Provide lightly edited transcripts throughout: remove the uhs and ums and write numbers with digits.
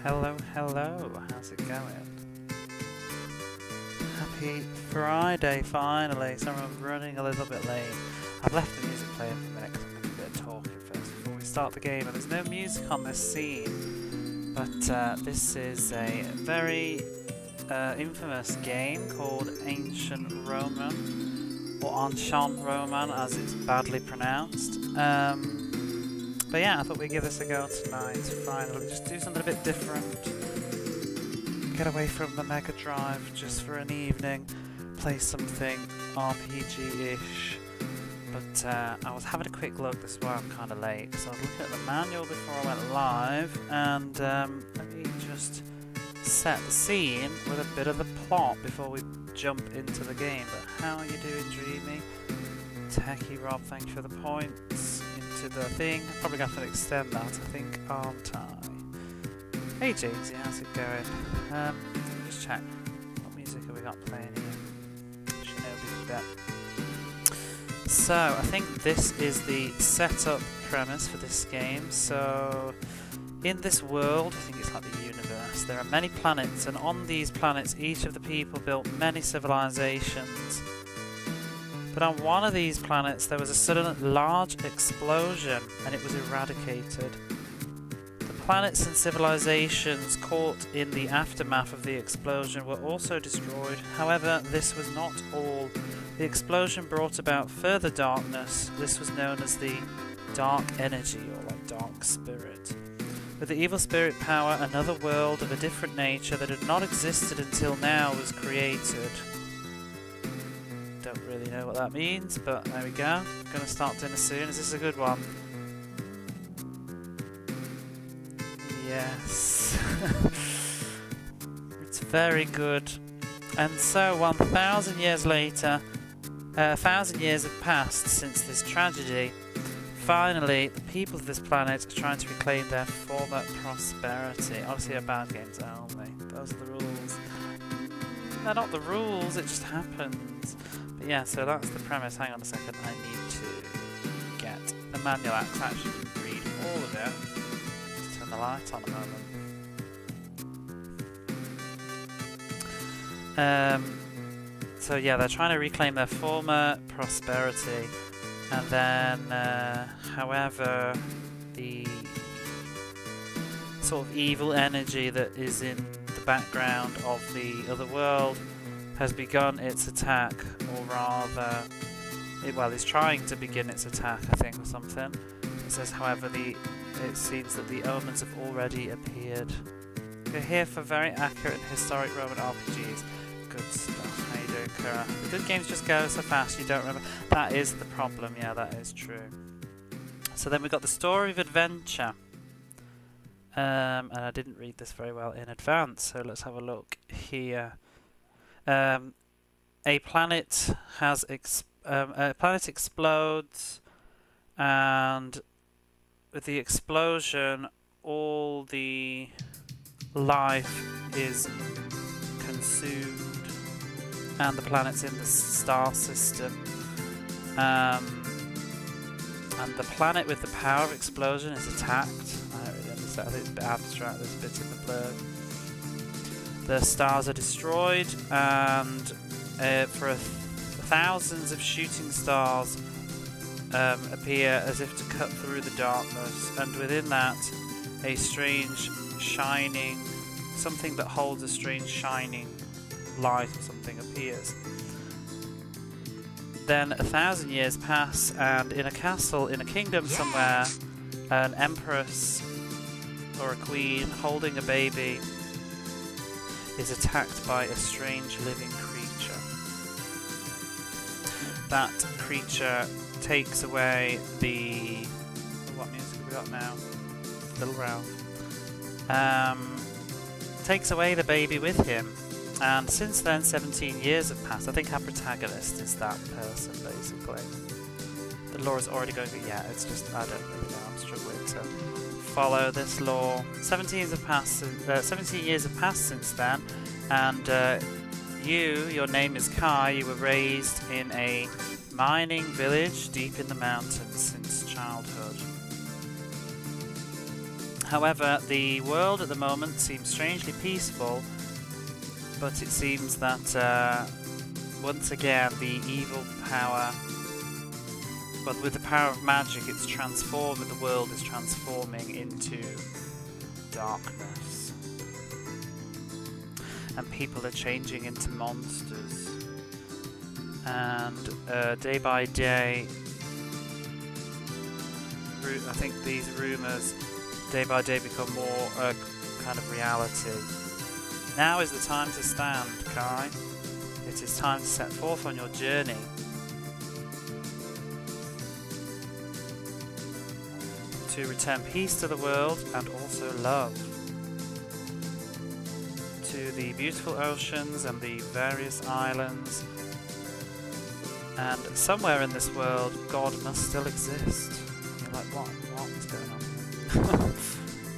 Hello, hello, how's it going? Happy Friday, finally. Sorry I'm running a little bit late. I've left the music playing for a minute because I'm going to do a bit of talking first before we start the game. And there's no music on this scene, but this is a very infamous game called Ancient Roman, or Ancient Roman as it's badly pronounced. But yeah, I thought we'd give this a go tonight, finally. Just do something a bit different. Get away from the Mega Drive just for an evening. Play something RPG-ish. But I was having a quick look, this is why I'm kind of late. So I was looking at the manual before I went live, and let me just set the scene with a bit of the plot before we jump into the game. But how are you doing, Dreamy? Techie Rob, thank you for the points into the thing. I'm probably going to have to extend that, I think, aren't I? Hey Jamesy, how's it going? Let me just check. What music have we got playing here? Shinobi Bet. So, I think this is the setup premise for this game. So, in this world, I think it's like the universe, there are many planets, and on these planets, each of the people built many civilizations. But on one of these planets there was a sudden large explosion and it was eradicated. The planets and civilizations caught in the aftermath of the explosion were also destroyed. However, this was not all. The explosion brought about further darkness. This was known as the dark energy, or like dark spirit. With the evil spirit power, another world of a different nature that had not existed until now was created. Don't really know what that means, but there we go. Gonna start dinner soon. Is this a good one? Yes. It's very good. And so 1,000 years later, 1,000 years have passed since this tragedy. Finally, the people of this planet are trying to reclaim their former prosperity. Obviously, they're bad games, aren't they? Those are the rules. They're not the rules, it just happens. But yeah, so that's the premise. Hang on a second, I need to get the manual out because I actually didn't read all of it. Just turn the light on a moment. So yeah, they're trying to reclaim their former prosperity, and then, however, the sort of evil energy that is in the background of the other world has begun its attack, or rather, it's trying to begin its attack, I think, or something. It says, however, it seems that the omens have already appeared. We're here for very accurate and historic Roman RPGs. Good stuff. How you doing, Kura? The good games just go so fast you don't remember. That is the problem, yeah, that is true. So then we've got the story of adventure. And I didn't read this very well in advance, so let's have a look here. A planet explodes, and with the explosion, all the life is consumed, and the planet's in the star system. And the planet with the power of explosion is attacked. I don't really understand. I think it's a bit abstract. There's a bit in the blurb. The stars are destroyed, and for thousands of shooting stars appear as if to cut through the darkness, and within that a strange shining, something that holds a strange shining light or something appears. Then 1,000 years pass, and in a castle in a kingdom somewhere, an empress or a queen holding a baby is attacked by a strange living creature. That creature takes away the... What music have we got now? Little Ralph. Takes away the baby with him. And since then, 17 years have passed. I think our protagonist is that person, basically. The lore is already going, yeah, it's just, I don't really know, I'm struggling to follow this lore. 17 years have passed since then, and your name is Kai, you were raised in a mining village deep in the mountains since childhood. However, the world at the moment seems strangely peaceful, but it seems that once again the evil power, but with the power of magic, it's transformed. The world is transforming into darkness, and people are changing into monsters. And day by day, I think these rumours day by day become more kind of reality. Now is the time to stand, Kai. It is time to set forth on your journey. To return peace to the world and also love. To the beautiful oceans and the various islands. And somewhere in this world, God must still exist. You're like, what's going on here?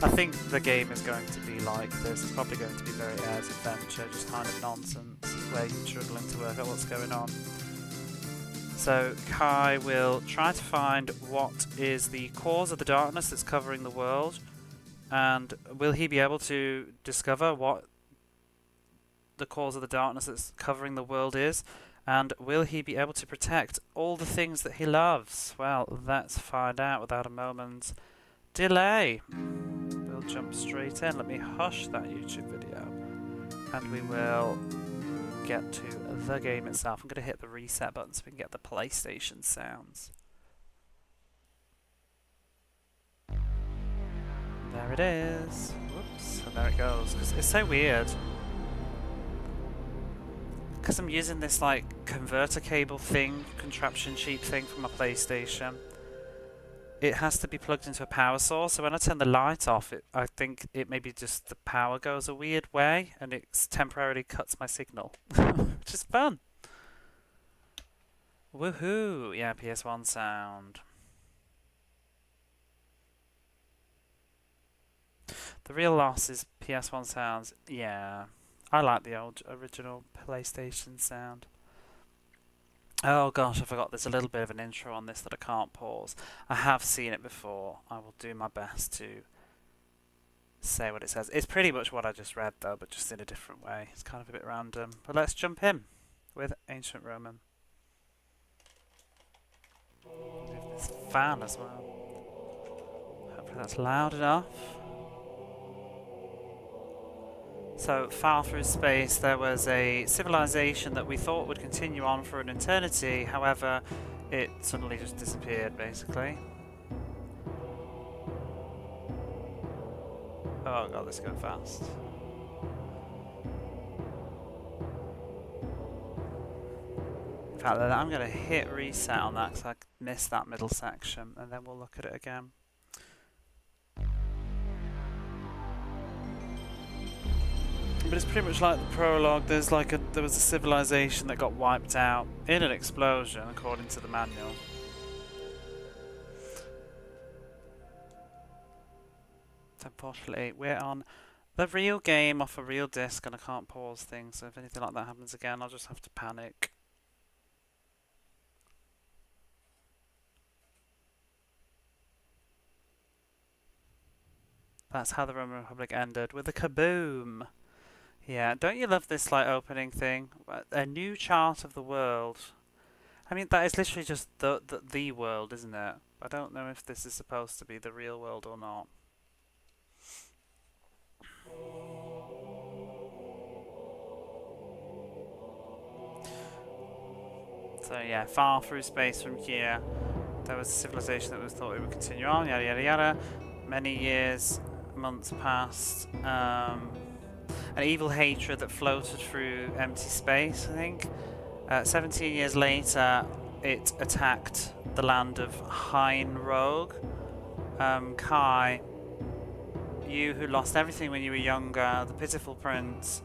I think the game is going to be like this. It's probably going to be very Air's Adventure, just kind of nonsense, where you're struggling to work out what's going on. So Kai will try to find what is the cause of the darkness that's covering the world, and will he be able to discover what the cause of the darkness that's covering the world is, and will he be able to protect all the things that he loves? Well, let's find out without a moment's delay. We'll jump straight in. Let me hush that YouTube video, and we will get to the game itself. I'm going to hit the reset button so we can get the PlayStation sounds. There it is. Whoops, and there it goes. Because it's so weird. Because I'm using this like converter cable thing, contraption cheap thing from my PlayStation. It has to be plugged into a power source, so when I turn the light off, I think it maybe just the power goes a weird way and it temporarily cuts my signal. Which is fun. Woohoo! Yeah, PS1 sound. The real loss is PS1 sounds. Yeah, I like the old original PlayStation sound. Oh gosh, I forgot there's a little bit of an intro on this that I can't pause. I have seen it before. I will do my best to say what it says. It's pretty much what I just read though, but just in a different way. It's kind of a bit random. But let's jump in with Ancient Roman. Move this fan as well. Hopefully that's loud enough. So, far through space, there was a civilization that we thought would continue on for an eternity. However, it suddenly just disappeared, basically. Oh god, this is going fast. In fact, I'm going to hit reset on that because I missed that middle section, and then we'll look at it again. But it's pretty much like the prologue. There was a civilization that got wiped out in an explosion, according to the manual. Unfortunately, we're on the real game off a real disc, and I can't pause things. So if anything like that happens again, I'll just have to panic. That's how the Roman Republic ended, with a kaboom. Yeah, don't you love this like opening thing? A new chart of the world. I mean, that is literally just the world, isn't it? I don't know if this is supposed to be the real world or not. So yeah, far through space from here, there was a civilization that was thought it would continue on, yada yada yada. Many years, months passed. An evil hatred that floated through empty space, I think. 17 years later, it attacked the land of Hein Rogue. Kai, you who lost everything when you were younger, the pitiful prince,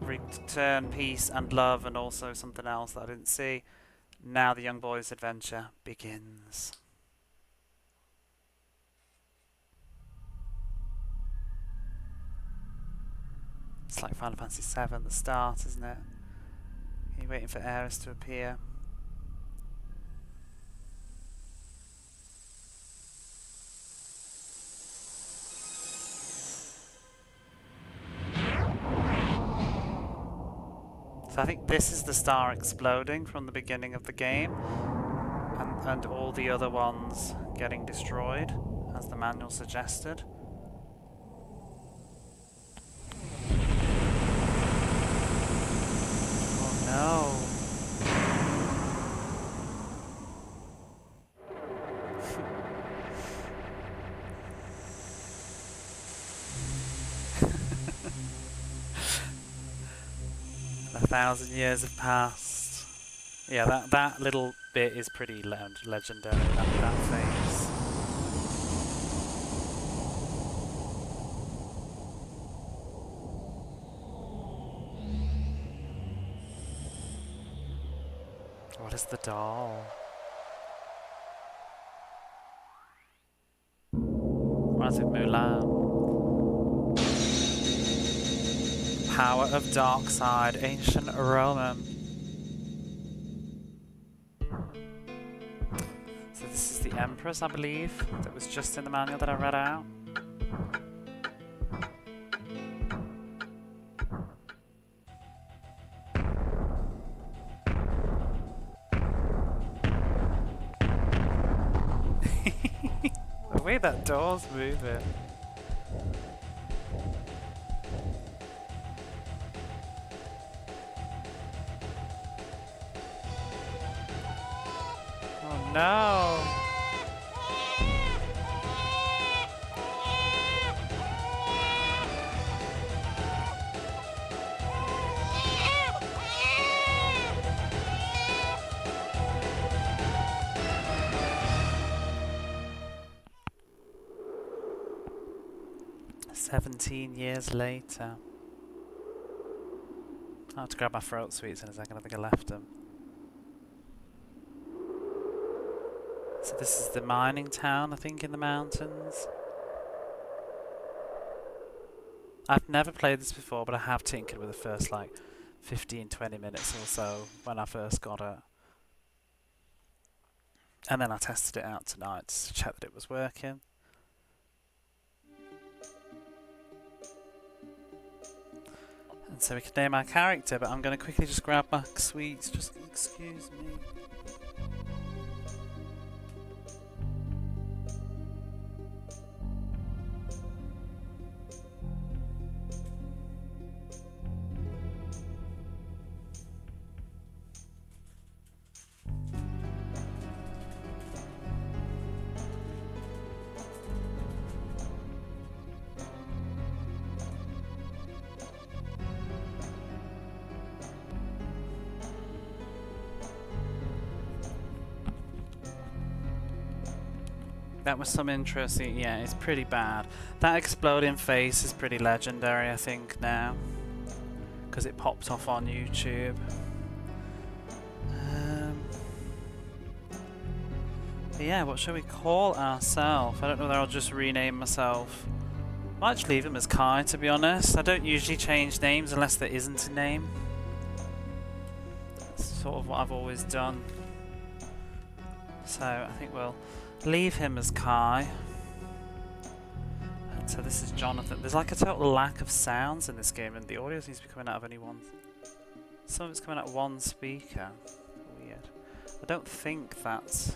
return peace and love and also something else that I didn't see. Now the young boy's adventure begins. It's like Final Fantasy VII at the start, isn't it? You're waiting for Aeris to appear. So I think this is the star exploding from the beginning of the game, and all the other ones getting destroyed, as the manual suggested. Oh no. A 1,000 years have passed. Yeah, that little bit is pretty legendary, that phase. What is the doll? What is it, Mulan? Power of Dark Side, Ancient Roman. So this is the Empress, I believe, that was just in the manual that I read out. The way that door's moving. Oh no! "17 years later." I have to grab my throat sweets in a second, I think I left them. So this is the mining town, I think, in the mountains. I've never played this before, but I have tinkered with the first like 15-20 minutes or so when I first got it. And then I tested it out tonight to check that it was working. And so we can name our character, but I'm going to quickly just grab my sweets, just excuse me. That was some interesting, yeah, it's pretty bad. That exploding face is pretty legendary, I think, now. Because it popped off on YouTube. But yeah, what shall we call ourselves? I don't know whether I'll just rename myself. I might just leave him as Kai, to be honest. I don't usually change names unless there isn't a name. That's sort of what I've always done. So I think we'll leave him as Kai. And so this is Jonathan. There's like a total lack of sounds in this game, and the audio seems to be coming out of only one. Some of it's coming out of one speaker. Weird. I don't think that's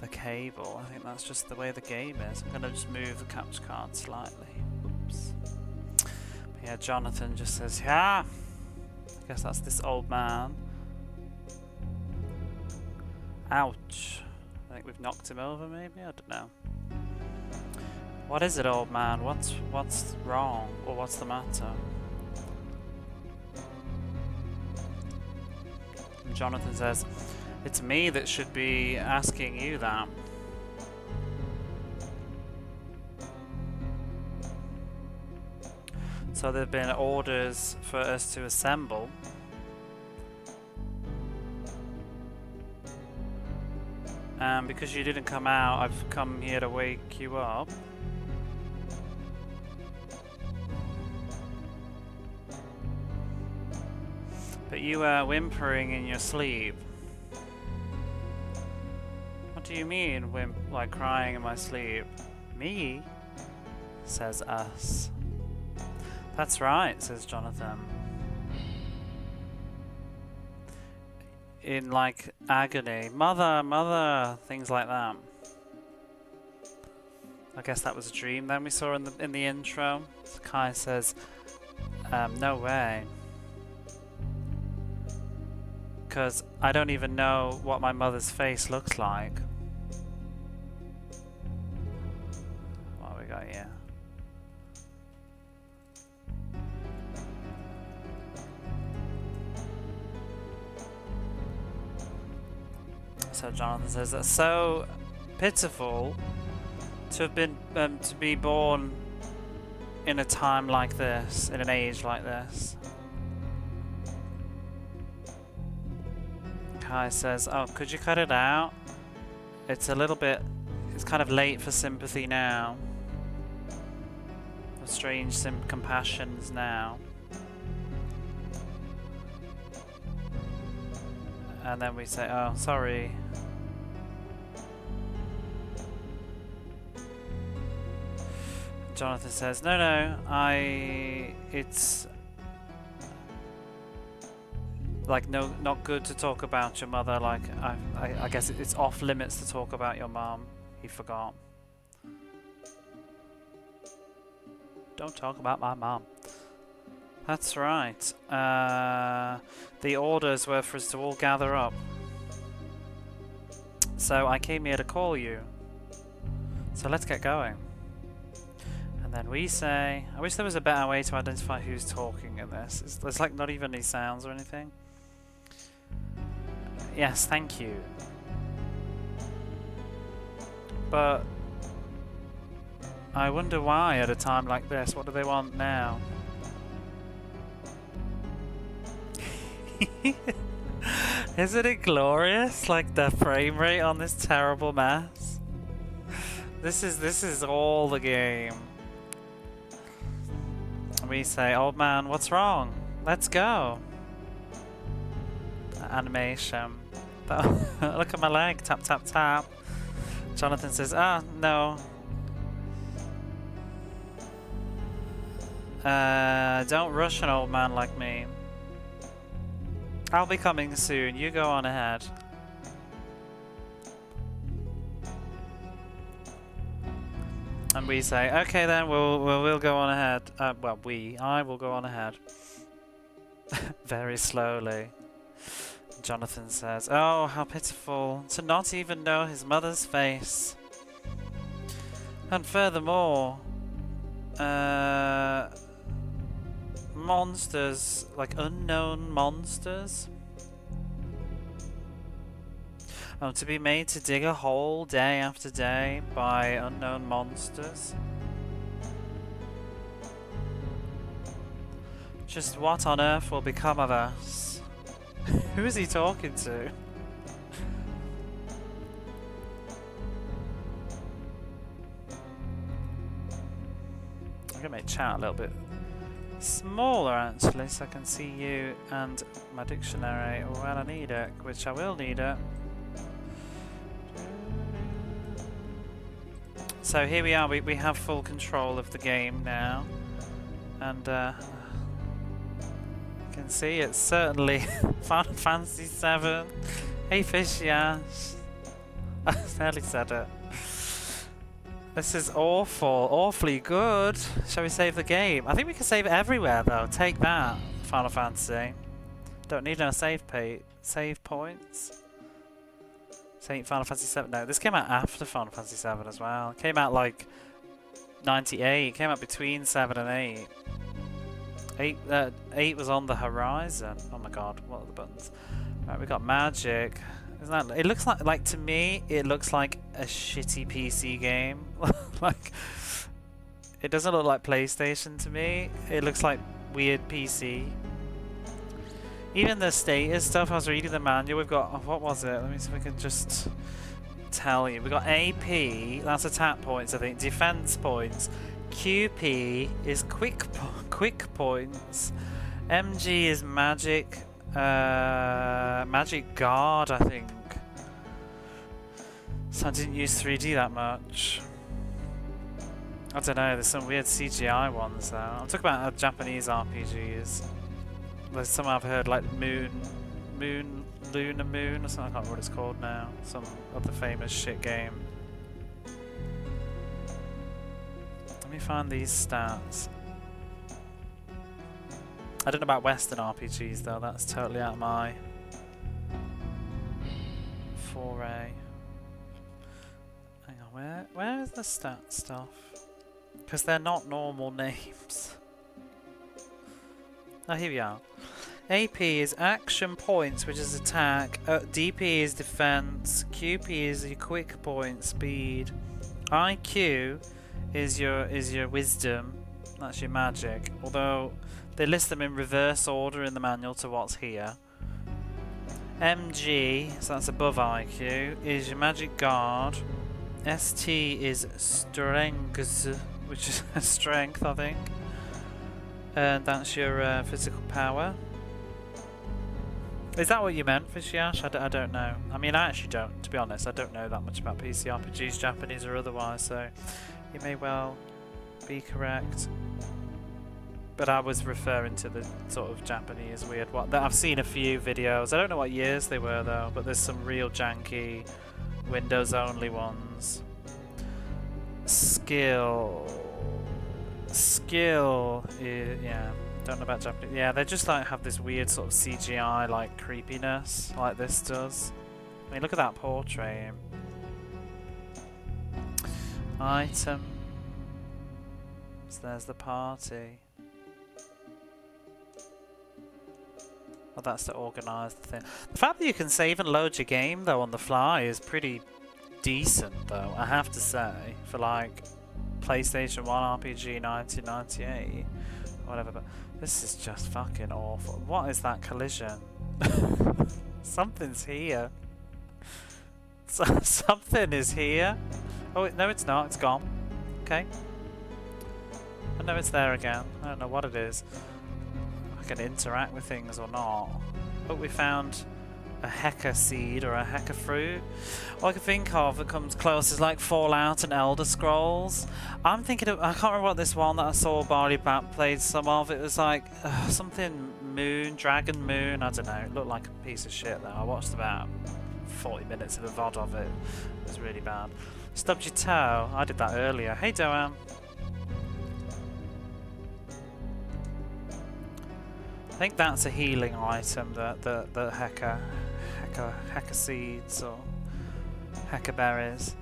the cable. I think that's just the way the game is. I'm going to just move the capture card slightly. Oops. But yeah, Jonathan just says, yeah. I guess that's this old man. Ouch. I think we've knocked him over, maybe? I don't know. What is it, old man? What's wrong? Or what's the matter? And Jonathan says, it's me that should be asking you that. So there have been orders for us to assemble. And because you didn't come out, I've come here to wake you up. But you were whimpering in your sleep. What do you mean, like crying in my sleep? Me? Says us. That's right, says Jonathan. in like agony. Mother, mother, things like that. I guess that was a dream then we saw in the intro. So Kai says, no way. Because I don't even know what my mother's face looks like. What have we got here? So Jonathan says, that's so pitiful to have been to be born in a time like this, in an age like this. Kai says, oh, could you cut it out? It's a little bit, it's kind of late for sympathy now. For strange compassions now. And then we say, oh, sorry. Jonathan says, no, it's like not good to talk about your mother. Like I guess it's off limits to talk about your mom. He forgot. Don't talk about my mom. That's right. The orders were for us to all gather up. So I came here to call you. So let's get going. And then we say, I wish there was a better way to identify who's talking in this. There's like not even any sounds or anything. Yes, thank you. But I wonder why at a time like this. What do they want now? Isn't it glorious? Like the frame rate on this terrible mess. This is all the game. We say, old man, what's wrong? Let's go. Animation. Look at my leg. Tap, tap, tap. Jonathan says, ah, no. Don't rush an old man like me. I'll be coming soon. You go on ahead. And we say, okay then, we'll go on ahead. I will go on ahead. Very slowly. Jonathan says, oh, how pitiful to not even know his mother's face. And furthermore, monsters, like unknown monsters. To be made to dig a hole day after day by unknown monsters. Just what on earth will become of us? Who is he talking to? I'm gonna make chat a little bit smaller actually, so I can see you and my dictionary when I need it, which I will need it. So here we are, we have full control of the game now, and you can see it's certainly Final Fantasy 7. Hey Fish Yash. I nearly said it. This is awfully good. Shall we save the game? I think we can save it everywhere though. Take that, Final Fantasy. Don't need no save points. St. Final Fantasy 7. No, this came out after Final Fantasy 7 as well. It came out like 98. It came out between 7 and 8. 8 was on the horizon. Oh my god, what are the buttons? Right, we got magic. Isn't that? It looks like to me, it looks like a shitty PC game. Like, it doesn't look like PlayStation to me. It looks like weird PC. Even the status stuff, I was reading the manual, we've got, what was it? Let me see if I can just tell you. We've got AP, that's attack points I think, defense points. QP is quick points. MG is magic, magic guard I think. So I didn't use 3D that much. I don't know, there's some weird CGI ones though. I'm talking about Japanese RPGs. There's some I've heard like Lunar Moon or something. I can't remember what it's called now. Some other famous shit game. Let me find these stats. I don't know about Western RPGs though. That's totally out of my foray. Hang on, where is the stat stuff? Because they're not normal names. Oh, here we are. AP is action points, which is attack. DP is defense. QP is your quick point, speed. IQ is your wisdom. That's your magic. Although they list them in reverse order in the manual to what's here. MG, so that's above IQ, is your magic guard. ST is strength, which is strength, I think. And that's your physical power. Is that what you meant, Fishiash? I don't know. I mean, I actually don't, to be honest. I don't know that much about PC RPGs, Japanese or otherwise, so you may well be correct. But I was referring to the sort of Japanese weird one. I've seen a few videos. I don't know what years they were, though, but there's some real janky Windows-only ones. Skill is, yeah. Don't know about Japanese. Yeah, they just like have this weird sort of CGI like creepiness, like this does. I mean, look at that portrait. Items. There's the party. Well, that's to organise the thing. The fact that you can save and load your game though on the fly is pretty decent, though. I have to say, for like PlayStation 1 RPG 1998, whatever. But this is just fucking awful. What is that collision? Something's here. Something is here. Oh no, it's not. It's gone. Okay. I know it's there again. I don't know what it is. I can interact with things or not. But we found a Heka seed or a Heka fruit. All I can think of that comes close is like Fallout and Elder Scrolls. I'm thinking of, I can't remember what this one that I saw Barley Bat played some of. It was like something Moon, Dragon Moon, I don't know. It looked like a piece of shit though. I watched about 40 minutes of a VOD of it. It was really bad. Stubbed your toe. I did that earlier. Hey Doan. I think that's a healing item, the Heka seeds or Heka berries.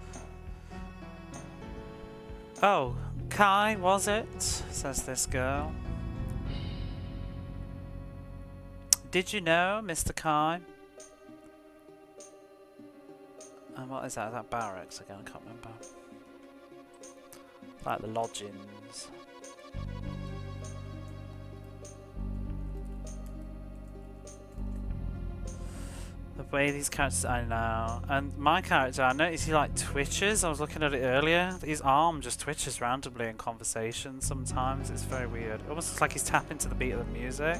Oh, Kai, was it? Says this girl. Did you know, Mr. Kai? And what is that? Is that barracks again? I can't remember. Like the lodgings. The way these characters, I know. And my character, I noticed he like twitches. I was looking at it earlier. His arm just twitches randomly in conversation sometimes. It's very weird. It almost looks like he's tapping to the beat of the music.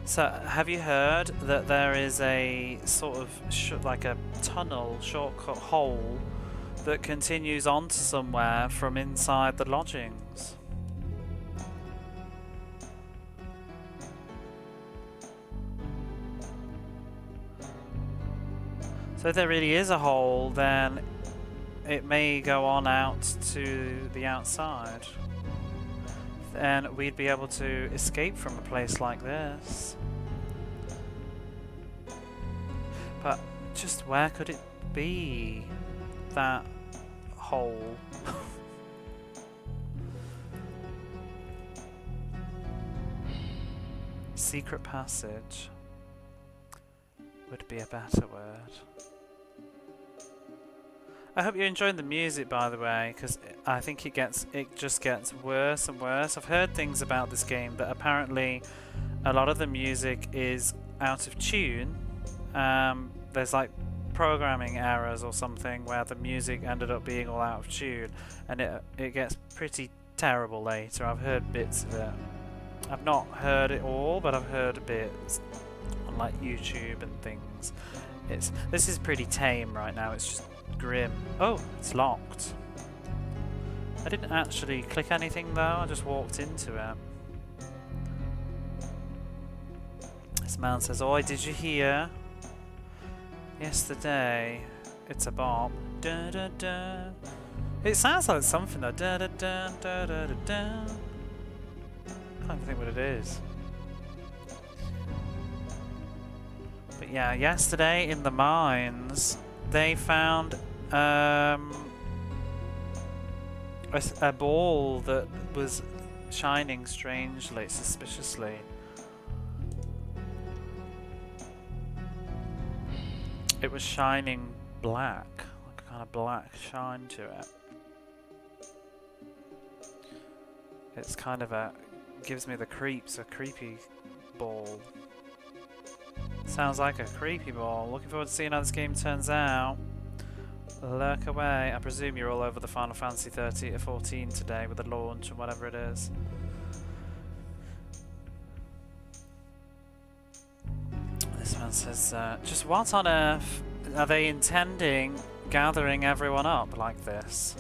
So, have you heard that there is a sort of like a tunnel, shortcut hole that continues on to somewhere from inside the lodgings? So if there really is a hole, then it may go on out to the outside. Then we'd be able to escape from a place like this. But just where could it be? That hole. Secret passage would be a better word. I hope you're enjoying the music, by the way, because I think it just gets worse and worse. I've heard things about this game that apparently a lot of the music is out of tune. There's like programming errors or something where the music ended up being all out of tune, and it gets pretty terrible later. I've heard bits of it. I've not heard it all, but I've heard bits on like YouTube and things. This is pretty tame right now. It's just grim. Oh, it's locked. I didn't actually click anything though. I just walked into it. This man says, "Oi, did you hear? Yesterday, it's a bomb." Da da da. It sounds like something though. Da da da da da da da. I can't even think what it is. But yeah, yesterday in the mines, they found a ball that was shining strangely, suspiciously. It was shining black, like a kind of black shine to it. It's kind of gives me the creeps, a creepy ball. Sounds like a creepy ball. Looking forward to seeing how this game turns out. Lurk away. I presume you're all over the Final Fantasy 13 or 14 today with the launch and whatever it is. This man says, just what on earth are they intending gathering everyone up like this?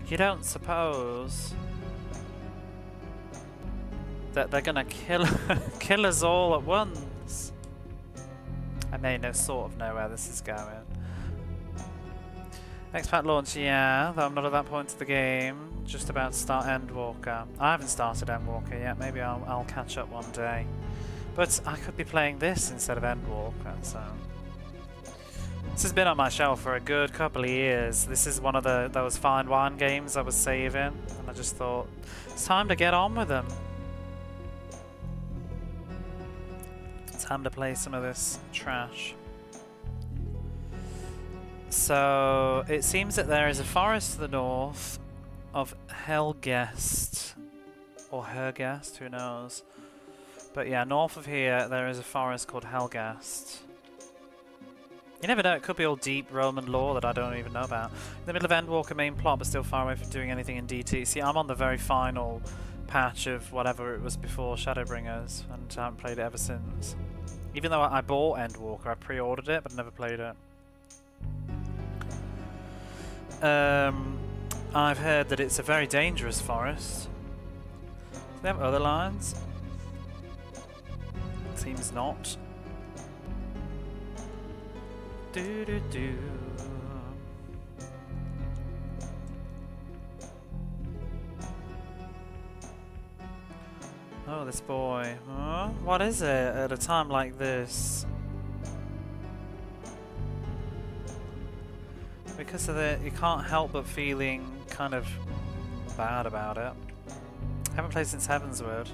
You don't suppose that they're gonna kill us all at once? I may sort of know where this is going. X-Pack launch, yeah, though I'm not at that point of the game. Just about to start Endwalker. I haven't started Endwalker yet, maybe I'll catch up one day. But I could be playing this instead of Endwalker, so... This has been on my shelf for a good couple of years. This is one of those fine wine games I was saving, and I just thought, it's time to get on with them. Time to play some of this trash. So, it seems that there is a forest to the north of Helgest, or Hergest, who knows. But yeah, north of here there is a forest called Helgest. You never know, it could be all deep Roman lore that I don't even know about. In the middle of Endwalker main plot, but still far away from doing anything in DT. See, I'm on the very final patch of whatever it was before Shadowbringers, and I haven't played it ever since. Even though I bought Endwalker, I pre-ordered it, but never played it. I've heard that it's a very dangerous forest. Do they have other lines? Seems not. Do do do. Oh, this boy. Huh? What is it at a time like this? Because of you can't help but feeling kind of bad about it. I haven't played since Heavensward.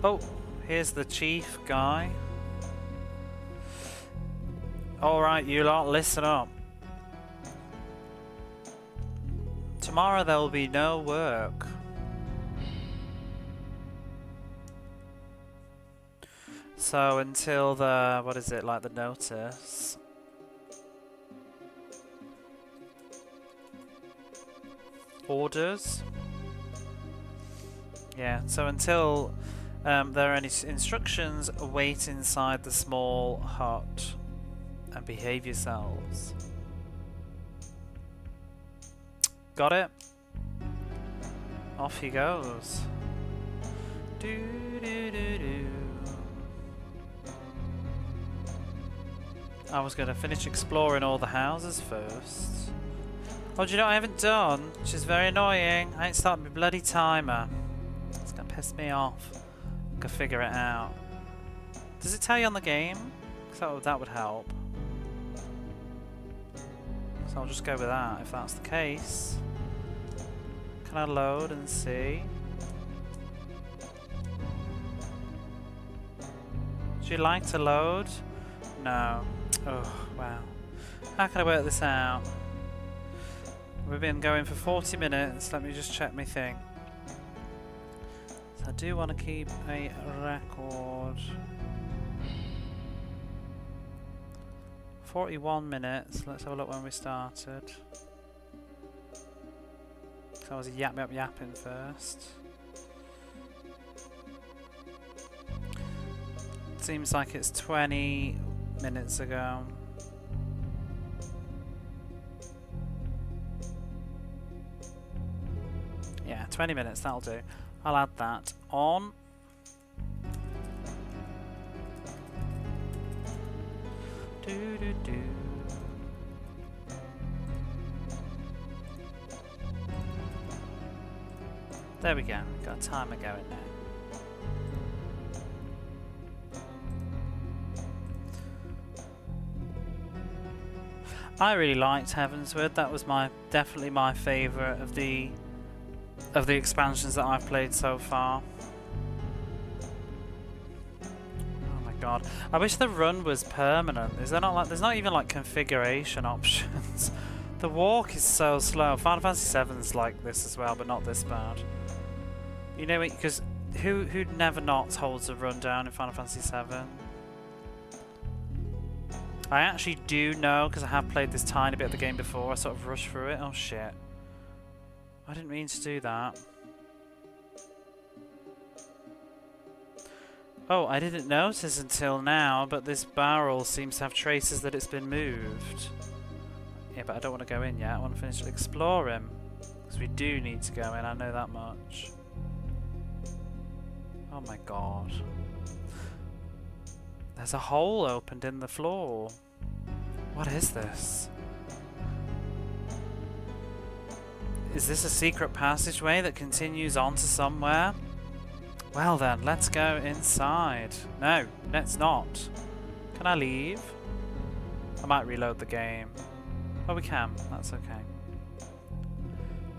Oh, here's the chief guy. Alright, you lot, listen up. Tomorrow there will be no work. So until the, what is it, like the notice? Orders? Yeah, so until there are any instructions, wait inside the small hut and behave yourselves. Got it? Off he goes. Do do do do. I was gonna finish exploring all the houses first. Oh, do you know what I haven't done? Which is very annoying. I ain't started my bloody timer. It's gonna piss me off. I can figure it out. Does it tell you on the game? So that would help. So I'll just go with that if that's the case. Can I load and see? Would you like to load? No. Oh, wow. How can I work this out? We've been going for 40 minutes. Let me just check my thing. So I do want to keep a record. 41 minutes. Let's have a look when we started. So I was yapping first. Seems like it's 20 minutes ago. Yeah, 20 minutes, that'll do. I'll add that on. Do do do. There we go. Got a timer going now. I really liked Heavensward. That was definitely my favourite of the expansions that I've played so far. Oh my god! I wish the run was permanent. Is there not like? There's not even like configuration options. The walk is so slow. Final Fantasy VII's like this as well, but not this bad. You know, because who never not holds a run down in Final Fantasy VII? I actually do know, because I have played this tiny bit of the game before. I sort of rushed through it. Oh shit. I didn't mean to do that. Oh, I didn't notice until now, but this barrel seems to have traces that it's been moved. Yeah, but I don't want to go in yet. I want to finish exploring. Because we do need to go in, I know that much. Oh my god. There's a hole opened in the floor. What is this? Is this a secret passageway that continues on to somewhere? Well then, let's go inside. No, let's not. Can I leave? I might reload the game. Oh, we can. That's okay.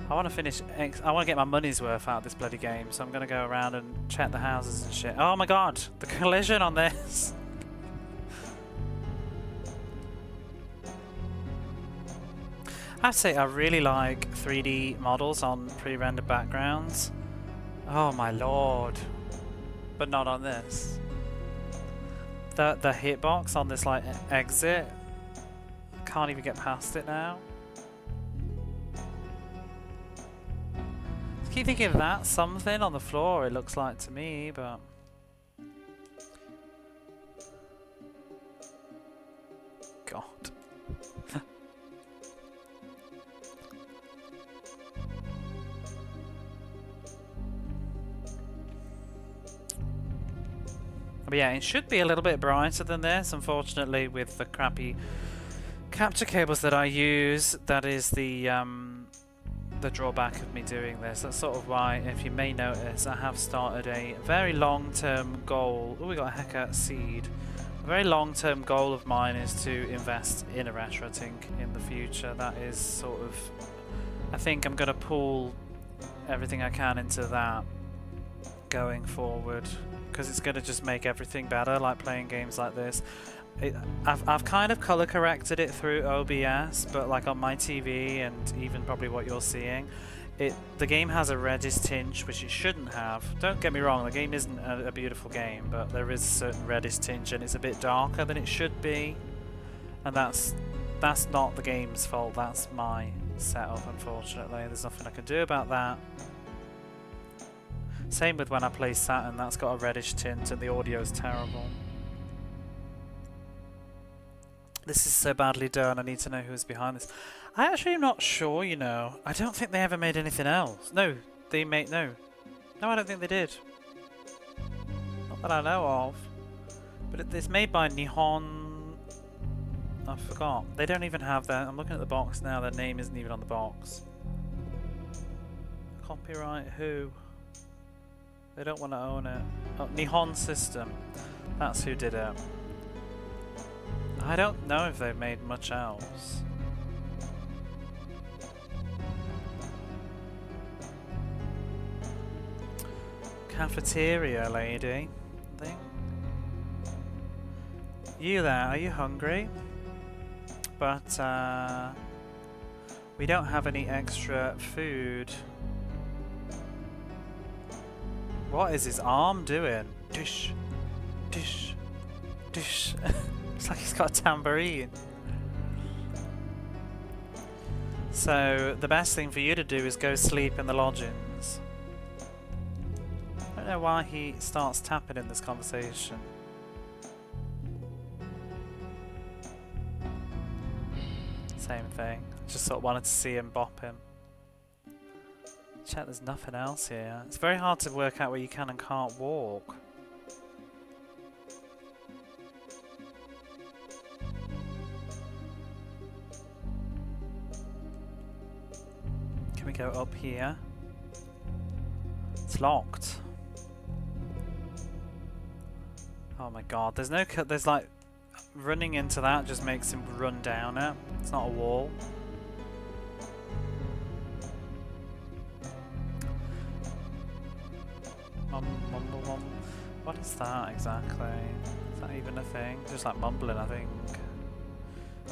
I want to finish. I want to get my money's worth out of this bloody game, so I'm going to go around and check the houses and shit. Oh my god, the collision on this. I have to say, I really like 3D models on pre-rendered backgrounds. Oh my lord. But not on this. The hitbox on this like exit. Can't even get past it now. I keep thinking that's something on the floor, it looks like to me, but... God. But yeah, it should be a little bit brighter than this. Unfortunately, with the crappy capture cables that I use, that is the drawback of me doing this. That's sort of why, if you may notice, I have started a very long-term goal. Oh, we got a Hecate seed. A very long-term goal of mine is to invest in a retrotink in the future. That is sort of... I think I'm going to pull everything I can into that going forward, because it's going to just make everything better, like playing games like this. I've kind of color corrected it through OBS, but like on my TV and even probably what you're seeing, the game has a reddish tinge, which it shouldn't have. Don't get me wrong, the game isn't a beautiful game, but there is a certain reddish tinge and it's a bit darker than it should be. And that's not the game's fault, that's my setup, unfortunately. There's nothing I can do about that. Same with when I play Saturn, that's got a reddish tint and the audio's terrible. This is so badly done, I need to know who's behind this. I actually am not sure, you know. I don't think they ever made anything else. No, they made... No, I don't think they did. Not that I know of. But it's made by Nihon... I forgot. They don't even have their... I'm looking at the box now, their name isn't even on the box. Copyright who? They don't want to own it. Oh, Nihon System. That's who did it. I don't know if they've made much else. Cafeteria lady, I think. You there, are you hungry? But we don't have any extra food. What is his arm doing? Dish, dish, dish. It's like he's got a tambourine. So the best thing for you to do is go sleep in the lodgings. I don't know why he starts tapping in this conversation. Same thing. Just sort of wanted to see him bop him. Check, there's nothing else here. It's very hard to work out where you can and can't walk. go up here. It's locked. Oh my god, there's no cut. There's like running into that just makes him run down it. It's not a wall. What is that exactly? Is that even a thing? Just like mumbling, I think.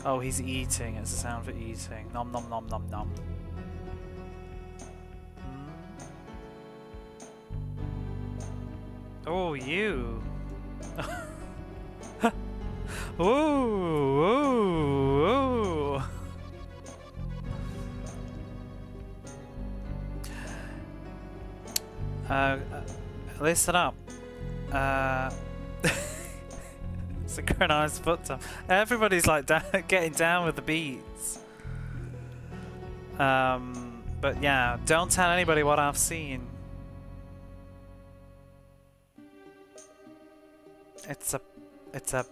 Oh, he's eating. It's a sound for eating. Nom nom nom nom nom. Oh, you. Ooh, ooh, ooh. Listen up. Synchronized foot tap. Everybody's like getting down with the beats. But yeah, don't tell anybody what I've seen. It's a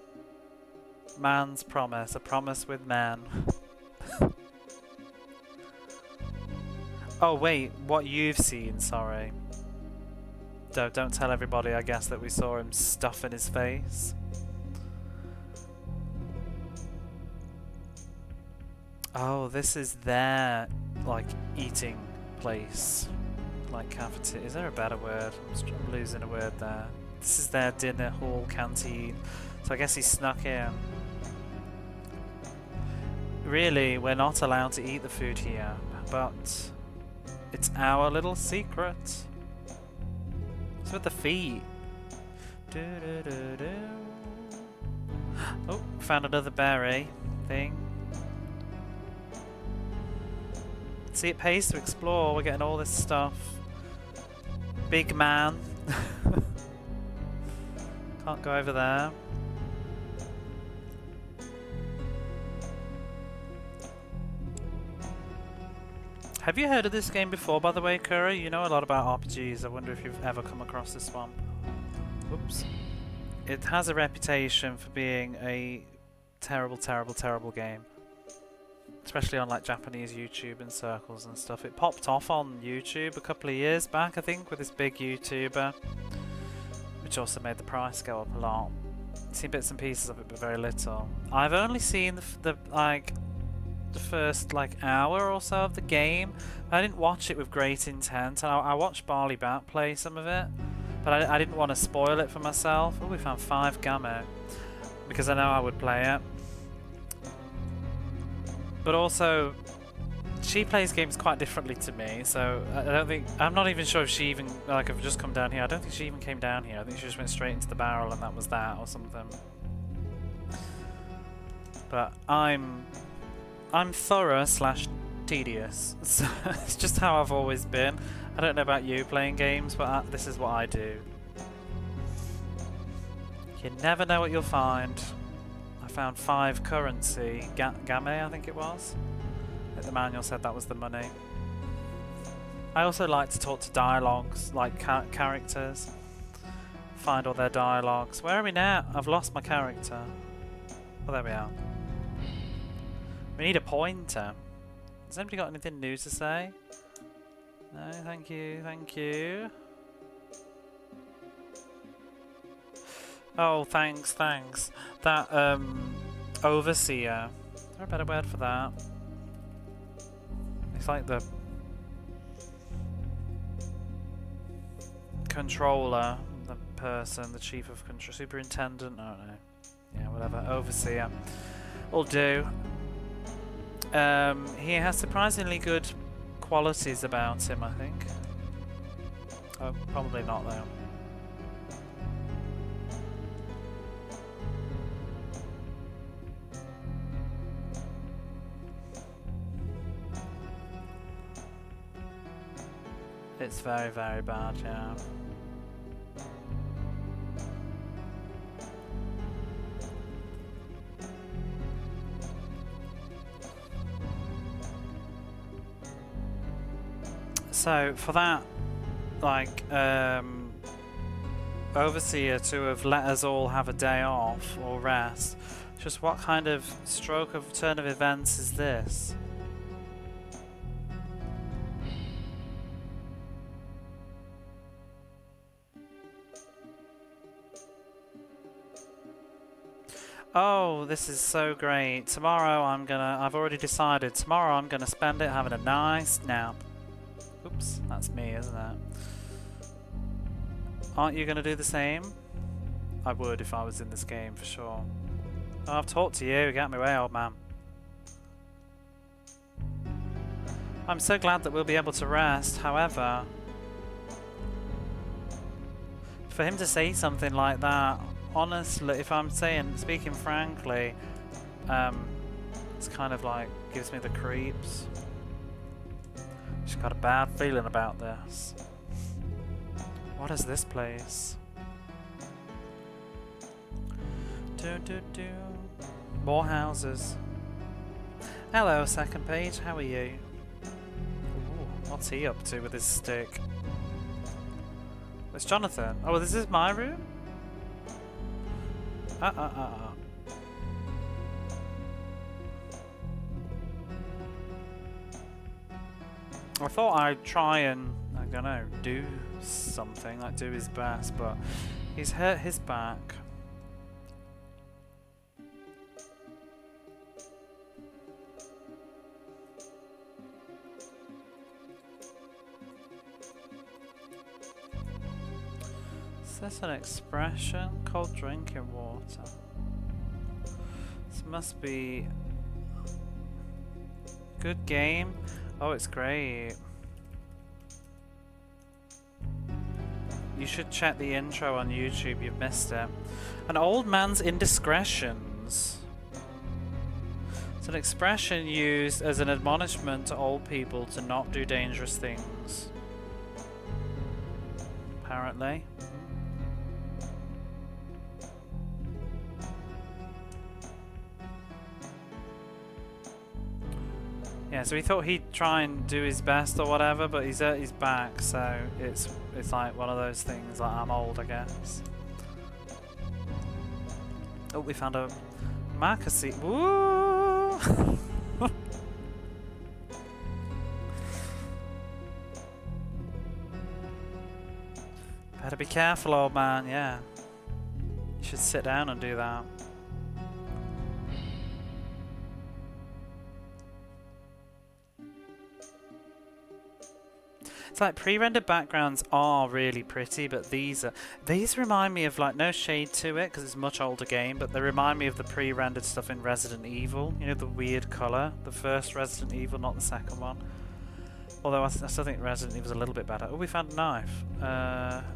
man's promise, a promise with man. Oh wait, what you've seen, sorry. Don't tell everybody, I guess, that we saw him stuffing his face. Oh, this is their, like, eating place. Like, cafeteria. Is there a better word? I'm losing a word there. This is their dinner hall canteen. So I guess he snuck in. Really, we're not allowed to eat the food here, but it's our little secret. What's with the feet? Oh, found another berry thing. See, it pays to explore. We're getting all this stuff. Big man. Can't go over there. Have you heard of this game before, by the way, Kura? You know a lot about RPGs. I wonder if you've ever come across this one. Whoops. It has a reputation for being a terrible, terrible, terrible game. Especially on like Japanese YouTube and circles and stuff. It popped off on YouTube a couple of years back, I think, with this big YouTuber, which also made the price go up a lot. I've seen bits and pieces of it, but very little. I've only seen the first like hour or so of the game. I didn't watch it with great intent. I watched Barley Bat play some of it, but I didn't want to spoil it for myself. Oh, we found 5 Gamma because I know I would play it. But also, she plays games quite differently to me, so I'm not even sure if she even, like, I've just come down here. I don't think she even came down here. I think she just went straight into the barrel and that was that or something. But I'm thorough / tedious. So it's just how I've always been. I don't know about you playing games, but this is what I do. You never know what you'll find. I found 5 currency, game I think it was. I think the manual said that was the money. I also like to talk to dialogues, like characters. Find all their dialogues. Where are we now? I've lost my character. Oh, there we are. We need a pointer. Has anybody got anything new to say? No, thank you, thank you. Oh, thanks. That, overseer. Is there a better word for that? It's like the controller, the person, the chief of control, superintendent, I don't know. Yeah, whatever, overseer. Will do. He has surprisingly good qualities about him, I think. Oh, probably not though. It's very, very bad, yeah. So, for that, like, overseer to have let us all have a day off or rest, just what kind of stroke of turn of events is this? Oh, this is so great. Tomorrow I've already decided, tomorrow I'm gonna spend it having a nice nap. Oops, that's me, isn't it? Aren't you gonna do the same? I would if I was in this game, for sure. Oh, I've talked to you, get me away, old man. I'm so glad that we'll be able to rest, however... For him to say something like that, honestly, if I'm speaking frankly, it's kind of like, gives me the creeps. Just got a bad feeling about this. What is this place? More houses. Hello, second page, how are you? Ooh, what's he up to with his stick? It's Jonathan. Oh, this is my room? I thought I'd try and, I don't know, do something, like do his best, but he's hurt his back. Is this an expression? Cold drinking water. This must be good game. Oh, it's great. You should check the intro on YouTube, you've missed it. An old man's indiscretions. It's an expression used as an admonishment to old people to not do dangerous things. Apparently. Yeah, so he thought he'd try and do his best or whatever, but he's hurt his back, so it's like one of those things, like I'm old, I guess. Oh, we found a Marcacy. Woo! Better be careful, old man, yeah. You should sit down and do that. It's like pre-rendered backgrounds are really pretty, but these remind me of, like, no shade to it because it's a much older game, but they remind me of the pre-rendered stuff in Resident Evil. You know, the weird colour, the first Resident Evil, not the second one. Although I still think Resident Evil's a little bit better. Oh, we found a knife.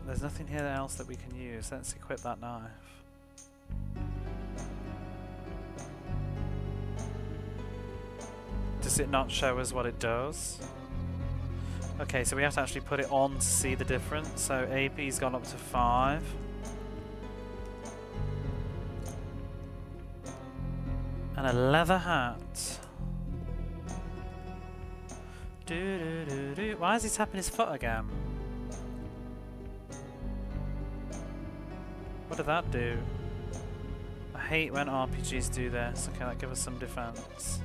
There's nothing here else that we can use. Let's equip that knife. Does it not show us what it does? Okay, so we have to actually put it on to see the difference. So AP's gone up to 5. And a leather hat. Why is he tapping his foot again? What did that do? I hate when RPGs do this. Okay, that gives us some defense.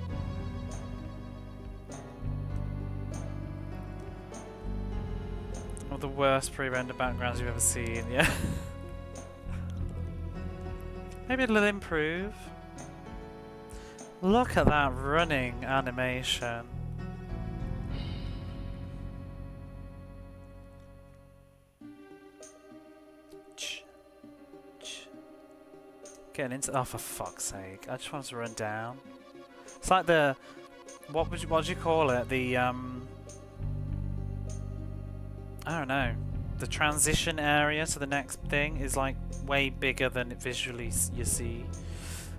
One of the worst pre-rendered backgrounds you've ever seen, yeah. Maybe it'll improve. Look at that running animation. Getting into, oh, for fuck's sake! I just wanted to run down. It's like the what would you call it? The I don't know. The transition area to the next thing is like way bigger than it visually you see.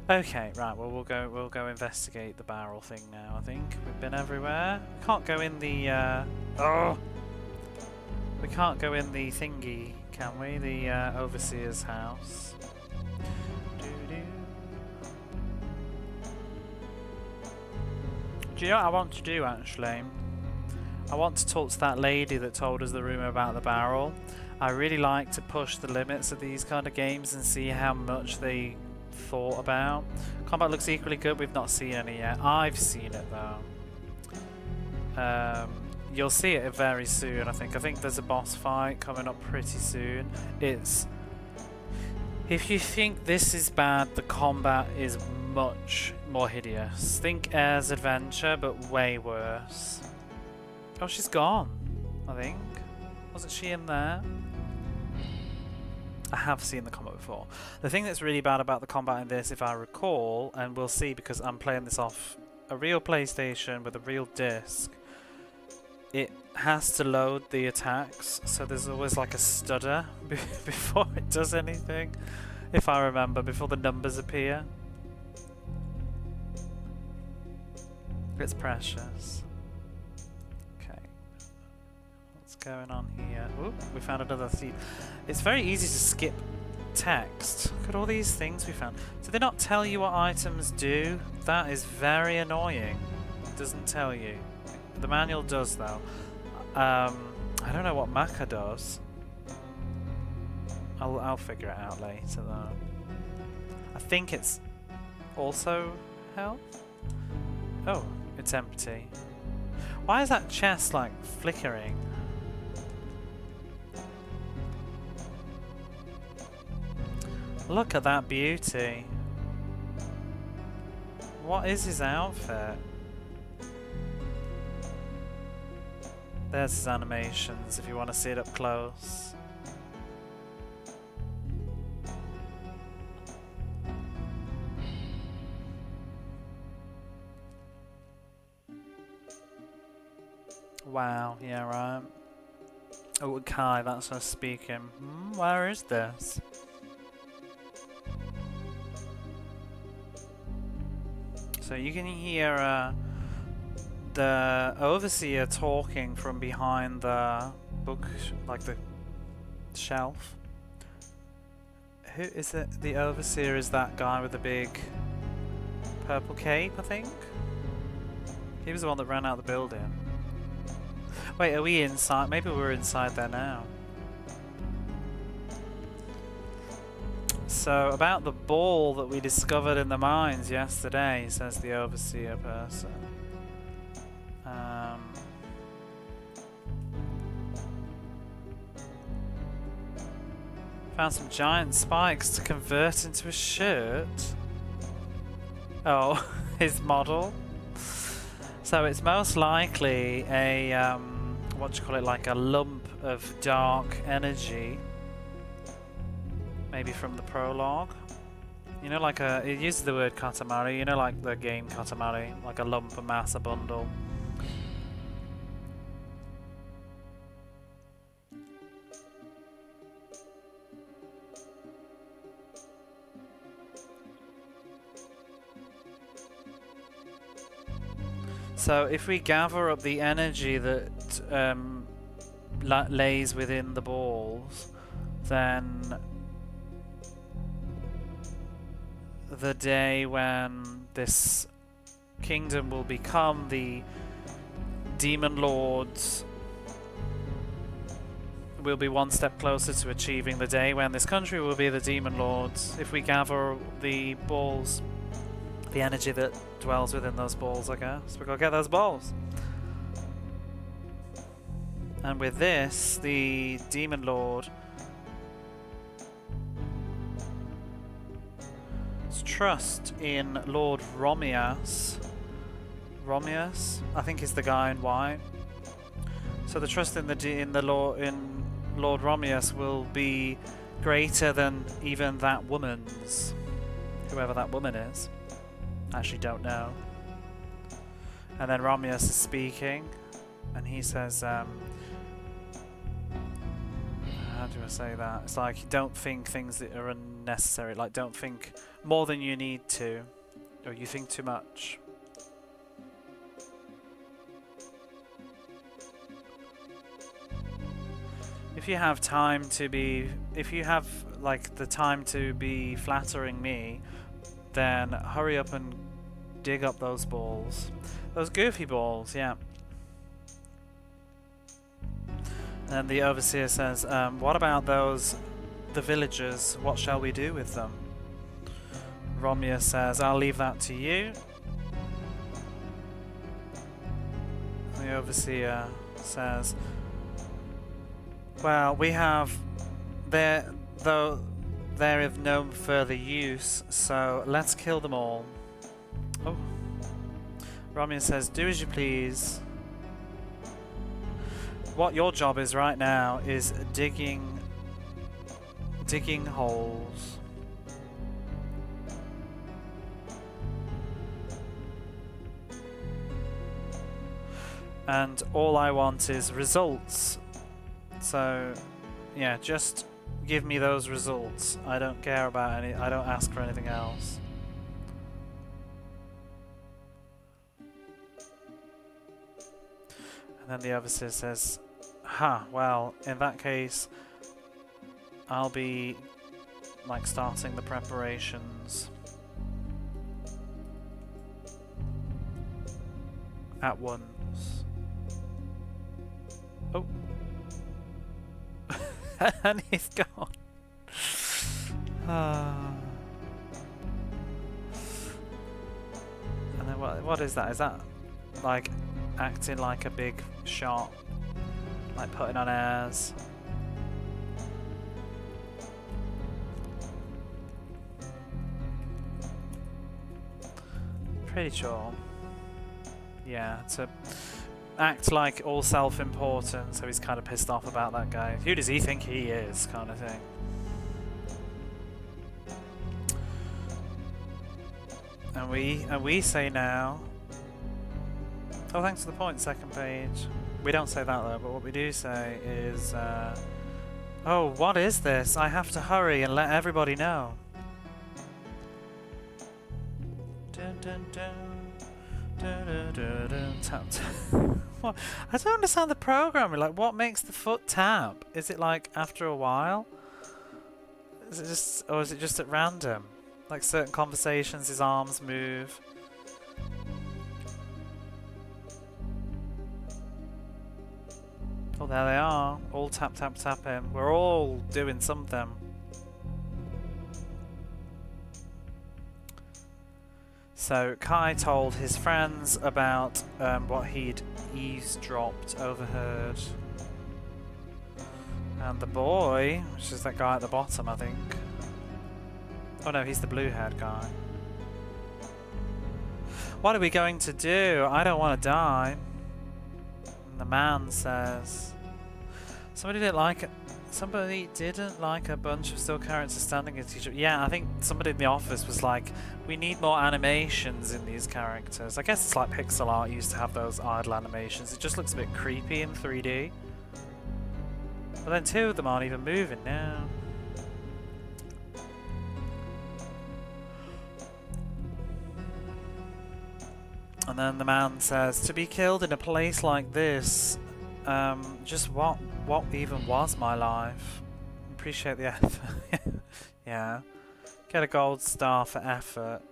Okay, right. Well, we'll go investigate the barrel thing now. I think we've been everywhere. We can't go in the we can't go in the thingy, can we? The overseer's house. Do you know what I want to do, actually? I want to talk to that lady that told us the rumour about the barrel. I really like to push the limits of these kind of games and see how much they thought about. Combat looks equally good, we've not seen any yet. I've seen it though. You'll see it very soon, I think. I think there's a boss fight coming up pretty soon. If you think this is bad, the combat is much more hideous. Think Air's Adventure, but way worse. Oh, she's gone, I think. Wasn't she in there? I have seen the combat before. The thing that's really bad about the combat in this, if I recall, and we'll see because I'm playing this off a real PlayStation with a real disc, it has to load the attacks, so there's always like a stutter before it does anything, if I remember, before the numbers appear. It's precious. Okay. What's going on here? Ooh, we found another thief. It's very easy to skip text. Look at all these things we found. Do they not tell you what items do? That is very annoying. It doesn't tell you. The manual does though. I don't know what Maca does. I'll figure it out later though. I think it's also health. Oh, it's empty. Why is that chest like flickering? Look at that beauty. What is his outfit? There's his animations if you want to see it up close. Wow, yeah, right. Oh, Kai, that's us speaking. Where is this? So you can hear the overseer talking from behind the book, like the shelf. Who is it? The overseer is that guy with the big purple cape, I think? He was the one that ran out the building. Wait, are we inside? Maybe we're inside there now. So, about the ball that we discovered in the mines yesterday, says the overseer person. Found some giant spikes to convert into a shirt. Oh, his model. So it's most likely a, what do you call it, like a lump of dark energy. Maybe from the prologue. You know, like it uses the word katamari, you know, like the game Katamari, like a lump, a mass, a bundle. So if we gather up the energy that lays within the balls, then the day when this kingdom will become the demon lords will be one step closer to achieving the day when this country will be the demon lords. If we gather the balls, the energy that dwells within those balls, I guess. We gotta get those balls. And with this, the demon lord trust in Lord Romias. Romias, I think, is the guy in white. So the trust in Lord Romias will be greater than even that woman's, whoever that woman is. Actually don't know. And then Romias is speaking, and he says, how do I say that? It's like, don't think things that are unnecessary. Like, don't think more than you need to, or you think too much. If you have time to be, if you have like the time to be flattering me, then hurry up and dig up those balls. Those goofy balls, yeah. And the overseer says, what about the villagers? What shall we do with them? Romia says, I'll leave that to you. The overseer says, well, we have the they're of no further use, so let's kill them all. Oh. Romian says, do as you please. What your job is right now is digging holes. And all I want is results. So, yeah, just give me those results. I don't care about any. I don't ask for anything else. And then the overseer says, "Ha, well, in that case, I'll be like starting the preparations at once." Oh. And he's gone. And then what is that? Is that like acting like a big shot? Like putting on airs? Pretty sure. Yeah, to act like all self-important, so he's kind of pissed off about that guy. Who does he think he is, kind of thing. And we say now. Oh, thanks for the point. Second page. We don't say that though, but what we do say is, oh, what is this? I have to hurry and let everybody know. Dun, dun, dun. Tap, tap. What? I don't understand the programming. Like, what makes the foot tap? Is it like after a while? Is it just, or is it just at random? Like certain conversations, his arms move. Oh, there they are. All tap, tap, tapping. We're all doing something. So Kai told his friends about what he'd eavesdropped, overheard. And the boy, which is that guy at the bottom, I think. Oh no, he's the blue-haired guy. What are we going to do? I don't want to die. And the man says, somebody didn't like a bunch of still characters standing at each other. Yeah, I think somebody in the office was like, we need more animations in these characters. I guess it's like pixel art used to have those idle animations. It just looks a bit creepy in 3D. But then two of them aren't even moving now. And then the man says, to be killed in a place like this, just what even was my life? Appreciate the effort. Yeah. Get a gold star for effort.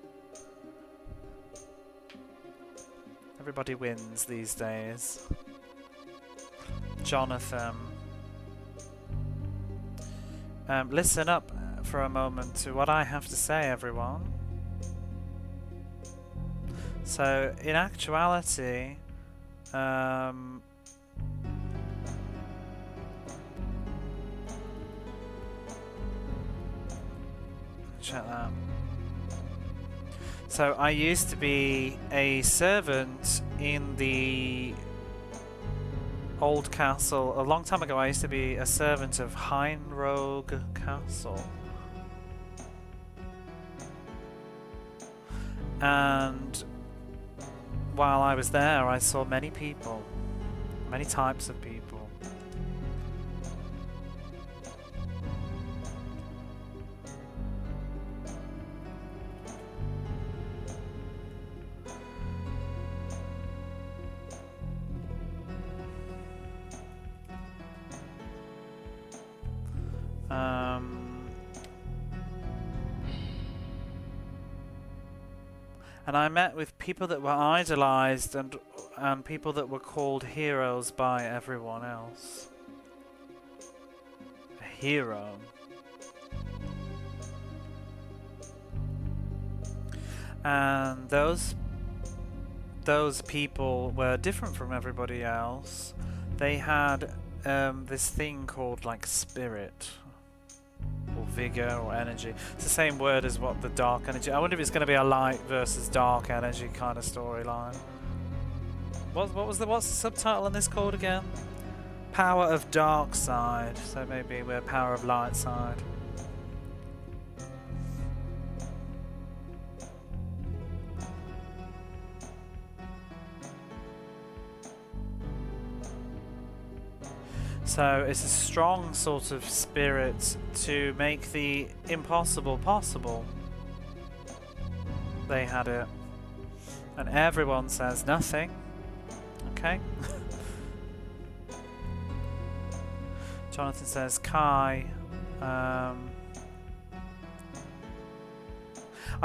Everybody wins these days. Jonathan. Listen up for a moment to what I have to say, everyone. So, in actuality, check that. So I used to be a servant in the old castle. A long time ago I used to be a servant of Heinrogue Castle. And while I was there I saw many people, many types of people. And I met with people that were idolized and people that were called heroes by everyone else. A hero. And those people were different from everybody else. They had this thing called like spirit or vigor or energy. It's the same word as what the dark energy. I wonder if it's going to be a light versus dark energy kind of storyline. What's the subtitle on this called again? Power of dark side. So maybe we're power of light side. So it's a strong sort of spirit to make the impossible possible. They had it. And everyone says nothing. Okay. Jonathan says, Kai, I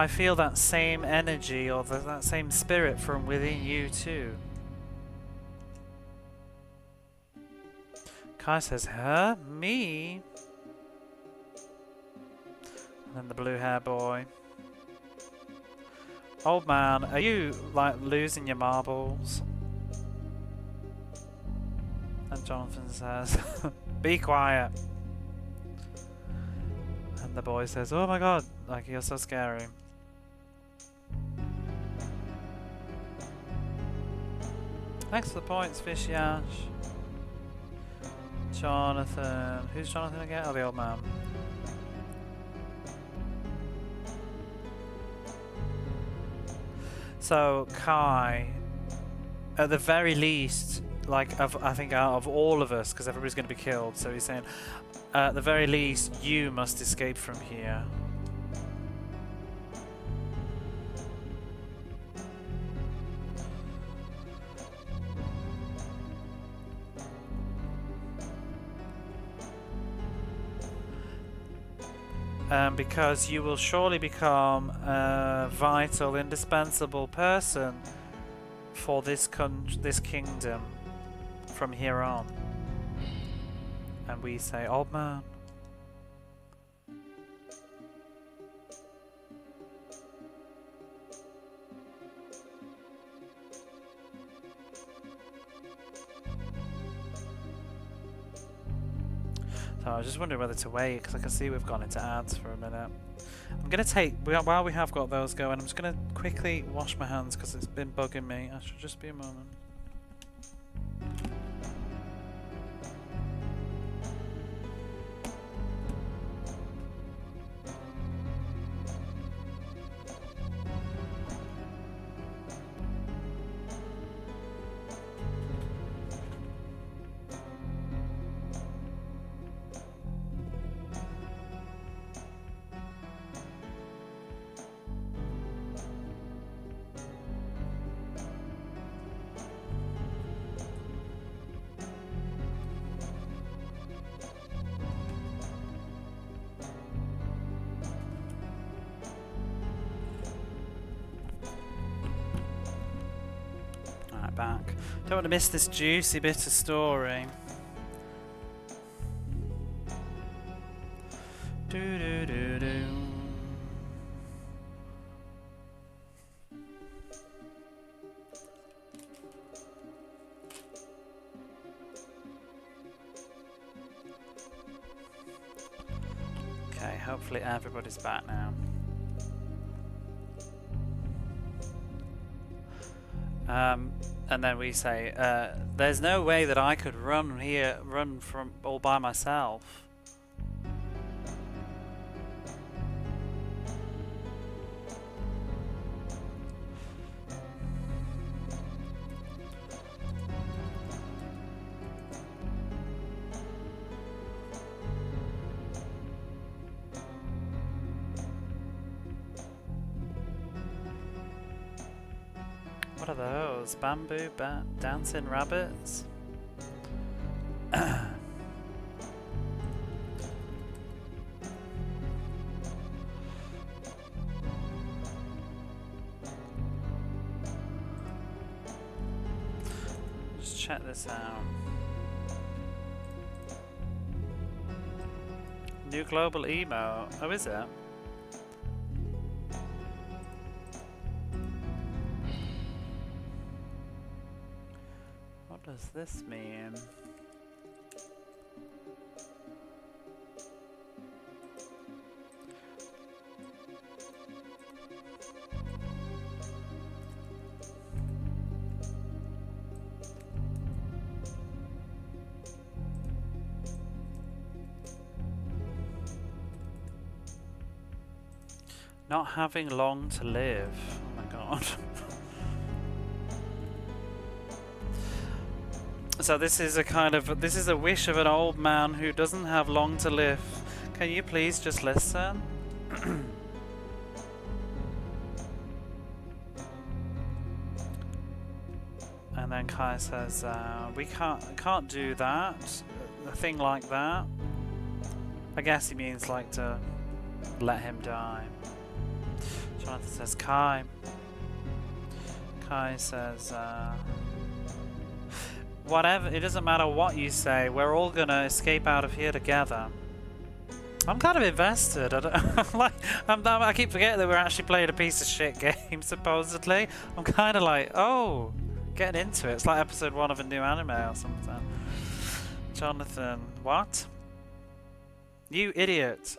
feel that same energy or that same spirit from within you too. Kai says, huh? Me? And then the blue hair boy. Old man, are you like losing your marbles? And Jonathan says, be quiet. And the boy says, oh my god, like you're so scary. Thanks for the points, Fish Yash. Jonathan. Who's Jonathan again? Oh, the old man. So, Kai, at the very least, like, I think out of all of us, because everybody's going to be killed, so he's saying, at the very least, you must escape from here. Because you will surely become a vital, indispensable person for this kingdom from here on. And we say, old man. So I was just wondering whether to wait, because I can see we've gone into ads for a minute. I'm going to take, while we have got those going, I'm just going to quickly wash my hands because it's been bugging me. I should just be a moment. Back. Don't want to miss this juicy bit of story. Do do do do. Okay, hopefully everybody's back now. And then we say, there's no way that I could run from all by myself. What are those? Bamboo dancing rabbits? Just check this out. New global emo. Oh, is it? What does this mean? Not having long to live. Oh my god. So this is a wish of an old man who doesn't have long to live. Can you please just listen? And then Kai says, we can't do that. A thing like that. I guess he means like to let him die. Jonathan says, Kai. Kai says, whatever, it doesn't matter what you say, we're all gonna escape out of here together. I'm kind of invested. I keep forgetting that we're actually playing a piece of shit game, supposedly. I'm kind of like, oh, getting into it. It's like episode 1 of a new anime or something. Jonathan, what? You idiot.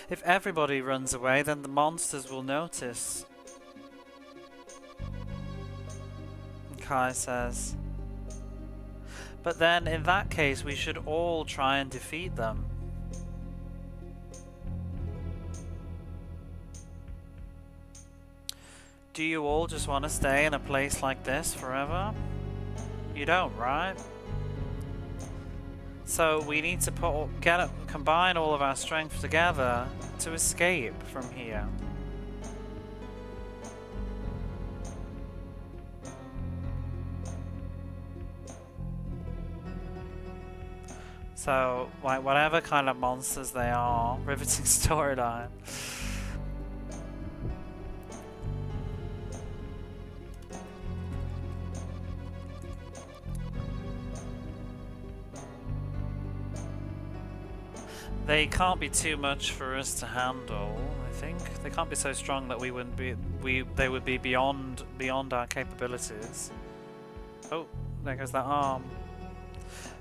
If everybody runs away, then the monsters will notice. Kai says, but then in that case we should all try and defeat them. Do you all just want to stay in a place like this forever? You don't, right? So we need to combine all of our strength together to escape from here. So, like, whatever kind of monsters they are, riveting storyline. They can't be too much for us to handle, I think. They can't be so strong that we wouldn't be they would be beyond our capabilities. Oh, there goes that arm.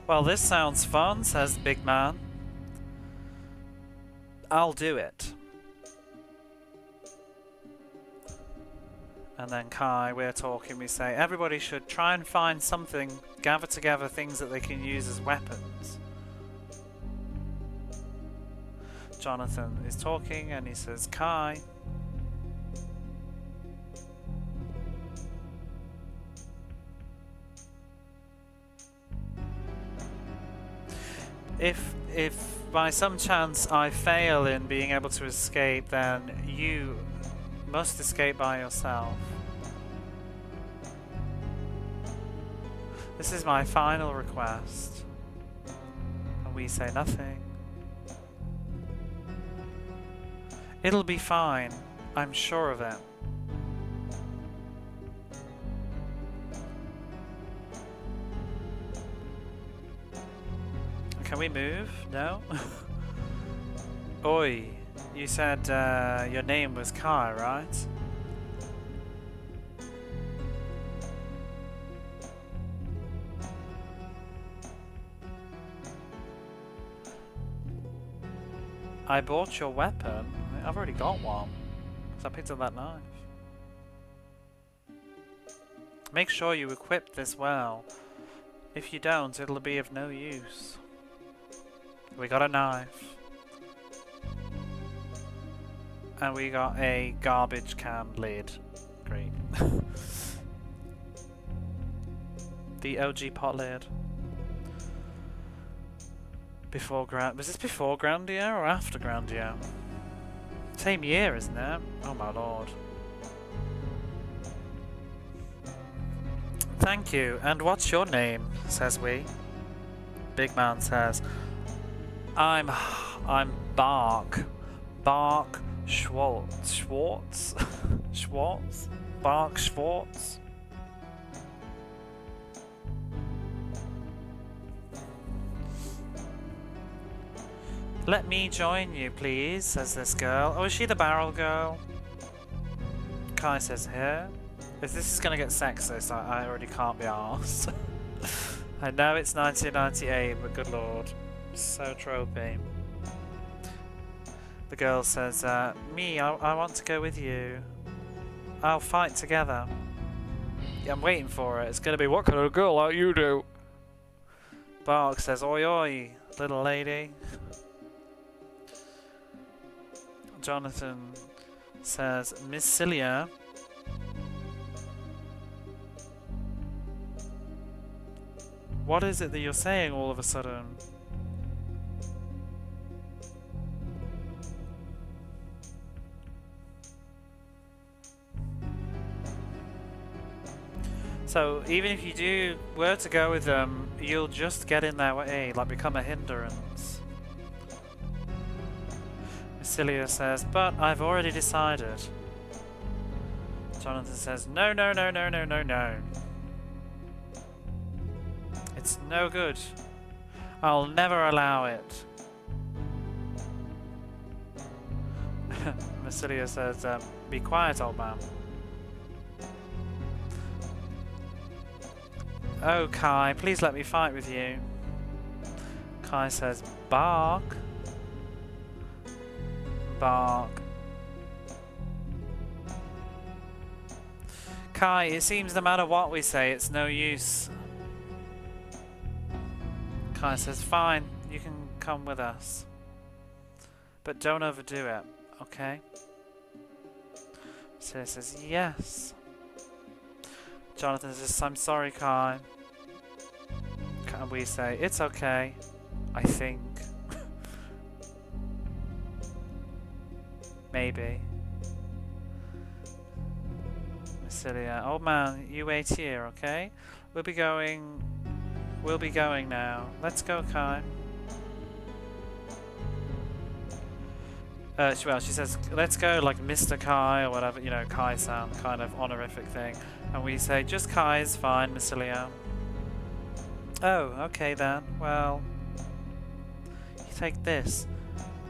Well, this sounds fun, says the big man. I'll do it. And then Kai, we're talking, we say, everybody should try and find something, gather together things that they can use as weapons. Jonathan is talking and he says, Kai. If by some chance I fail in being able to escape, then you must escape by yourself. This is my final request. And we say nothing. It'll be fine. I'm sure of it. Can we move? No? Oi, you said your name was Kai, right? I bought your weapon. I've already got one. So I picked up that knife. Make sure you equip this well. If you don't, it'll be of no use. We got a knife. And we got a garbage can lid. Great. The OG pot lid. Was this before Grandia or after Grandia? Same year, isn't it? Oh my lord. Thank you. And what's your name? Says we. Big man says, I'm Bark. Bark Schwartz. Schwartz? Schwartz? Bark Schwartz? Let me join you, please, says this girl. Oh, is she the barrel girl? Kai says, here. If this is gonna get sexist, I already can't be arsed. I know it's 1998, but good lord. So tropey. The girl says, me, I want to go with you. I'll fight together. Yeah, I'm waiting for it. It's gonna be, what kind of girl like you do? Bark says, oi oi, little lady. Jonathan says, Miss Cilia. What is it that you're saying all of a sudden? So even if you were to go with them, you'll just get in their way, like become a hindrance. Cilia says, but I've already decided. Jonathan says, no, no, no, no, no, no, no. It's no good. I'll never allow it. Cilia says, be quiet, old man. Oh, Kai, please let me fight with you. Kai says, bark. Bark. Kai, it seems no matter what we say, it's no use. Kai says, fine, you can come with us. But don't overdo it, okay? Cilia says, yes. Jonathan says, I'm sorry, Kai. And we say, it's okay, I think. Maybe. Cilia, old man, you wait here, okay? We'll be going now. Let's go, Kai. Well, she says, let's go, like Mr. Kai or whatever, you know, Kai-san, kind of honorific thing. And we say, just Kai is fine, Miss Cilia. Oh, okay then. Well, you take this.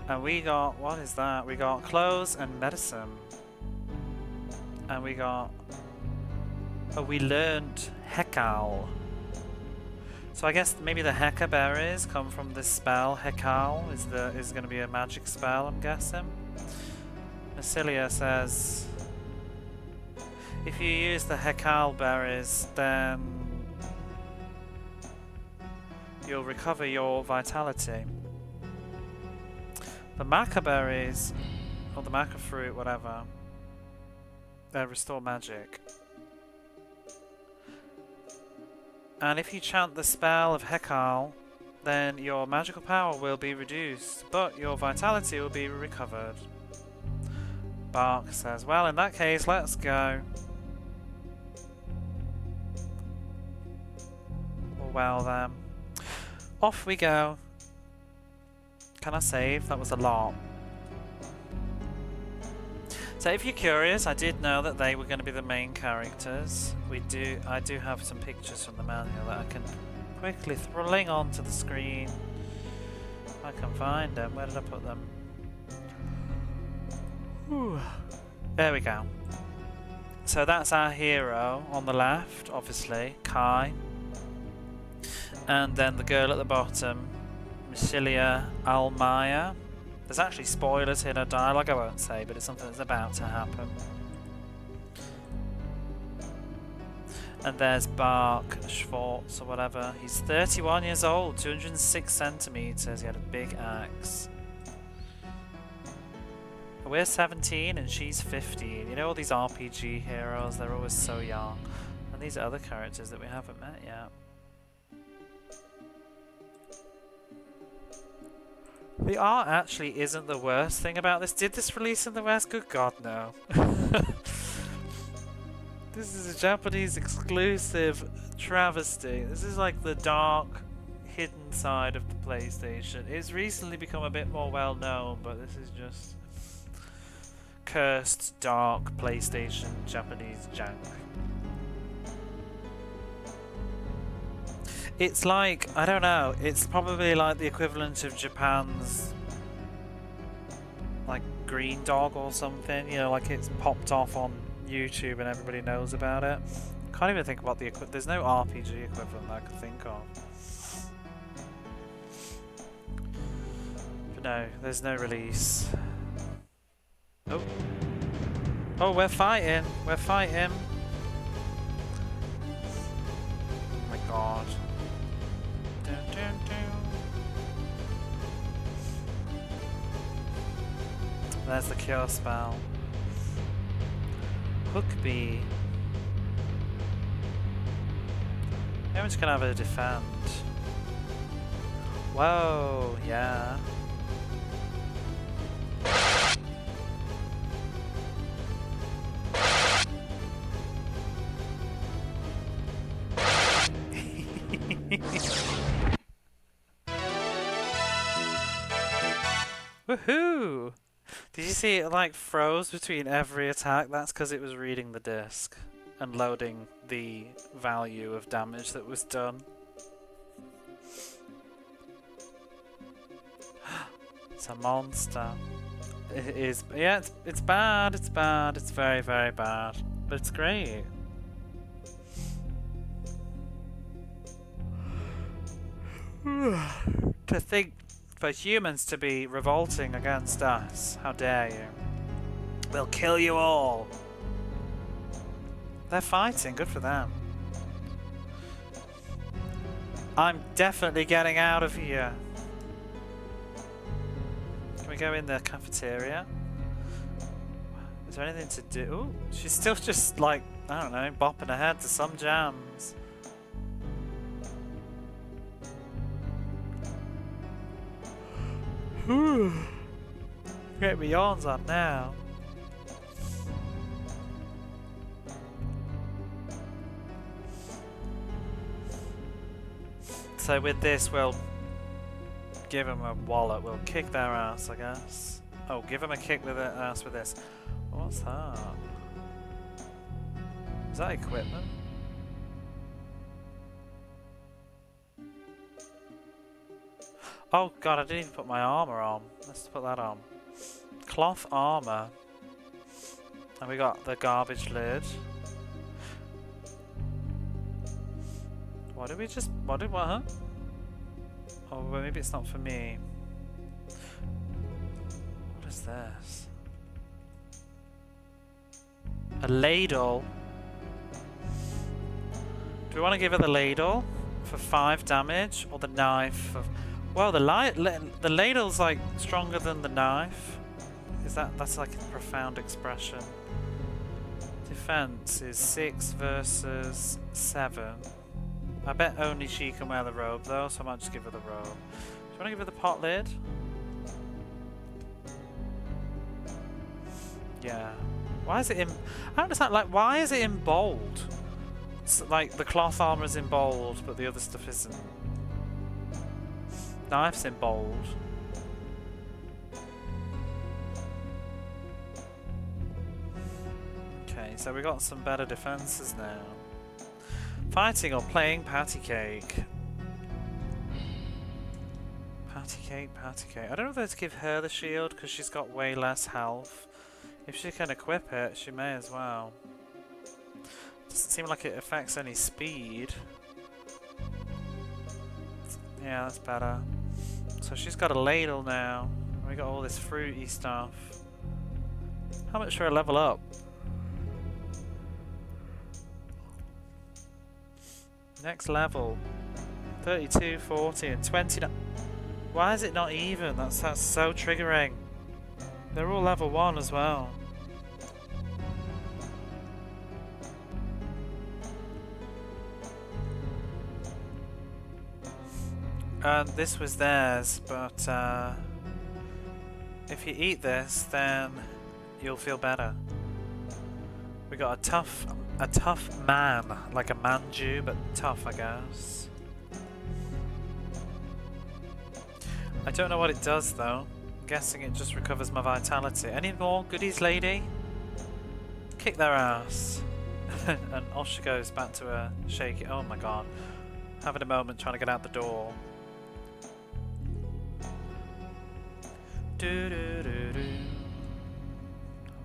And we got, what is that? We got clothes and medicine. And we got, oh, we learned Hekal. So I guess maybe the Heka berries come from this spell. Hekal is going to be a magic spell, I'm guessing. Cilia says, if you use the Hekal berries, then you'll recover your vitality. The maca berries, or the maca fruit, whatever, they restore magic. And if you chant the spell of Hekal, then your magical power will be reduced, but your vitality will be recovered. Bark says, well, in that case, let's go. Well then. Off we go. Can I save? That was a lot. So if you're curious, I did know that they were going to be the main characters. I do have some pictures from the manual that I can quickly thrilling onto the screen. I can find them. Where did I put them? Whew. There we go. So that's our hero on the left, obviously, Kai. And then the girl at the bottom, Cilia Almaya. There's actually spoilers in her dialogue, I won't say, but it's something that's about to happen. And there's Bark Schwartz or whatever. He's 31 years old, 206 centimeters. He had a big axe. We're 17 and she's 15. You know all these RPG heroes, they're always so young. And these are other characters that we haven't met yet. The art actually isn't the worst thing about this. Did this release in the West? Good God, no. This is a Japanese exclusive travesty. This is like the dark, hidden side of the PlayStation. It's recently become a bit more well known, but this is just cursed, dark PlayStation Japanese jank. It's like, I don't know, it's probably like the equivalent of Japan's like Green Dog or something, you know, like it's popped off on YouTube and everybody knows about it. Can't even think about the there's no RPG equivalent that I can think of. But no, there's no release. Oh. Oh, we're fighting. We're fighting. Oh my god. Dun, dun, dun. There's the cure spell. Hookbee. Maybe I'm just gonna have a defend. Whoa, yeah. Woohoo! Did you see it like froze between every attack? That's because it was reading the disc and loading the value of damage that was done. It's a monster. It is, yeah, it's bad, it's bad, it's very, very bad. But it's great. To think for humans to be revolting against us. How dare you? We'll kill you all. They're fighting, good for them. I'm definitely getting out of here. Can we go in the cafeteria? Is there anything to do? Ooh, she's still just like, I don't know, bopping her head to some jams. Get my yawns on now. So with this, we'll give them a wallet. We'll kick their ass, I guess. Oh, give them a kick with their ass with this. What's that? Is that equipment? Oh god, I didn't even put my armor on. Let's put that on. Cloth armor. And we got the garbage lid. What did we just... what, huh? Oh, well, maybe it's not for me. What is this? A ladle. Do we want to give her the ladle for 5 damage? Or the knife for... Well, the ladle's like stronger than the knife. Is that's like a profound expression. Defense is 6 versus 7. I bet only she can wear the robe though, so I might just give her the robe. Do you want to give her the pot lid? Yeah. Why is it in... I don't understand, like, why is it in bold? It's like, the cloth armor is in bold, but the other stuff isn't. Knife's in bold. Okay, so we got some better defenses now. Fighting or playing patty cake. Patty cake, patty cake. I don't know whether to give her the shield because she's got way less health. If she can equip it, she may as well. Doesn't seem like it affects any speed. Yeah, that's better. So she's got a ladle now. We got all this fruity stuff. How much for a level up? Next level. 32, 40 and 20. Why is it not even? That's so triggering. They're all level 1 as well. This was theirs, but if you eat this, then you'll feel better. We got a tough man, like a manju, but tough, I guess. I don't know what it does though. I'm guessing it just recovers my vitality. Any more goodies, lady? Kick their ass. And off she goes back to her shaky. Oh my god. Having a moment trying to get out the door. I'm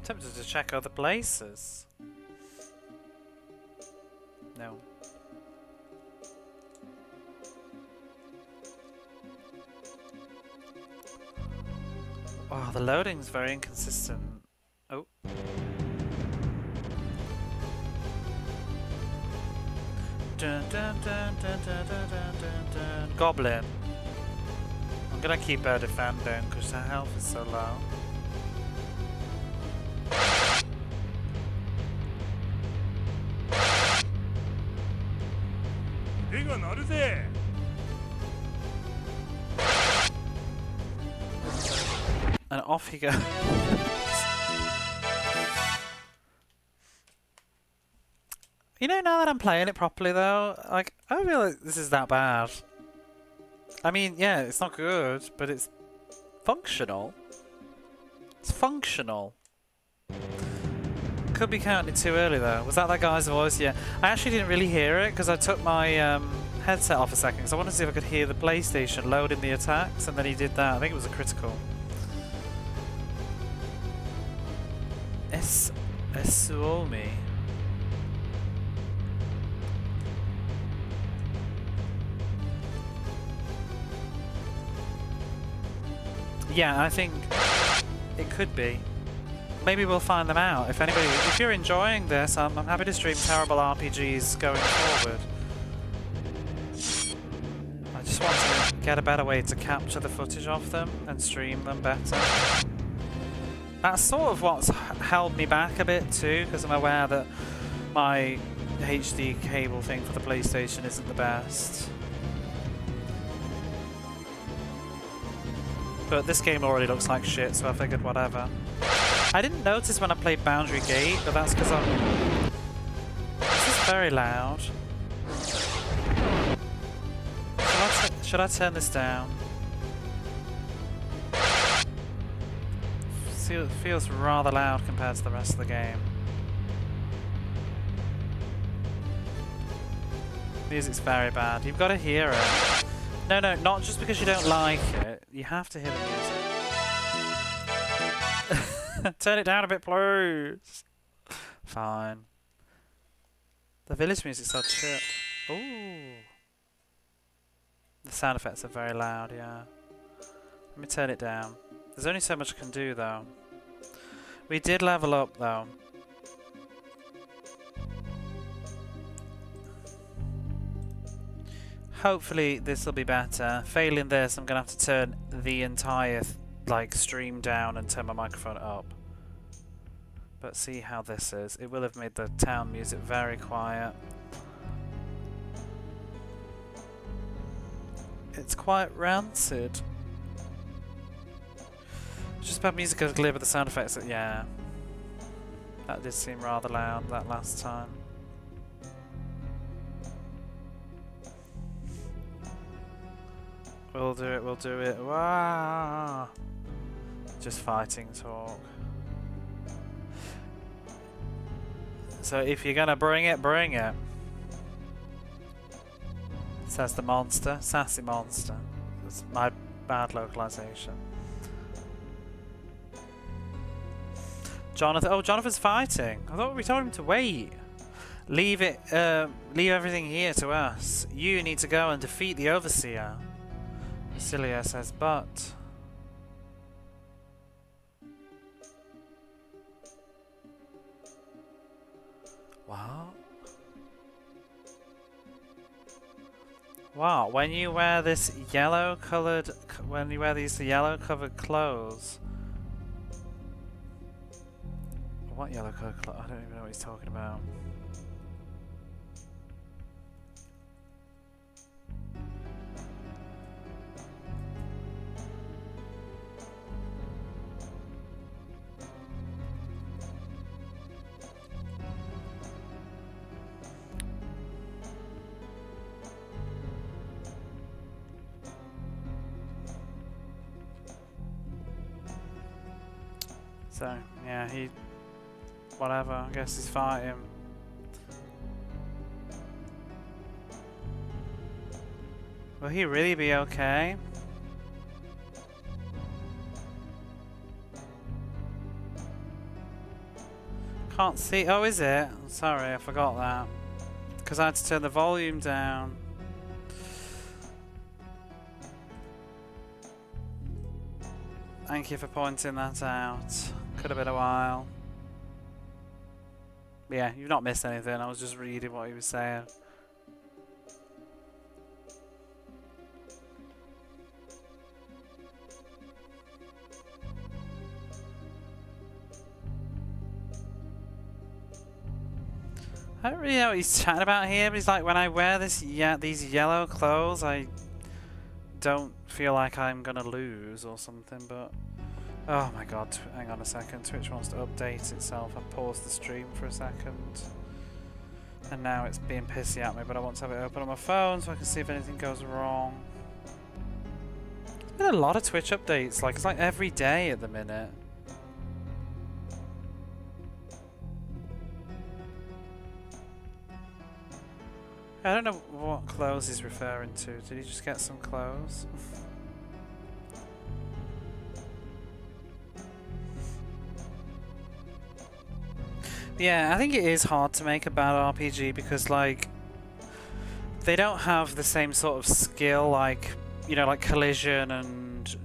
tempted to check other places. No. Wow, the loading's very inconsistent. Oh. Dun, dun, dun, dun, dun, dun, dun, dun. Goblin. I'm gonna keep her defending because her health is so low. And off he goes. You know, now that I'm playing it properly though, like, I don't feel like this is that bad. I mean, yeah, it's not good, but it's functional. It's functional. Could be counting too early though. Was that guy's voice? Yeah. I actually didn't really hear it because I took my headset off a second because I wanted to see if I could hear the PlayStation load in the attacks, and then he did that. I think it was a critical. Suomi. Yeah, I think it could be. Maybe we'll find them out. If you're enjoying this, I'm happy to stream terrible RPGs going forward. I just want to get a better way to capture the footage of them and stream them better. That's sort of what's held me back a bit too, because I'm aware that my HD cable thing for the PlayStation isn't the best. But this game already looks like shit, so I figured whatever. I didn't notice when I played Boundary Gate, but that's because I'm... This is very loud. Should I turn this down? It feels rather loud compared to the rest of the game. Music's very bad. You've got to hear it. No, not just because you don't like it. You have to hear the music. Turn it down a bit, please. Fine. The village music's so chill. Ooh. The sound effects are very loud, yeah. Let me turn it down. There's only so much I can do, though. We did level up, though. Hopefully this will be better. Failing this, I'm gonna have to turn the entire stream down and turn my microphone up. But see how this is. It will have made the town music very quiet. It's quite rancid. Just bad music goes clear, but the sound effects, yeah. That did seem rather loud that last time. We'll do it. Wow. Just fighting talk. So if you're gonna bring it, bring it. Says the monster. Sassy monster. It's my bad localization. Jonathan. Oh, Jonathan's fighting. I thought we told him to wait. Leave everything here to us. You need to go and defeat the Overseer. Cilia says, but... What? Wow, when you wear this yellow coloured... When you wear these yellow covered clothes... What yellow coloured clothes? I don't even know what he's talking about. So, yeah, whatever, I guess he's fighting. Will he really be okay? Can't see. Oh, is it? Sorry, I forgot that. Because I had to turn the volume down. Thank you for pointing that out. Could have been a while. But yeah, you've not missed anything. I was just reading what he was saying. I don't really know what he's chatting about here, but he's like, when I wear these yellow clothes, I don't feel like I'm gonna lose or something, but... Oh my god, hang on a second, Twitch wants to update itself. I paused the stream for a second. And now it's being pissy at me, but I want to have it open on my phone so I can see if anything goes wrong. There's been a lot of Twitch updates, like it's like every day at the minute. I don't know what clothes he's referring to. Did he just get some clothes? Yeah, I think it is hard to make a bad RPG because, like, they don't have the same sort of skill, like, you know, like collision and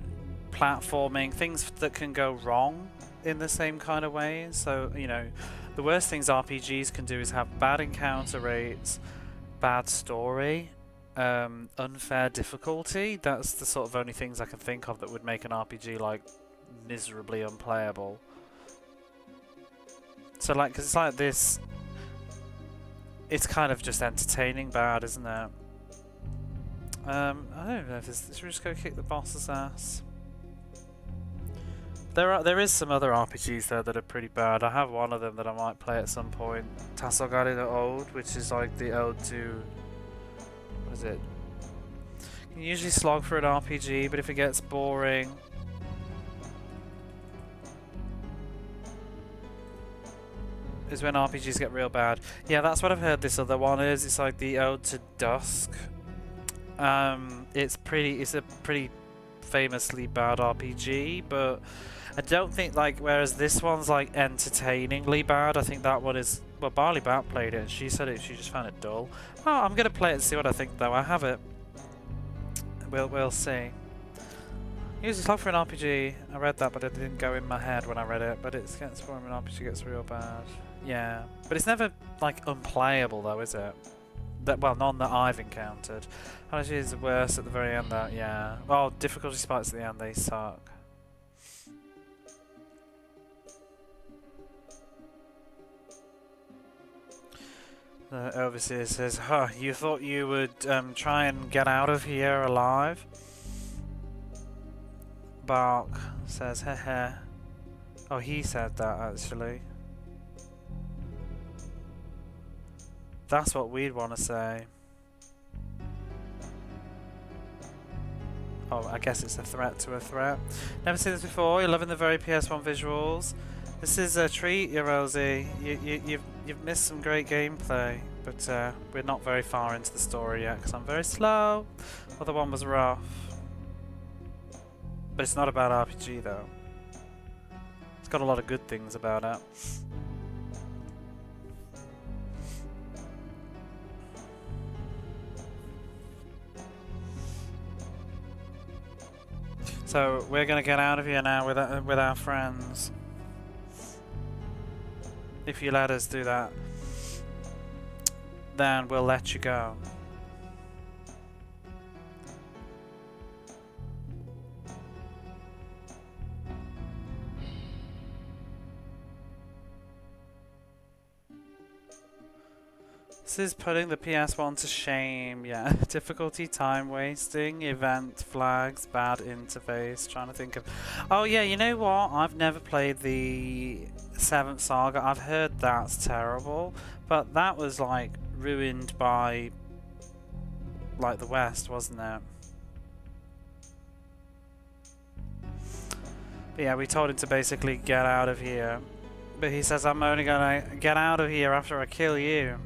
platforming, things that can go wrong in the same kind of way. So, you know, the worst things RPGs can do is have bad encounter rates, bad story, unfair difficulty. That's the sort of only things I can think of that would make an RPG, like, miserably unplayable. So, like, because it's like this, it's kind of just entertaining bad, isn't it? I don't know if this. Should we just go kick the boss's ass? There is some other RPGs though that are pretty bad. I have one of them that I might play at some point. Tassogari no Ode, which is like the ode to, what is it? You can usually slog for an RPG, but if it gets boring, is when RPGs get real bad. Yeah, that's what I've heard this other one is. It's like the Ode to Dusk. It's a pretty famously bad RPG, but I don't think, like, whereas this one's like entertainingly bad, I think that one is, well, Barley Bat played it and she said she just found it dull. Oh, I'm gonna play it and see what I think though. I have it. We'll see. Use slog for an RPG. I read that, but it didn't go in my head when I read it. But it gets boring when an RPG gets real bad. Yeah, but it's never like unplayable though, is it? Well, none that I've encountered. Actually, is worse at the very end though. Yeah. Well, difficulty spikes at the end, they suck. The overseer says, "Huh, you thought you would try and get out of here alive?" Bark says, heh. Oh, he said that actually. That's what we'd want to say. Oh, I guess it's a threat to a threat. Never seen this before. You're loving the very PS1 visuals. This is a treat, you Rosie. You've missed some great gameplay, but we're not very far into the story yet because I'm very slow. The other one was rough. But it's not a bad RPG though. It's got a lot of good things about it. So we're gonna get out of here now with our friends. If you let us do that, then we'll let you go. This is putting the PS1 to shame, yeah. Difficulty, time wasting, event flags, bad interface, trying to think of... Oh yeah, you know what? I've never played the 7th Saga. I've heard that's terrible, but that was like ruined by like the West, wasn't it? But yeah, we told him to basically get out of here. But he says, I'm only gonna get out of here after I kill you.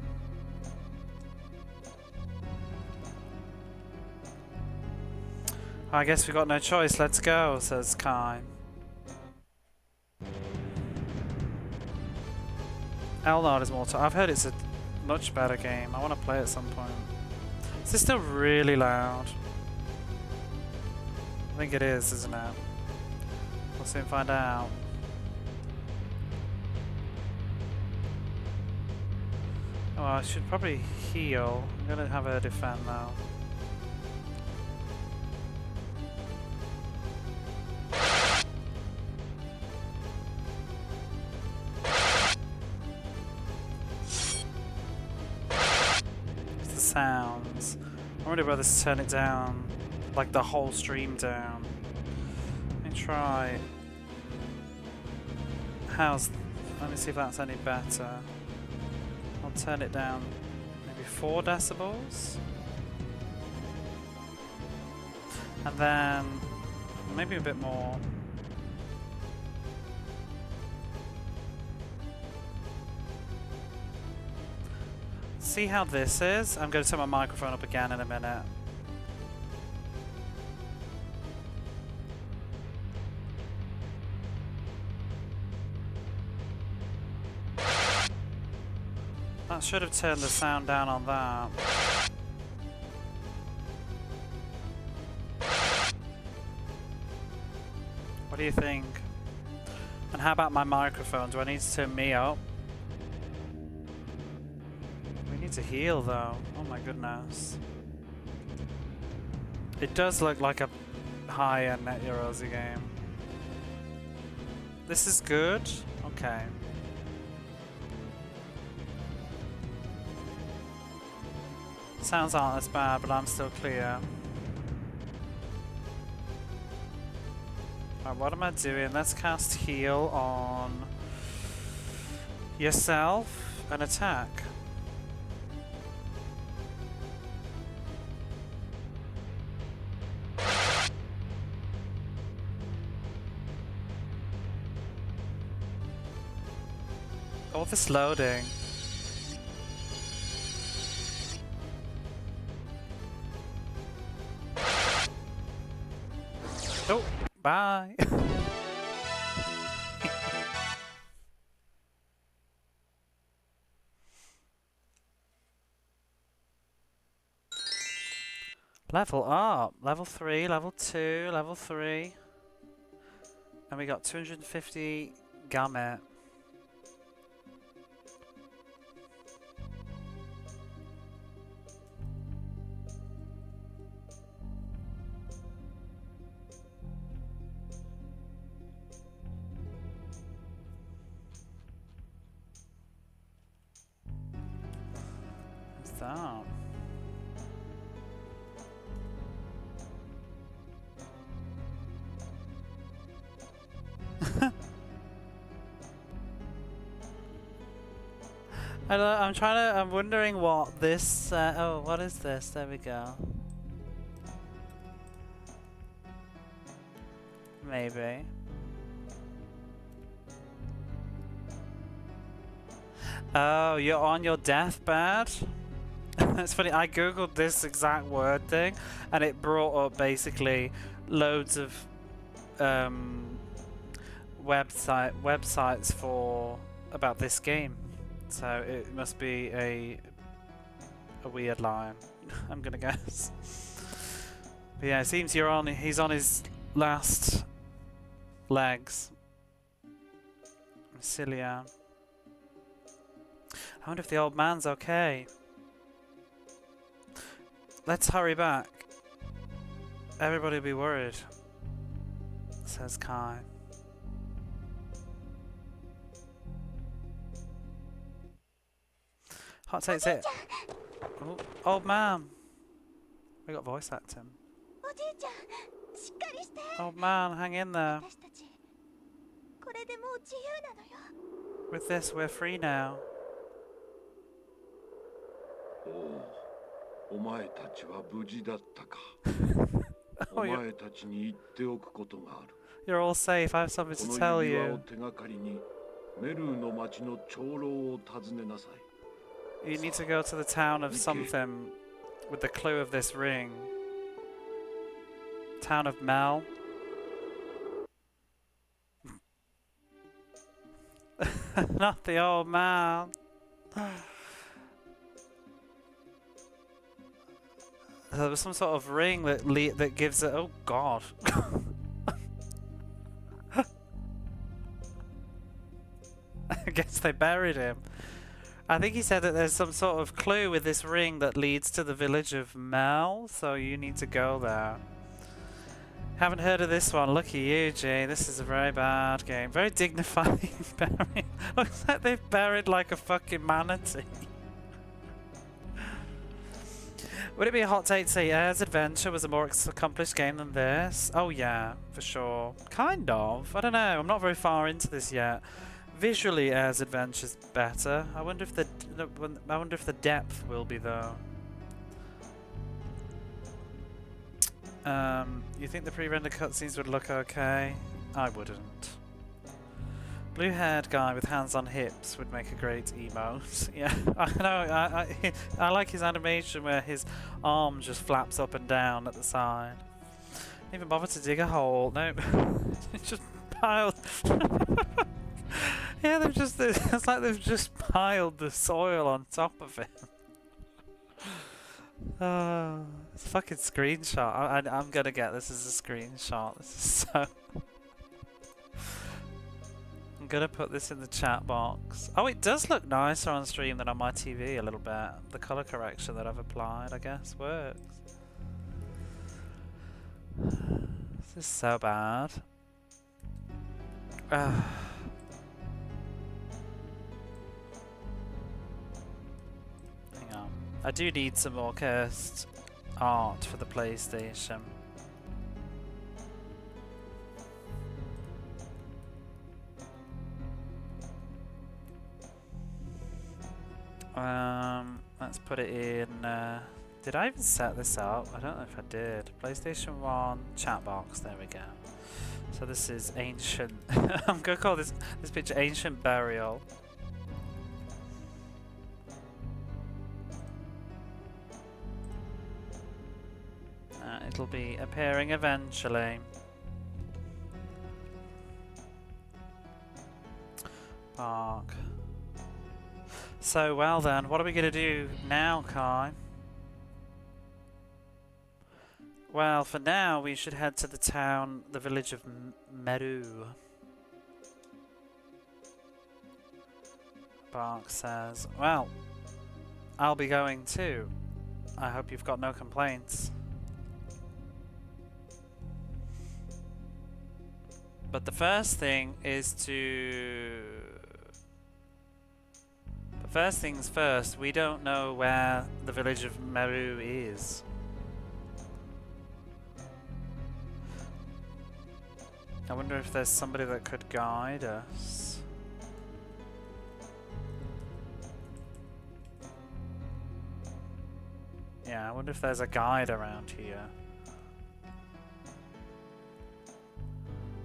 I guess we got no choice, let's go, says Kai. Elnard is more I've heard it's a much better game. I want to play it at some point. Is this still really loud? I think it is, isn't it? We'll soon find out. Oh, I should probably heal. I'm gonna have her defend now. sounds. I wonder whether to turn it down, like the whole stream down. Let me try. Let me see if that's any better. I'll turn it down maybe 4 decibels. And then maybe a bit more. See how this is? I'm going to turn my microphone up again in a minute. That should have turned the sound down on that. What do you think? And how about my microphone? Do I need to turn me up? We need to heal though. Oh my goodness. It does look like a high-end Net Eurosy game. This is good? Okay. Sounds aren't as bad, but I'm still clear. Right, what am I doing? Let's cast heal on yourself and attack. All this loading. Oh, bye. Level up. Level 3, level 2, level 3. And we got 250 gamut. What's that? I'm wondering what this, oh, what is this? There we go. Maybe. Oh, you're on your deathbed? It's funny, I googled this exact word thing and it brought up basically loads of websites for about this game. So it must be a weird line, I'm gonna guess. But yeah, it seems he's on his last legs. Cilia. I wonder if the old man's okay. Let's hurry back. Everybody will be worried, says Kai. Hot takes it. Oh, old man. We got voice acting. Old man, hang in there. With this, we're free now. Oh, you're all safe. I have something to tell you. You need to go to the town of something with the clue of this ring. Town of Mel. Not the old man. There was some sort of ring that gives it. Oh God. I guess they buried him. I think he said that there's some sort of clue with this ring that leads to the village of Mel, so you need to go there. Haven't heard of this one. Look at you, G. This is a very bad game. Very dignified burial. Looks like they've buried like a fucking manatee. Would it be a hot take to say Air's Adventure was a more accomplished game than this? Oh yeah, for sure. Kind of. I don't know. I'm not very far into this yet. Visually, Air's Adventure's better. I wonder if the depth will be though. You think the pre-rendered cutscenes would look okay? I wouldn't. Blue-haired guy with hands on hips would make a great emote. Yeah, I know. I like his animation where his arm just flaps up and down at the side. Didn't even bother to dig a hole. No, it's just piled. Yeah, they've just. It's like they've just piled the soil on top of it. Oh, it's a fucking screenshot. I'm gonna get this as a screenshot. This is so. I'm gonna put this in the chat box. Oh, it does look nicer on stream than on my TV a little bit. The color correction that I've applied, I guess, works. This is so bad. Hang on. I do need some more cursed art for the PlayStation. Let's put it in. Did I even set this up? I don't know if I did. PlayStation 1 chat box. There we go. So this is ancient. I'm gonna call this picture Ancient Burial. It'll be appearing eventually. Park. So, well then, what are we going to do now, Kai? Well, for now, we should head to the town, the village of Meru. Bark says, well, I'll be going too. I hope you've got no complaints. But the first thing is to... First things first, we don't know where the village of Meru is. I wonder if there's somebody that could guide us. Yeah, I wonder if there's a guide around here.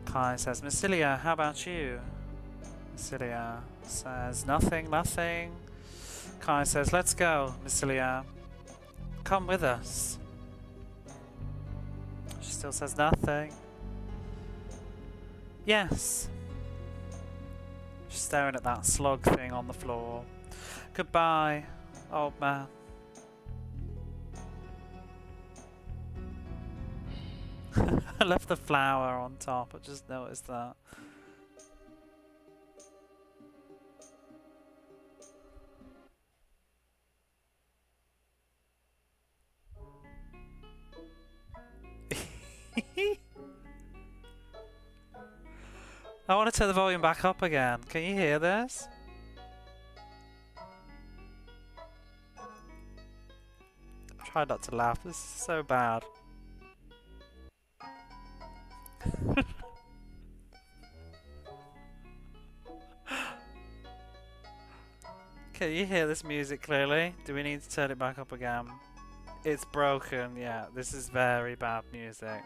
Kai says, Massilia, how about you? Massilia says, nothing. Kai says, let's go, Massilia. Come with us. She still says nothing. Yes. She's staring at that slug thing on the floor. Goodbye, old man. I left the flower on top, I just noticed that. I want to turn the volume back up again. Can you hear this? Try not to laugh. This is so bad. Can you hear this music clearly? Do we need to turn it back up again? It's broken, yeah. This is very bad music.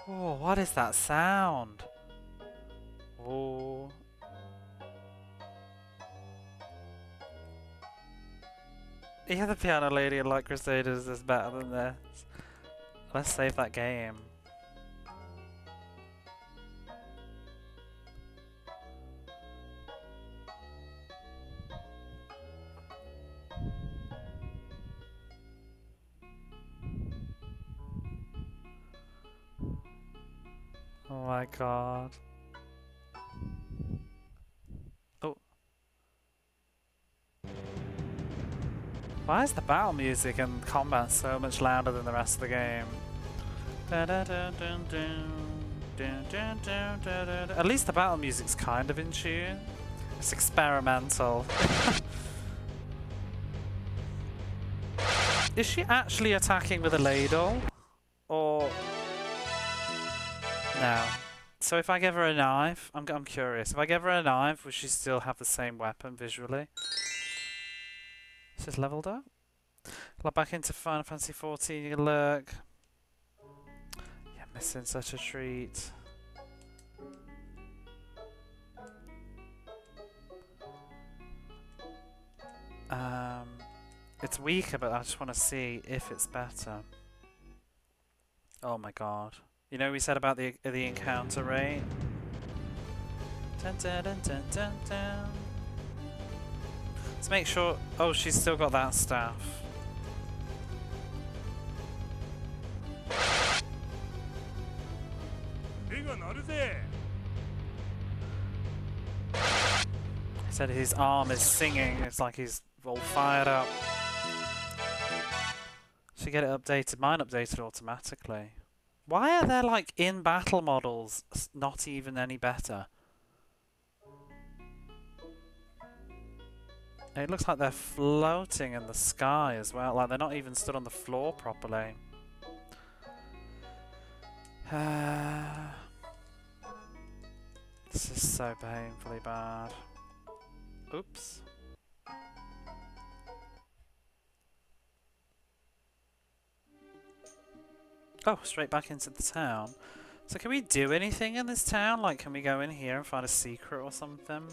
Oh, what is that sound? Oh. Yeah, the Piano Lady in Light Crusaders is better than this. Let's save that game. Oh my god. Oh. Why is the battle music and combat so much louder than the rest of the game? At least the battle music's kind of in tune. It's experimental. Is she actually attacking with a ladle? Or... no. So if I give her a knife, I'm curious. If I give her a knife, would she still have the same weapon visually? This is leveled up. Log back into Final Fantasy 14, you can look. Yeah, missing such a treat. It's weaker, but I just want to see if it's better. Oh my god. You know we said about the encounter rate? Dun, dun, dun, dun, dun, dun. Let's make sure... oh, she's still got that staff. He said his arm is singing. It's like he's all fired up. Should get it updated. Mine updated automatically. Why are there like in battle models not even any better? It looks like they're floating in the sky as well. Like they're not even stood on the floor properly. This is so painfully bad. Oops. Oh, straight back into the town. So can we do anything in this town? Like, can we go in here and find a secret or something?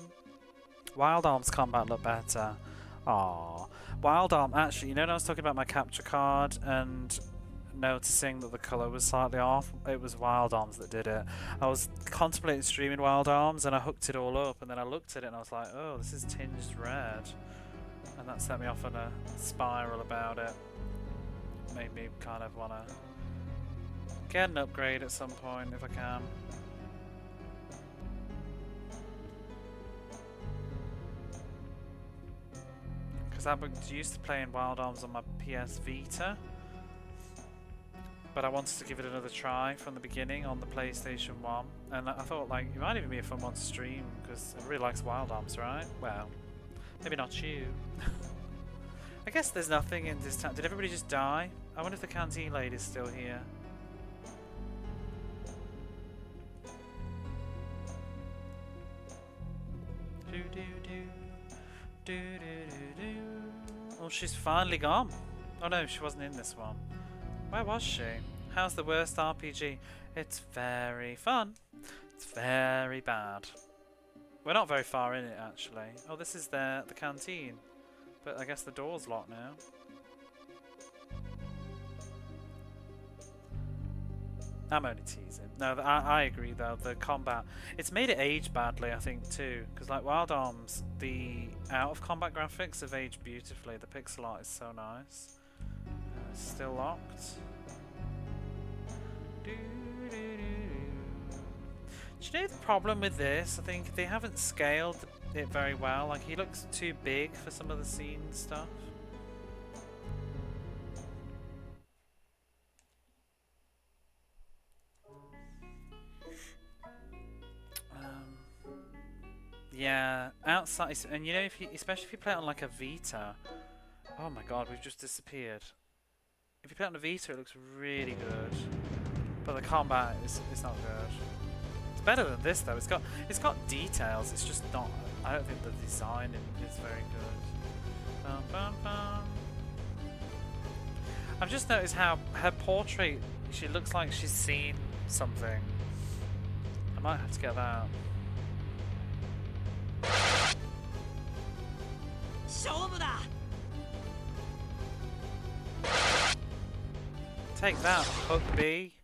Wild Arms combat look better. Aww. Wild Arm, actually, you know when I was talking about my capture card and noticing that the colour was slightly off? It was Wild Arms that did it. I was contemplating streaming Wild Arms and I hooked it all up and then I looked at it and I was like, oh, this is tinged red. And that set me off on a spiral about it. Made me kind of want to get an upgrade at some point if I can. Because I used to play in Wild Arms on my PS Vita, but I wanted to give it another try from the beginning on the PlayStation 1, and I thought like it might even be a fun one to stream because everybody likes Wild Arms, right? Well, maybe not you. I guess there's nothing in this town. Did everybody just die? I wonder if the canteen lady's still here. Oh, she's finally gone. Oh no, she wasn't in this one. Where was she? How's the worst RPG? It's very fun. It's very bad. We're not very far in it actually. Oh, this is the canteen. But I guess the door's locked now. I'm only teasing. No, I agree though. The combat, it's made it age badly, I think too. Because like Wild Arms, the out of combat graphics have aged beautifully. The pixel art is so nice. It's still locked. Do you know the problem with this? I think they haven't scaled it very well. Like he looks too big for some of the scene stuff. Yeah, outside, and you know, especially if you play it on like a Vita. Oh my god, we've just disappeared. If you play it on a Vita, it looks really good, but the combat is not good. It's better than this though. It's got details. It's just not. I don't think the design is very good. Bum, bum, bum. I've just noticed how her portrait. She looks like she's seen something. I might have to get that. Take that, Hook B.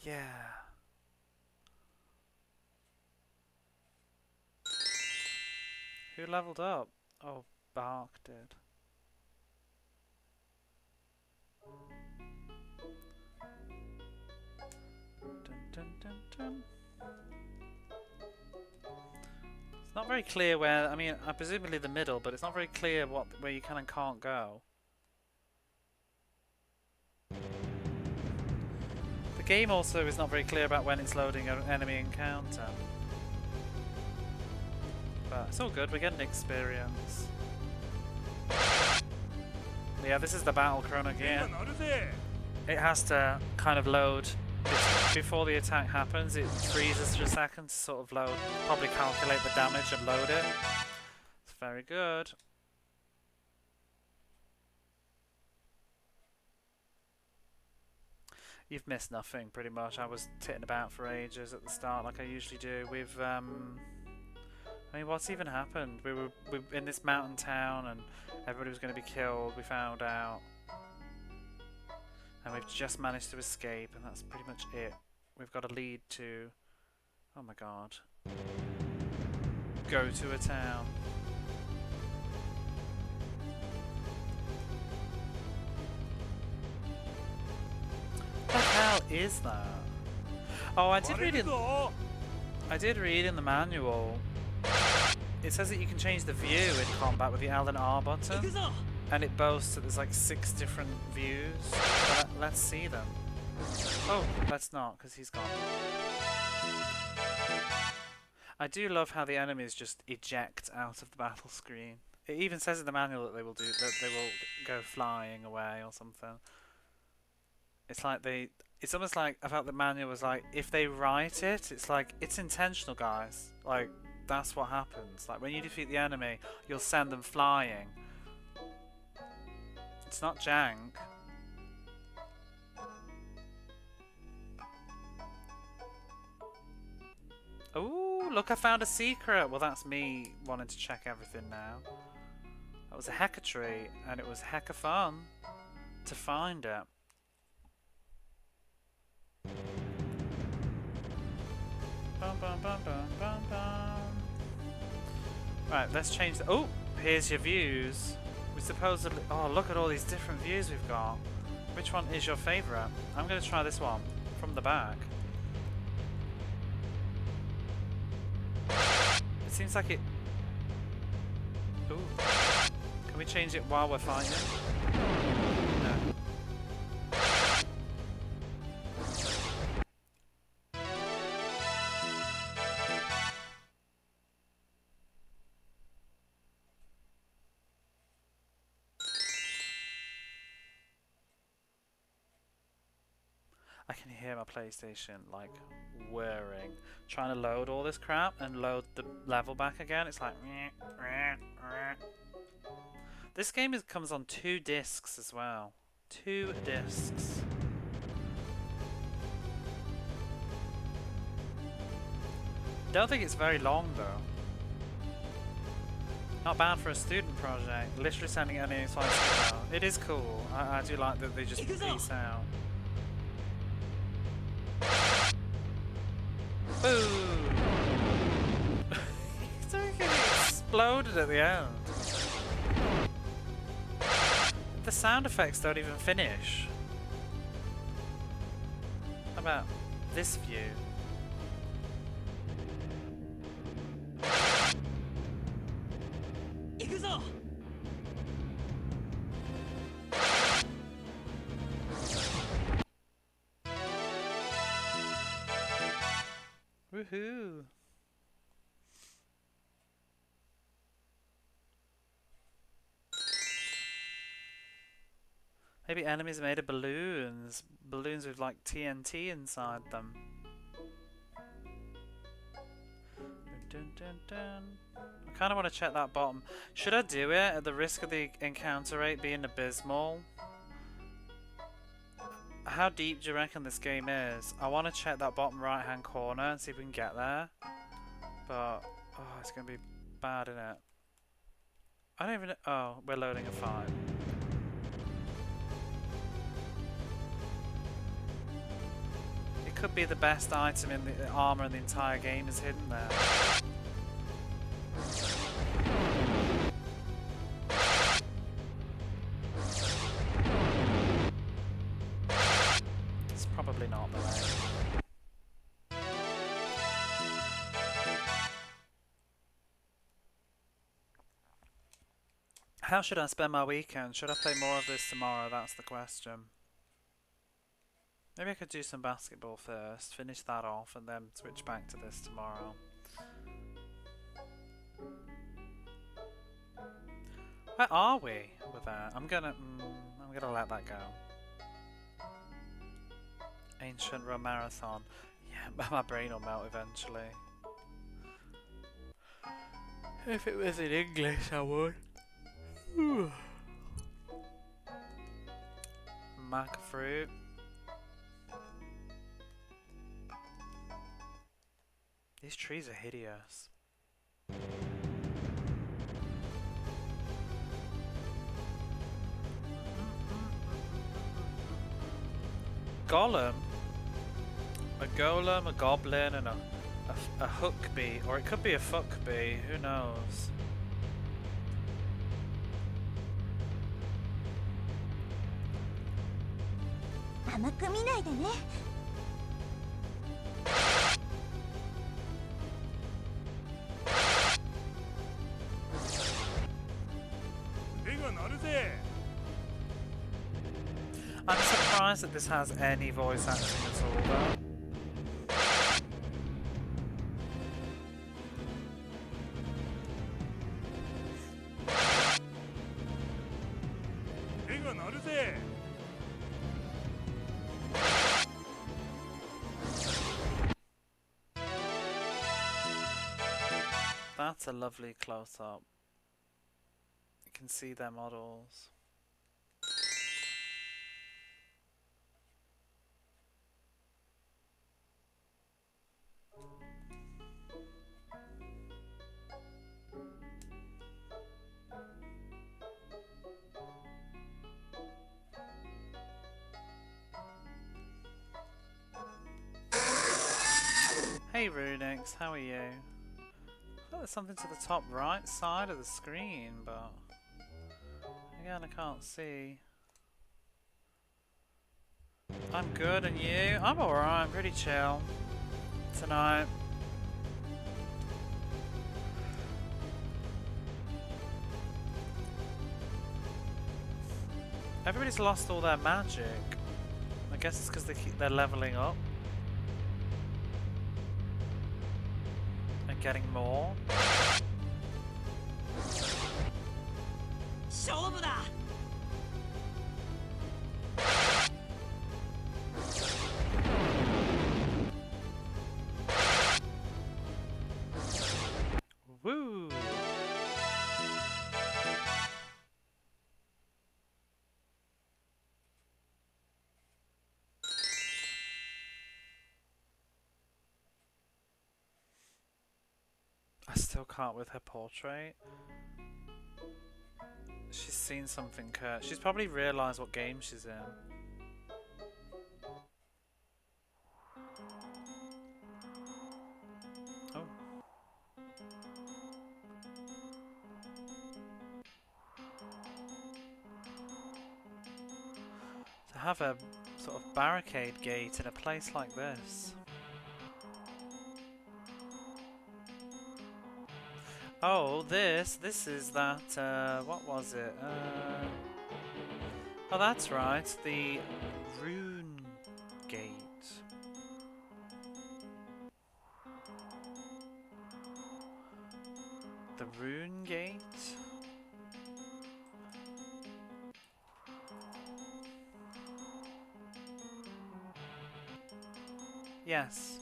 Yeah. Who leveled up? Oh, Bark did. Dun, dun, dun, dun. It's not very clear where. I mean, presumably the middle, but it's not very clear where you can and can't go. The The game also is not very clear about when it's loading an enemy encounter. But it's all good, we're getting experience. Yeah, this is the battle chrono gear. It has to kind of load before the attack happens. It freezes for a second to sort of load, probably calculate the damage and load it. It's very good. You've missed nothing, pretty much. I was titting about for ages at the start, like I usually do. We've, I mean, what's even happened? We were in this mountain town, and everybody was going to be killed. We found out, and we've just managed to escape, and that's pretty much it. We've got a lead to, oh my god, go to a town. What the hell is that? Oh, I did read in the manual. It says that you can change the view in combat with the L and R button, and it boasts that there's like 6 different views. So let's see them. Oh, let's not, because he's gone. I do love how the enemies just eject out of the battle screen. It even says in the manual that they will go flying away or something. It's like it's almost like I felt the manual was like, if they write it, it's like, it's intentional, guys. Like, that's what happens. Like, when you defeat the enemy, you'll send them flying. It's not jank. Ooh, look, I found a secret. Well, that's me wanting to check everything now. That was a hecka tree, and it was hecka fun to find it. Bum, bum, bum, bum, bum, bum. Right, let's change the... Oh, here's your views. We supposedly... Oh, look at all these different views we've got. Which one is your favourite? I'm going to try this one from the back. It seems like it... Ooh. Can we change it while we're fighting? No. I can hear my PlayStation like whirring, trying to load all this crap and load the level back again. It's like this game comes on 2 discs as well. 2 discs. Don't think it's very long though. Not bad for a student project. Literally sending it any slice out. It is cool. I do like that they just piece out. Boom! He's exploded at the end. The sound effects don't even finish. How about this view? Woohoo! Maybe enemies made of balloons. Balloons with like TNT inside them. Dun, dun, dun. I kind of want to check that bottom. Should I do it at the risk of the encounter rate being abysmal? How deep do you reckon this game is? I want to check that bottom right hand corner and see if we can get there. But, oh, it's going to be bad, isn't it? I don't even know. Oh, we're loading a 5. It could be the best item in the armor in the entire game is hidden there. It's probably not the way. How should I spend my weekend? Should I play more of this tomorrow? That's the question. Maybe I could do some basketball first, finish that off, and then switch back to this tomorrow. Where are we with that? I'm gonna let that go. Ancient Rome Marathon. Yeah, my brain will melt eventually. If it was in English, I would. Mac fruit. These trees are hideous. Golem? A golem, a goblin, and a hookbee. Or it could be a fuckbee, who knows? I'm surprised that this has any voice acting at all though. That's a lovely close-up. You can see their models. Hey Runix, how are you? I thought there's something to the top right side of the screen, but again I can't see. I'm good, and you? I'm alright, I'm pretty chill tonight. Everybody's lost all their magic. I guess it's because they're leveling up. And getting more. Woo! I still can't with her portrait. She's seen something cursed. She's probably realised what game she's in. Oh. To have a sort of barricade gate in a place like this. Oh, this is that, what was it? Oh, that's right, the rune gate. The rune gate? Yes.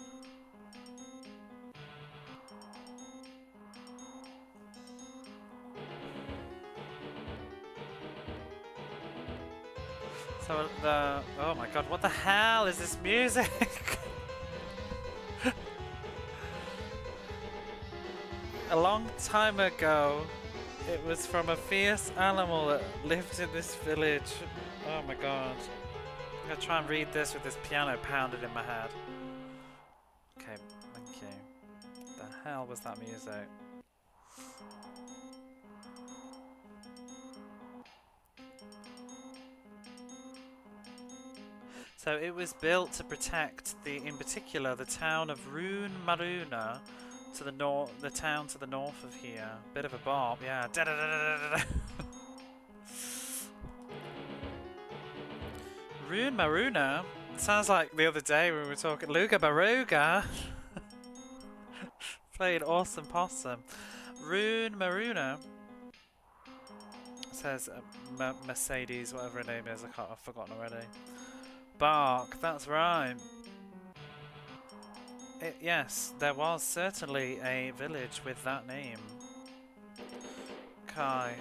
So oh my god, what the hell is this music? A long time ago, it was from a fierce animal that lived in this village. Oh my god. I'm gonna try and read this with this piano pounded in my head. Okay, thank you. What the hell was that music? So it was built to protect in particular, the town of Rune Maruna to the north, the town to the north of here. Bit of a bop, yeah. Da -da -da -da -da -da. Rune Maruna sounds like the other day when we were talking Luga Baruga. Played Awesome Possum. Rune Maruna says Mercedes, whatever her name is. I've forgotten already. Bark, that's right. Yes, there was certainly a village with that name. Kai.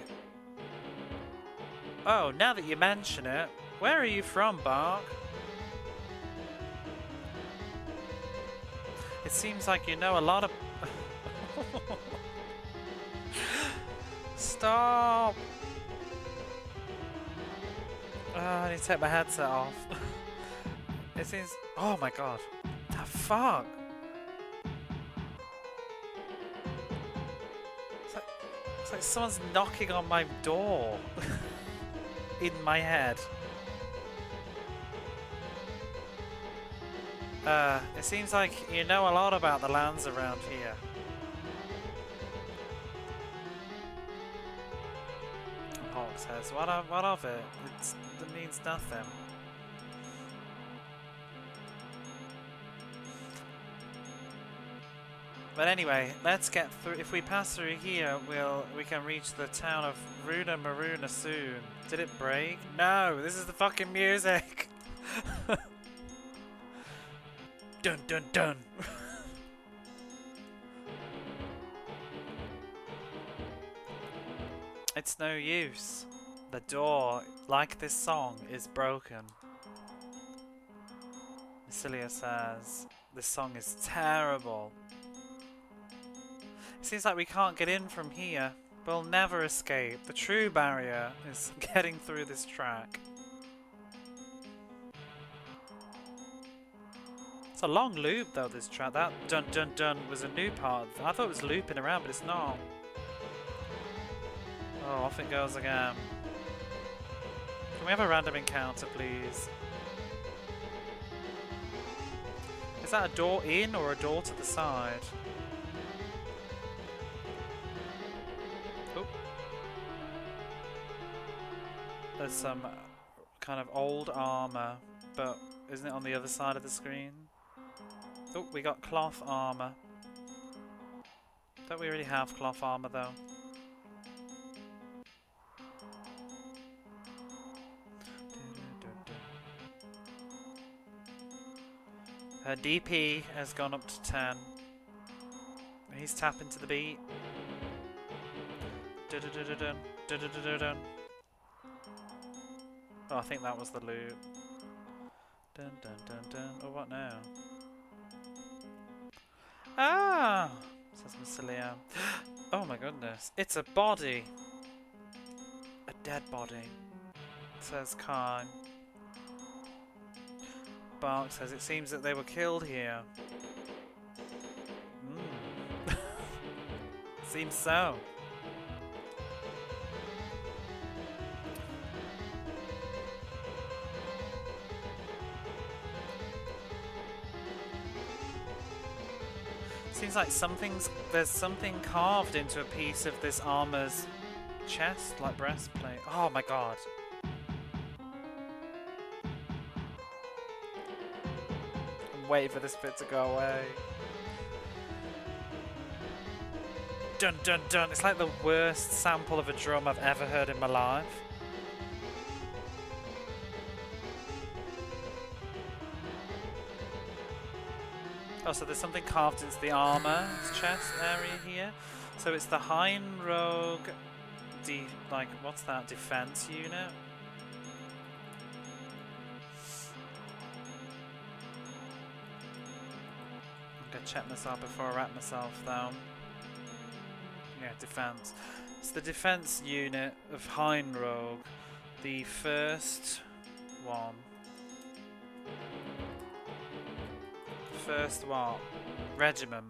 Oh, now that you mention it, where are you from, Bark? It seems like you know a lot of... Stop! Oh, I need to take my headset off. It seems... Oh my god. The fuck? It's like someone's knocking on my door. In my head. It seems like you know a lot about the lands around here. Hawk says, what of it? It means nothing. But anyway, let's get through. If we pass through here, we can reach the town of Runa Maruna soon. Did it break? No, this is the fucking music. Dun dun dun. It's no use. The door, like this song, is broken. Cilia says, this song is terrible. It seems like we can't get in from here. We'll never escape. The true barrier is getting through this track. It's a long loop though, this track. That dun dun dun was a new part. I thought it was looping around, but it's not. Oh, off it goes again. Can we have a random encounter, please? Is that a door in or a door to the side? Oh. There's some kind of old armor, but isn't it on the other side of the screen? Oh, we got cloth armor. Don't we already have cloth armor though? Her DP has gone up to 10. He's tapping to the beat. Dun-dun-dun-dun, dun-dun-dun-dun. Oh, I think that was the loop. Dun dun dun dun. Oh, what now? Ah! Says Massilia. Oh my goodness. It's a body. A dead body. Says Kai. Bark says it seems that they were killed here. Seems so. Seems like there's something carved into a piece of this armor's chest, like breastplate. Oh my god. I'm waiting for this bit to go away. Dun dun dun. It's like the worst sample of a drum I've ever heard in my life. Oh, so there's something carved into the armor, chest area here. So it's the Heinrogue, like, what's that, defense unit? I'm gonna check myself before I wrap myself though. Yeah, defense. It's the defense unit of Heinrogue, the first one. First what? Regiment.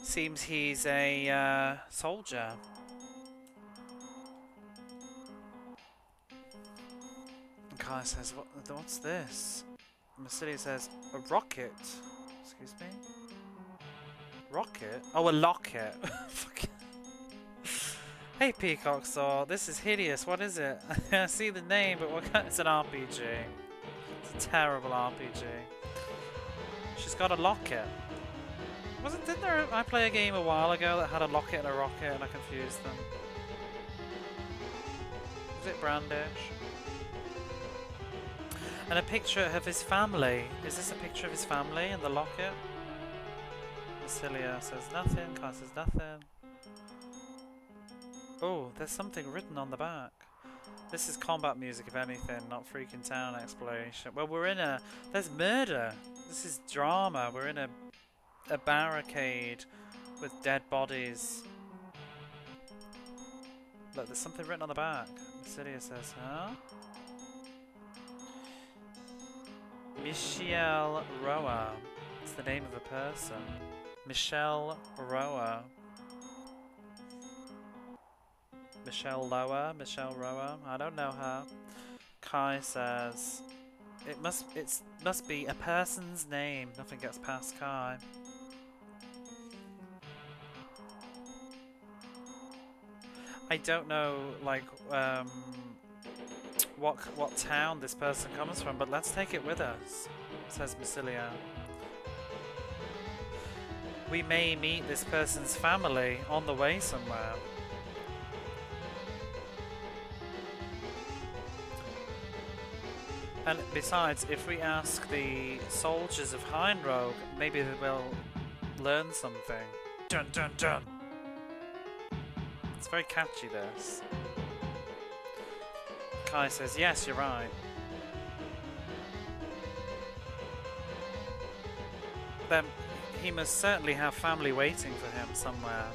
Seems he's a soldier. And Kai says, what's this? Massilia says, a rocket. Excuse me? Rocket? Oh, a locket. Hey Peacock Saw, this is hideous. What is it? I see the name, but what kind? It's an RPG. terrible RPG. She's got a locket. Didn't I play a game a while ago that had a locket and a rocket and I confused them? Was it Brandish? And a picture of his family. Is this a picture of his family in the locket? Massilia says nothing, Kai says nothing. Oh, there's something written on the back. This is combat music, if anything, not freaking town exploration. Well, we're in a... There's murder. This is drama. We're in a barricade with dead bodies. Look, there's something written on the back. Massilia says, huh? Michelle Roa. It's the name of a person. Michelle Roa. Michelle Loa, Michelle Roa. I don't know her. Kai says it must be a person's name. Nothing gets past Kai. I don't know, like, what town this person comes from, but let's take it with us, says Massilia. We may meet this person's family on the way somewhere. And besides, if we ask the soldiers of Heinrogue, maybe they will learn something. Dun dun dun! It's very catchy, this. Kai says, yes, you're right. Then he must certainly have family waiting for him somewhere.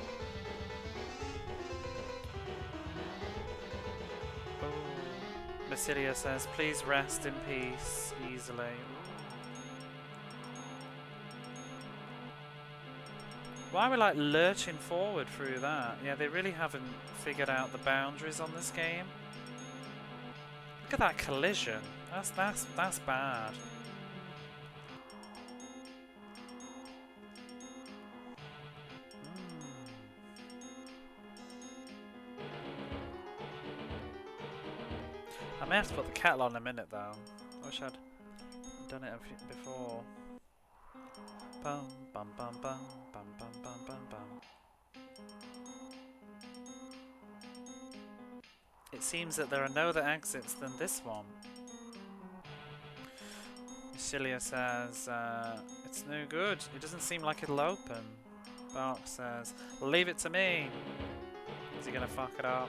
Massilia says, please rest in peace easily. Why are we like lurching forward through that? Yeah, they really haven't figured out the boundaries on this game. Look at that collision. That's bad. I may have to put the kettle on in a minute though. I wish I'd done it before. Bum bum bum bum bum bum bum bum bum. It seems that there are no other exits than this one. Massilia says, it's no good. It doesn't seem like it'll open. Bark says, leave it to me. Is he gonna fuck it up?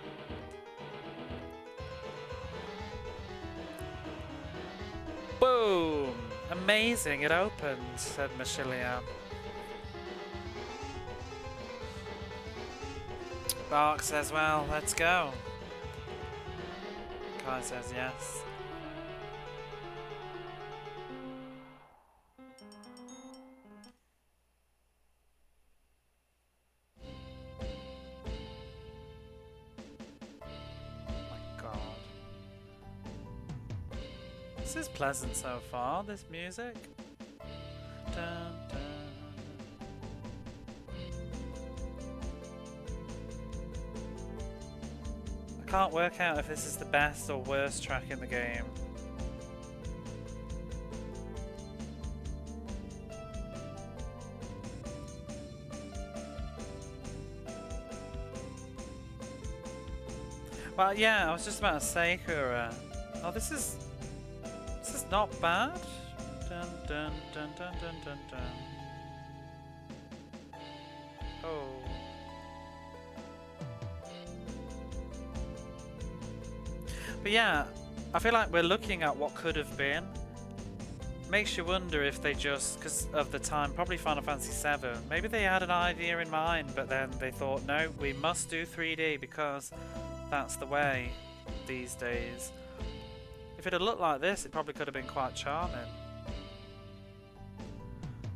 Boom! Amazing, it opened, said Massilia. Bark says, well, let's go. Kai says yes. This is pleasant so far, this music. Dun, dun. I can't work out if this is the best or worst track in the game. Well, yeah, I was just about to say, Kura. Oh, this is not bad. Dun dun dun dun dun dun dun. Oh. But yeah, I feel like we're looking at what could have been. Makes you wonder if they just, because of the time, probably Final Fantasy VII, maybe they had an idea in mind, but then they thought, no, we must do 3D because that's the way these days. If it had looked like this, it probably could have been quite charming.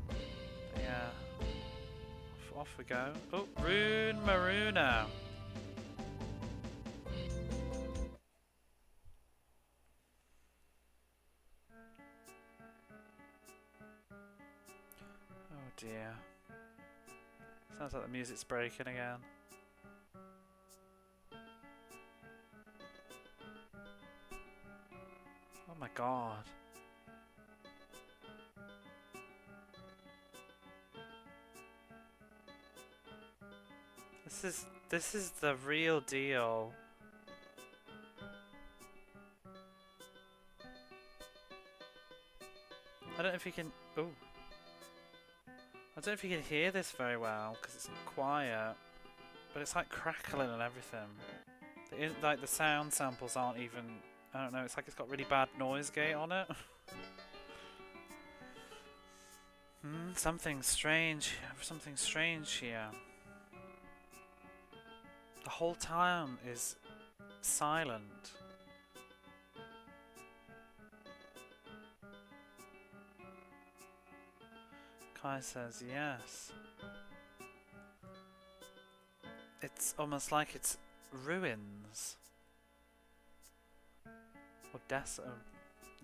But yeah. Off we go. Oh, Rune Maruna. Oh dear. Sounds like the music's breaking again. Oh my god. This is the real deal. I don't know if you can. Oh. I don't know if you can hear this very well because it's quiet, but it's like crackling and everything. Like the sound samples aren't even. I don't know. It's like it's got really bad noise gate on it. Something strange. Something strange here. The whole town is silent. Kai says yes. It's almost like it's ruins. Or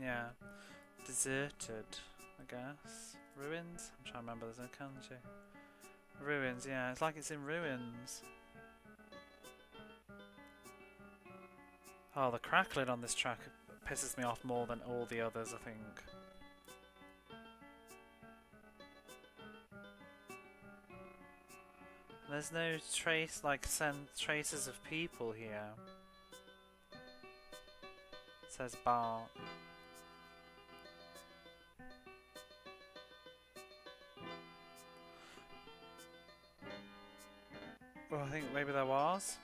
yeah. Deserted, I guess. Ruins? I'm trying to remember, there's no kanji. Ruins, yeah, it's like it's in ruins. Oh, the crackling on this track pisses me off more than all the others, I think. There's no trace, like, traces of people here. It says bar. Well, I think maybe there was.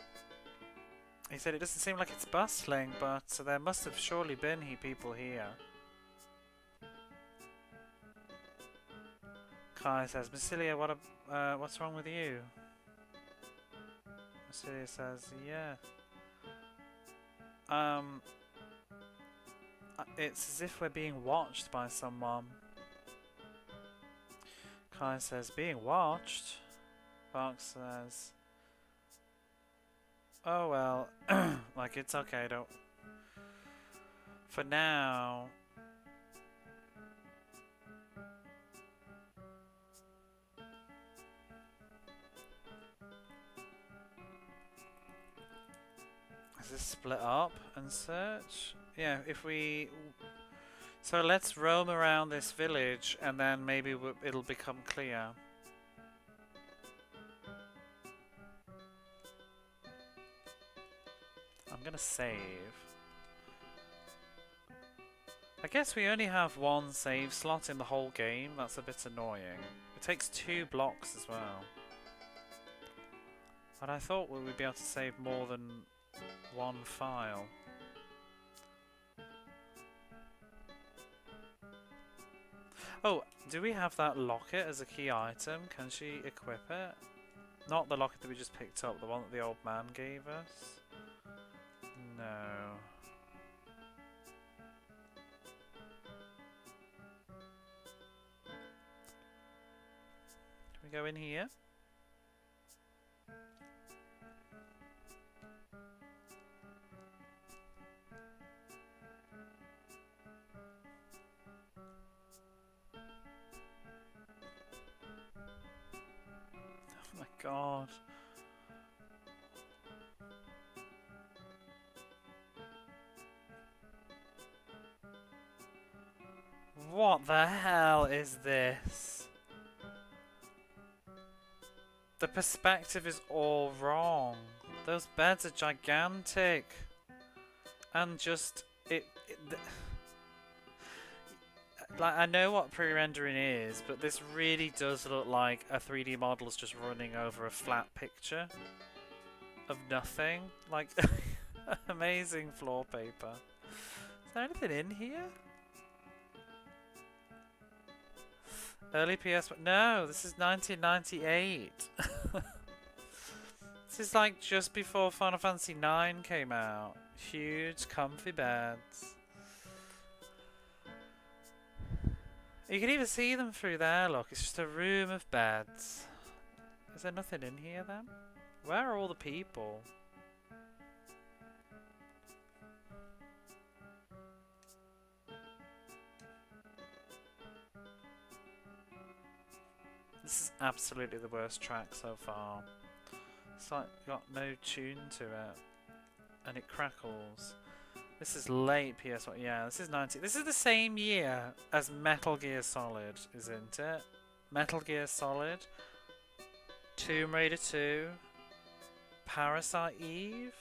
He said it doesn't seem like it's bustling, but there must have surely been people here. Kai says, Massilia, what's wrong with you? Massilia says, yeah. It's as if we're being watched by someone. Kai says, being watched? Fox says, oh well, like it's okay, don't. For now. Is this split up and search? Yeah, if we. So let's roam around this village and then maybe it'll become clear. I'm gonna save. I guess we only have one save slot in the whole game. That's a bit annoying. It takes 2 blocks as well. But I thought we would be able to save more than one file. Oh, do we have that locket as a key item? Can she equip it? Not the locket that we just picked up, the one that the old man gave us. No. Can we go in here? Oh my god. What the hell is this? The perspective is all wrong. Those beds are gigantic. And just like, I know what pre-rendering is, but this really does look like a 3D model is just running over a flat picture of nothing. Like, amazing floor paper. Is there anything in here? Early PS1. No, this is 1998. This is like just before Final Fantasy IX came out. Huge, comfy beds. You can even see them through there, look. It's just a room of beds. Is there nothing in here then? Where are all the people? This is absolutely the worst track so far. It's like got no tune to it. And it crackles. This is late PS1. Yeah, this is 90. This is the same year as Metal Gear Solid, isn't it? Metal Gear Solid, Tomb Raider 2, Parasite Eve?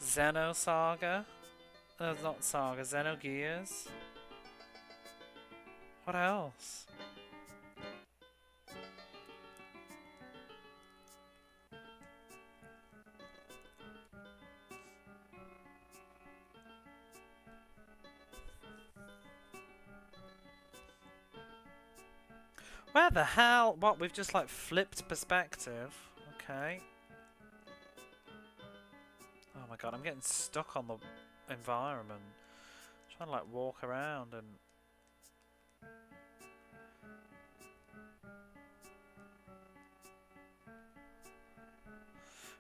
Xenosaga? No, not Saga, Xenogears. What else? Where the hell? What, we've just like flipped perspective? Okay. Oh my god, I'm getting stuck on the environment. I'm trying to like walk around and...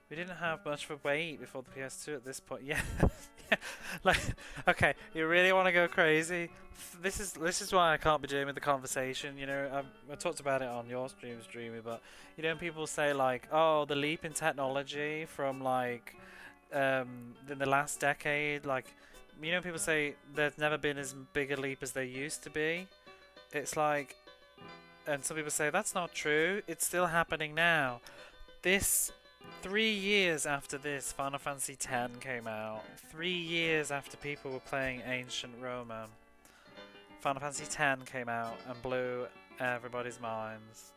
We didn't have much of a wait before the PS2 at this point. Yeah. Like, okay, you really want to go crazy? This is why I can't be doing with the conversation. You know, I talked about it on your streams, Dreamy, but you know, people say like, oh, the leap in technology from like in the last decade, like, you know, people say there's never been as big a leap as there used to be. It's like, and some people say that's not true. It's still happening now. This 3 years after this, Final Fantasy X came out. 3 years after people were playing Ancient Roman, Final Fantasy X came out and blew everybody's minds.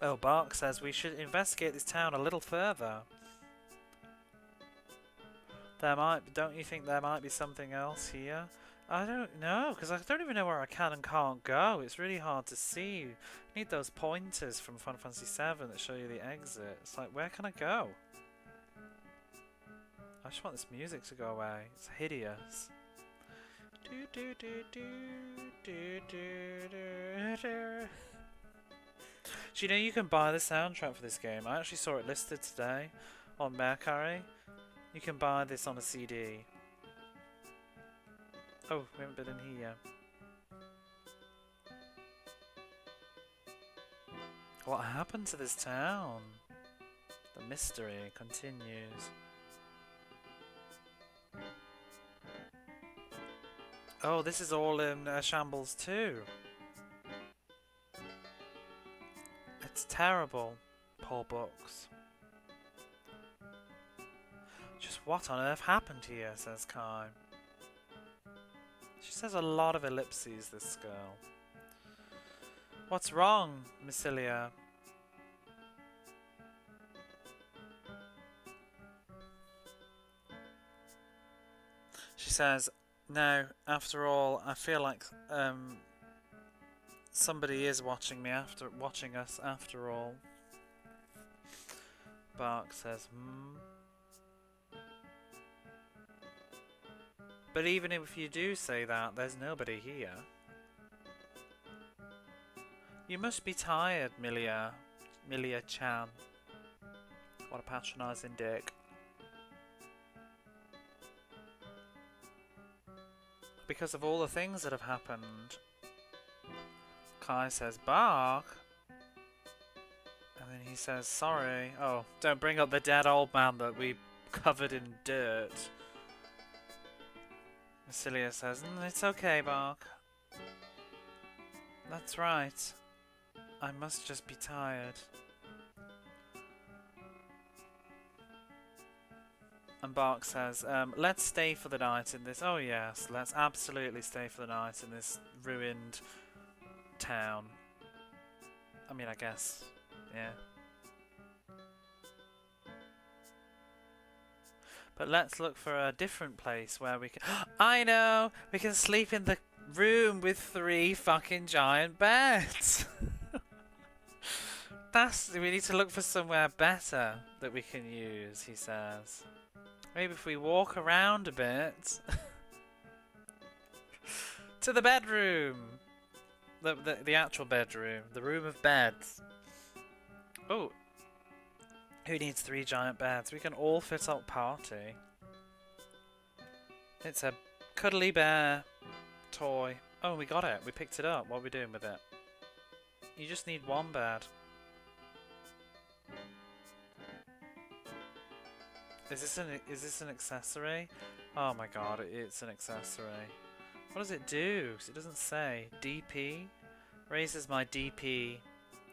Oh, Bark says we should investigate this town a little further. Don't you think there might be something else here? I don't know, because I don't even know where I can and can't go. It's really hard to see. You need those pointers from Final Fantasy VII that show you the exit. It's like, where can I go? I just want this music to go away. It's hideous. Do you know you can buy the soundtrack for this game? I actually saw it listed today on Mercari. You can buy this on a CD. Oh, we haven't been in here yet. What happened to this town? The mystery continues. Oh, this is all in shambles too. It's terrible. Poor books. Just what on earth happened here, says Kai. She says a lot of ellipses, this girl. What's wrong, Missilia? She says, no, after all, I feel like somebody is watching us after all. Bark says, But even if you do say that, there's nobody here. You must be tired, Milia-chan. What a patronising dick. Because of all the things that have happened. Kai says, Bark? And then he says, sorry. Oh, don't bring up the dead old man that we covered in dirt. Missilia says, it's okay, Bark. That's right. I must just be tired. And Bark says, let's stay for the night in this... Oh yes, let's absolutely stay for the night in this ruined town. I mean, I guess, yeah. But let's look for a different place where we can... I know! We can sleep in the room with 3 fucking giant beds! We need to look for somewhere better that we can use, he says. Maybe if we walk around a bit... to the bedroom! The actual bedroom. The room of beds. Oh! Who needs 3 giant beds? We can all fit up party. It's a cuddly bear toy. Oh, we got it. We picked it up. What are we doing with it? You just need 1 bed. Is this an accessory? Oh my god, it's an accessory. What does it do? 'Cause it doesn't say. DP? Raises my DP.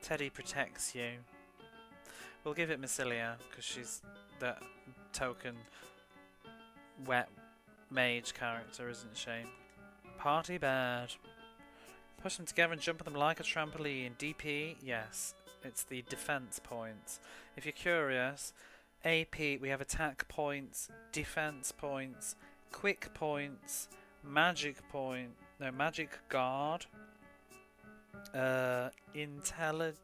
Teddy protects you. We'll give it Massilia, because she's the token wet mage character, isn't she? Party bird. Push them together and jump at them like a trampoline. DP? Yes. It's the defense points. If you're curious, AP, we have attack points, defense points, quick points, magic guard, intelligence.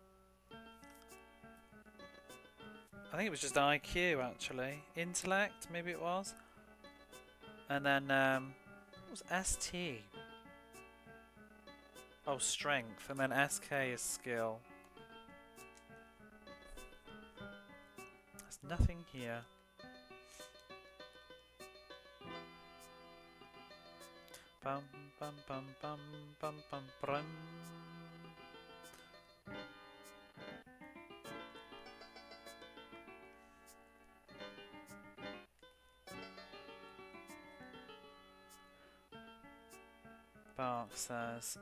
I think it was just IQ actually. Intellect, maybe it was. And then, what was ST? Oh, strength. And then SK is skill. There's nothing here. Bum bum bum bum bum bum brum. Bark says,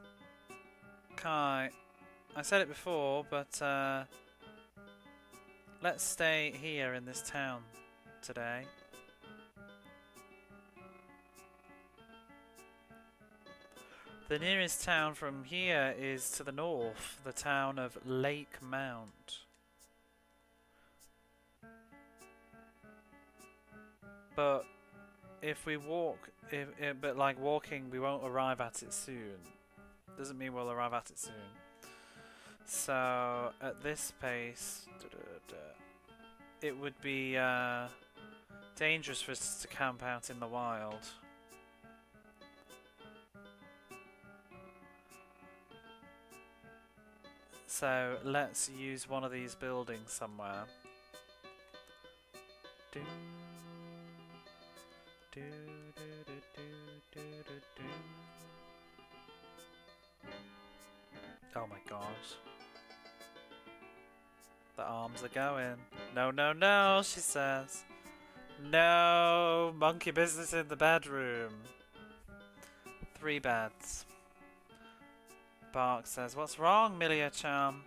Kai, I said it before, but let's stay here in this town today. The nearest town from here is to the north, the town of Lake Mount. But if we walk, but like walking, we won't arrive at it soon. Doesn't mean we'll arrive at it soon. So at this pace, it would be dangerous for us to camp out in the wild. So let's use one of these buildings somewhere. Oh my gosh. The arms are going. No, no, no, she says. No, monkey business in the bedroom. 3 beds. Bark says, what's wrong, Milia-chan?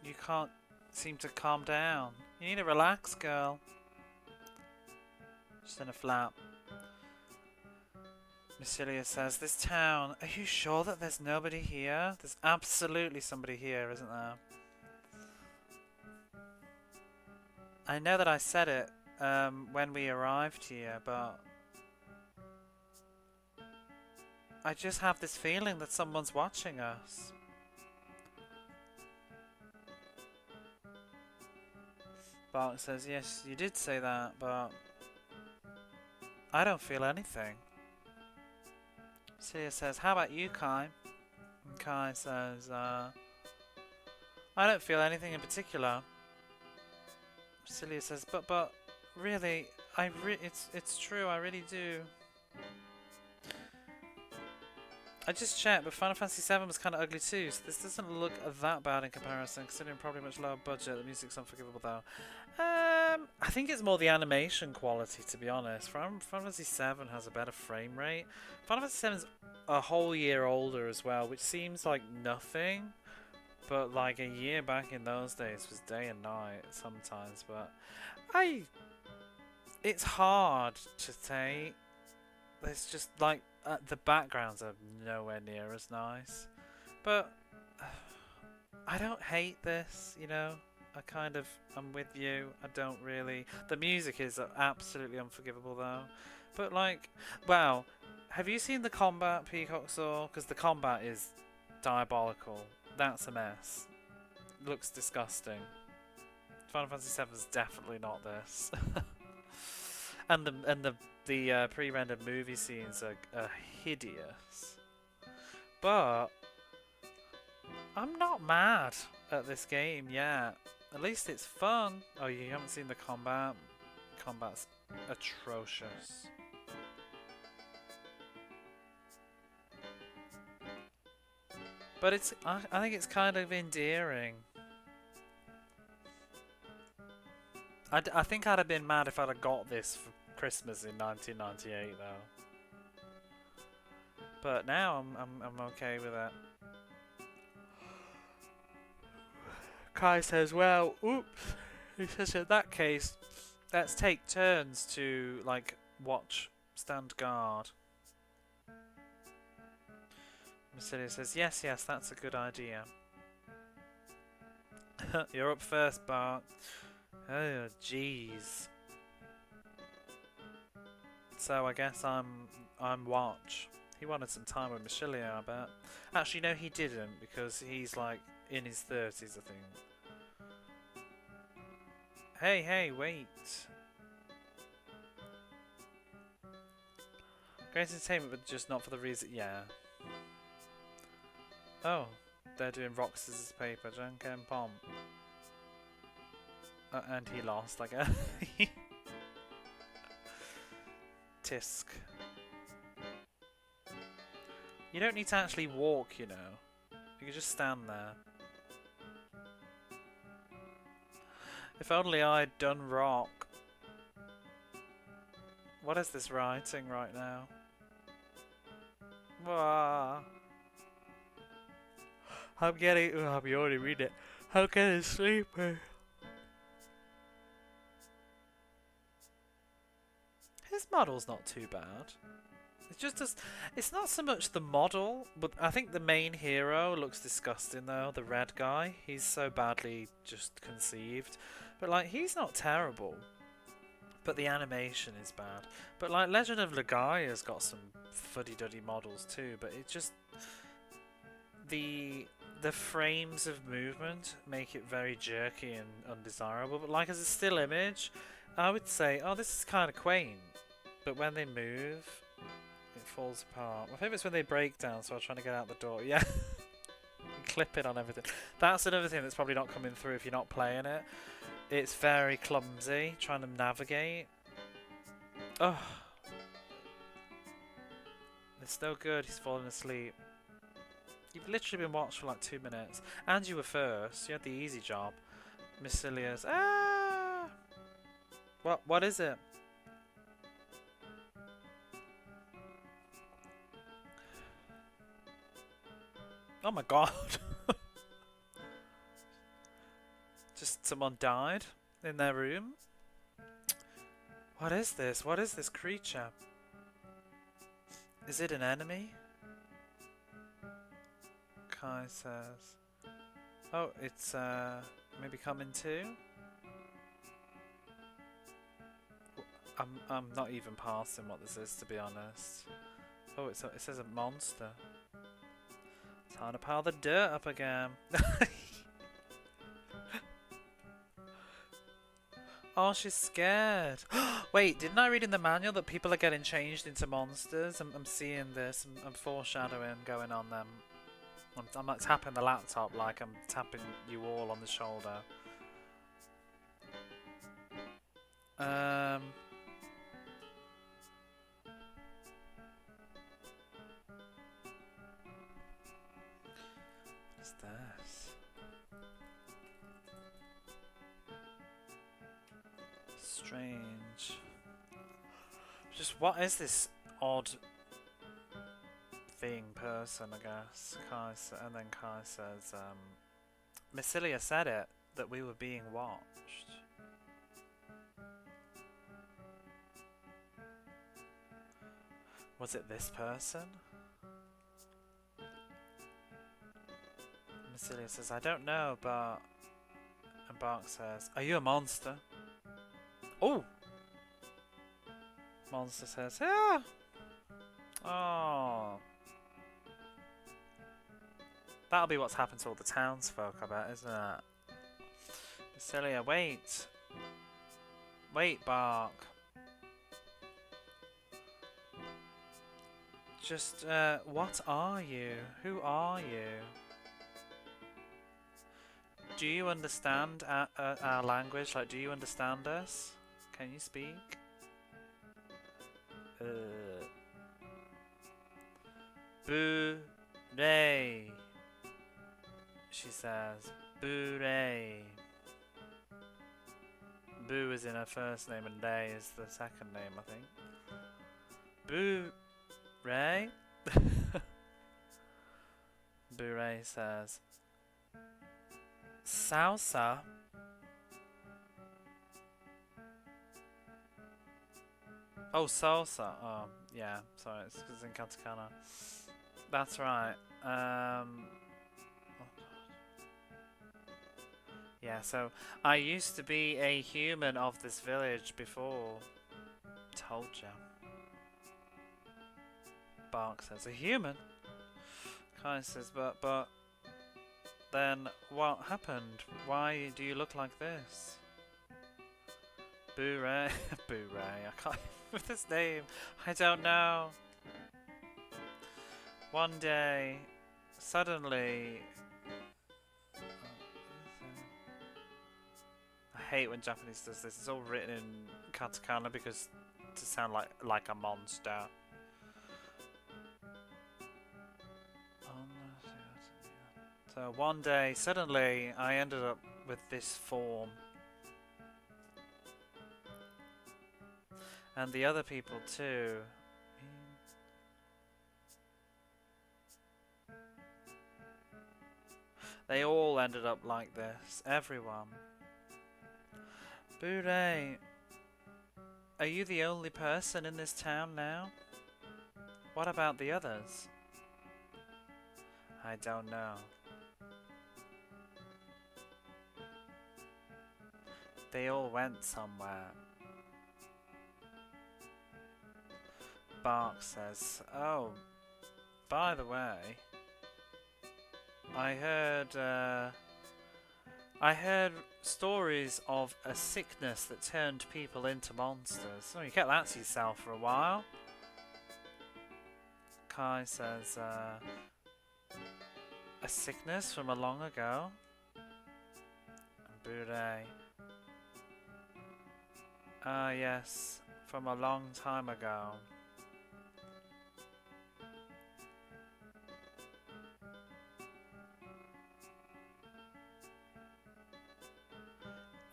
You can't seem to calm down. You need to relax, girl. She's in a flap. Massilia says, this town, are you sure that there's nobody here? There's absolutely somebody here, isn't there? I know that I said it when we arrived here, but I just have this feeling that someone's watching us. Bark says, yes, you did say that, but I don't feel anything. Sia says, how about you, Kai? And Kai says, I don't feel anything in particular. Celia says, but really, it's true, I really do. I just checked, but Final Fantasy VII was kind of ugly too, so this doesn't look that bad in comparison, considering probably much lower budget. The music's unforgivable though. I think it's more the animation quality, to be honest. Final Fantasy VII has a better frame rate. Final Fantasy VII is a whole year older as well, which seems like nothing, but like a year back in those days was day and night sometimes. But it's hard to say. It's just like the backgrounds are nowhere near as nice, but I don't hate this, you know. I'm with you. I don't really. The music is absolutely unforgivable though. But like, wow, have you seen the combat, Peacock Saw? Because the combat is diabolical. That's a mess. Looks disgusting. Final Fantasy VII is definitely not this. and the pre-rendered movie scenes are hideous. But I'm not mad at this game yet. At least it's fun. Oh, you haven't seen the combat? Combat's atrocious. But it's I think it's kind of endearing. I think I'd have been mad if I'd have got this for Christmas in 1998 though. But now I'm okay with it. Kai says, well, oops. He says, in that case, let's take turns to, like, watch, stand guard. Massilia says, yes, that's a good idea. You're up first, Bart. Oh, jeez. So I guess I'm watch. He wanted some time with Massilia, I bet. Actually, no, he didn't, because he's, like, in his 30s, I think. Hey, wait. Great entertainment, but just not for the reason. Yeah. Oh, they're doing rock, scissors, paper, junk and pomp. And he lost, I guess. Tisk. You don't need to actually walk, you know. You can just stand there. If only I'd done rock. What is this writing right now? Wah. I'm getting... Oh, I'm already reading it. I'm getting sleepy. His model's not too bad. It's just it's not so much the model, but I think the main hero looks disgusting though, the red guy. He's so badly just conceived. But like, he's not terrible. But the animation is bad. But like, Legend of Legaia's got some fuddy-duddy models too, but it just... The frames of movement make it very jerky and undesirable. But like, as a still image, I would say, oh, this is kind of quaint. But when they move... it falls apart. My favourite's when they break down, so I'm trying to get out the door. Yeah. Clip it on everything. That's another thing that's probably not coming through if you're not playing it. It's very clumsy, trying to navigate. Oh. It's no good, he's falling asleep. You've literally been watched for like 2 minutes. And you were first, you had the easy job. Massilia's... Ah! What is it? Oh my god. Just someone died in their room? What is this? What is this creature? Is it an enemy? Kai says. Oh, it's maybe coming too? I'm not even passing what this is, to be honest. Oh, it says a monster. Time to pile the dirt up again. Oh, she's scared. Wait, didn't I read in the manual that people are getting changed into monsters? I'm seeing this. I'm foreshadowing going on them. I'm like tapping the laptop like I'm tapping you all on the shoulder. What's this? Strange. Just what is this odd thing, person, I guess? And then Kai says, Massilia said it, that we were being watched. Was it this person? Massilia says, I don't know, but... And Bark says, are you a monster? Oh! Monster says, yeah! Oh. That'll be what's happened to all the townsfolk, I bet, isn't it? Massilia, wait! Wait, Bark. Just, what are you? Who are you? Do you understand our language? Like, do you understand us? Can you speak? Boo-ray. She says, boo-ray. Boo is in her first name and Day is the second name, I think. Boo Ray? Boo Ray says salsa. Oh, salsa. Oh, yeah. Sorry, it's because in katakana. That's right. Yeah, so I used to be a human of this village before. Told ya. Bark says, a human? Kai says, but then what happened? Why do you look like this? Boo Ray. Boo Ray. I can't remember this name. I don't know. One day, suddenly... I hate when Japanese does this. It's all written in katakana because to sound like a monster. So one day, suddenly, I ended up with this form. And the other people too. They all ended up like this. Everyone. Boo-ray, are you the only person in this town now? What about the others? I don't know. They all went somewhere. Bark says, oh, by the way, I heard stories of a sickness that turned people into monsters. Oh, you kept that to yourself for a while. Kai says, a sickness from a long ago. And Bure. Ah, yes, from a long time ago.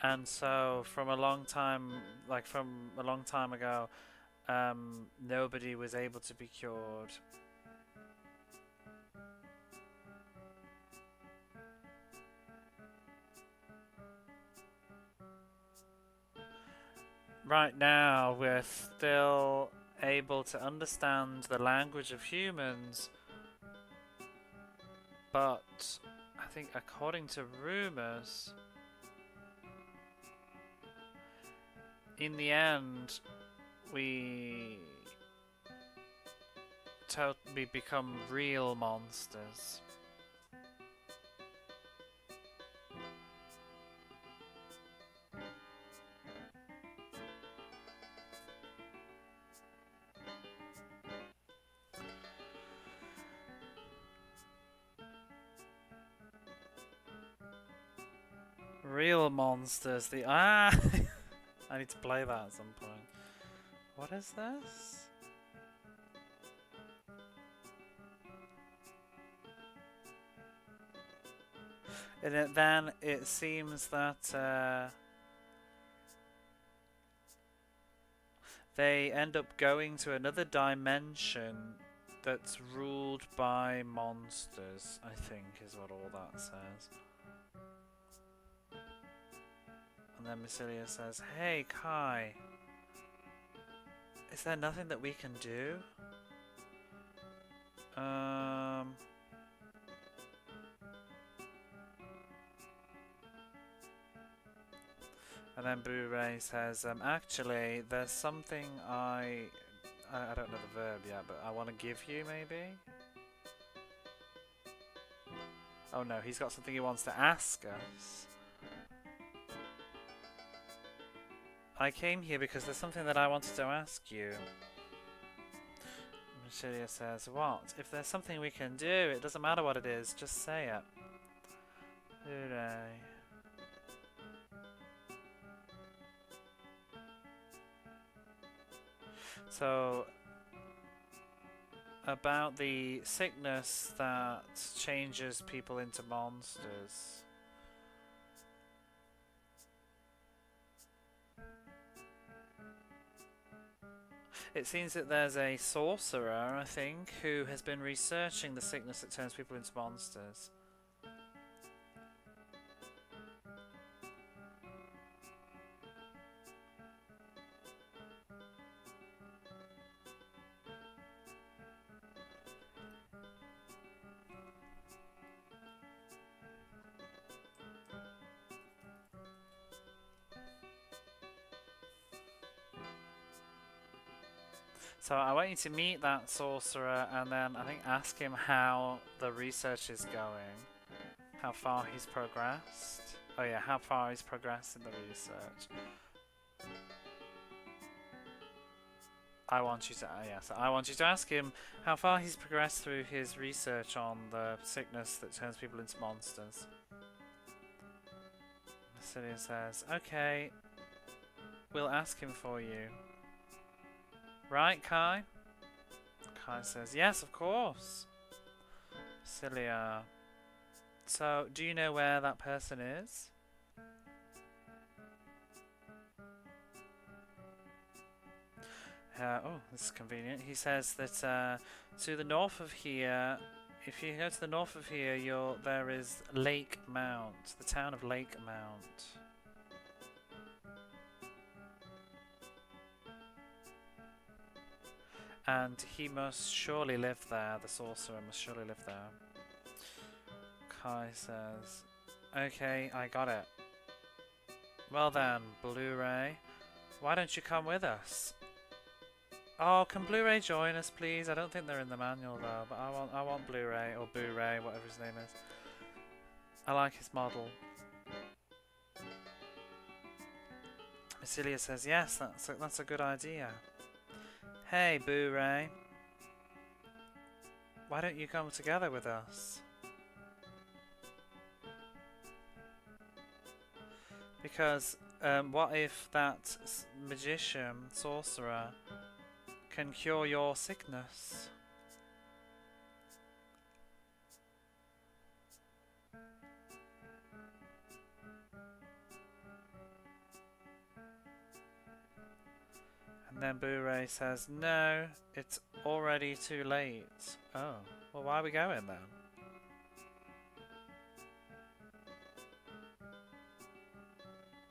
And so, from a long time ago, nobody was able to be cured. Right now, we're still able to understand the language of humans, but I think according to rumors, in the end, we become real monsters. Real monsters. I need to play that at some point. What is this? And then it seems that they end up going to another dimension that's ruled by monsters, I think is what all that says. And then Massilia says, hey Kai, is there nothing that we can do? And then Blu-ray says, actually, there's something I don't know the verb yet, but I want to give you, maybe? Oh no, he's got something he wants to ask us. I came here because there's something that I wanted to ask you. Machilia says, what? If there's something we can do, it doesn't matter what it is, just say it. Hooray. So, about the sickness that changes people into monsters. It seems that there's a sorcerer, I think, who has been researching the sickness that turns people into monsters. So I want you to meet that sorcerer and then I think ask him how the research is going. How far he's progressed. Oh yeah, how far he's progressed in the research. I want you to, yes, I want you to ask him how far he's progressed through his research on the sickness that turns people into monsters. Celia says, okay, we'll ask him for you. Right, Kai? Kai says, yes, of course. Celia. So, do you know where that person is? Oh, this is convenient. He says that to the north of here, if you go to the north of here, there is Lake Mount, the town of Lake Mount. And he must surely live there, the sorcerer must surely live there. Kai says, okay, I got it. Well then, Blu-ray, why don't you come with us? Oh, can Blu-ray join us, please? I don't think they're in the manual though, but I want Blu-ray or Boo-ray, whatever his name is. I like his model. Celia says, yes, that's a good idea. Hey, Boo-ray. Why don't you come together with us? Because what if that magician, sorcerer, can cure your sickness? And then Boo-ray says, no, it's already too late. Oh, well, why are we going then?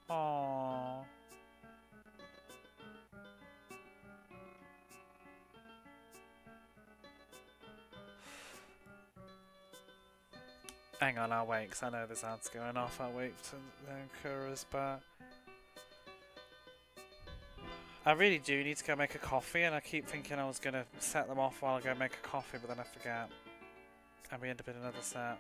Aww. Hang on, I'll wait, because I know there's ads going off. I'll wait till Kura's back. I really do need to go make a coffee, and I keep thinking I was going to set them off while I go make a coffee, but then I forget. And we end up in another set.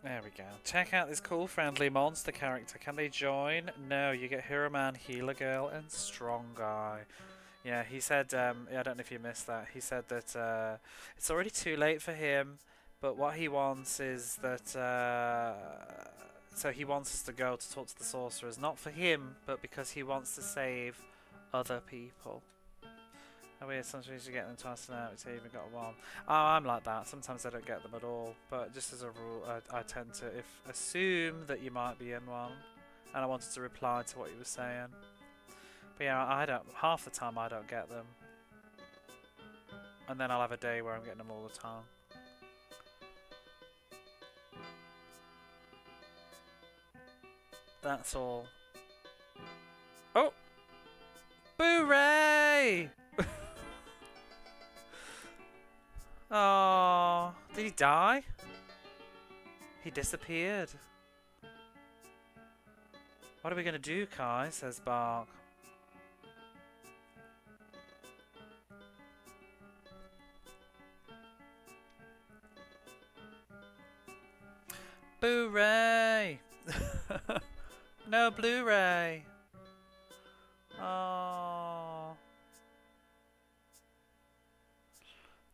There we go. Check out this cool friendly monster character. Can they join? No, you get Hero Man, Healer Girl, and Strong Guy. Yeah, he said, I don't know if you missed that, he said that it's already too late for him, but what he wants is that, so he wants us to go to talk to the sorcerers, not for him, but because he wants to save other people. Oh weird, sometimes you get them twice an hour, so you even got one. Oh, I'm like that, sometimes I don't get them at all, but just as a rule, I tend to assume that you might be in one, and I wanted to reply to what you were saying. But yeah, half the time I don't get them. And then I'll have a day where I'm getting them all the time. That's all. Oh! Boo-ray! Oh, did he die? He disappeared. What are we gonna do, Kai? Says Bark. Boo-ray! No Blu-ray! Oh.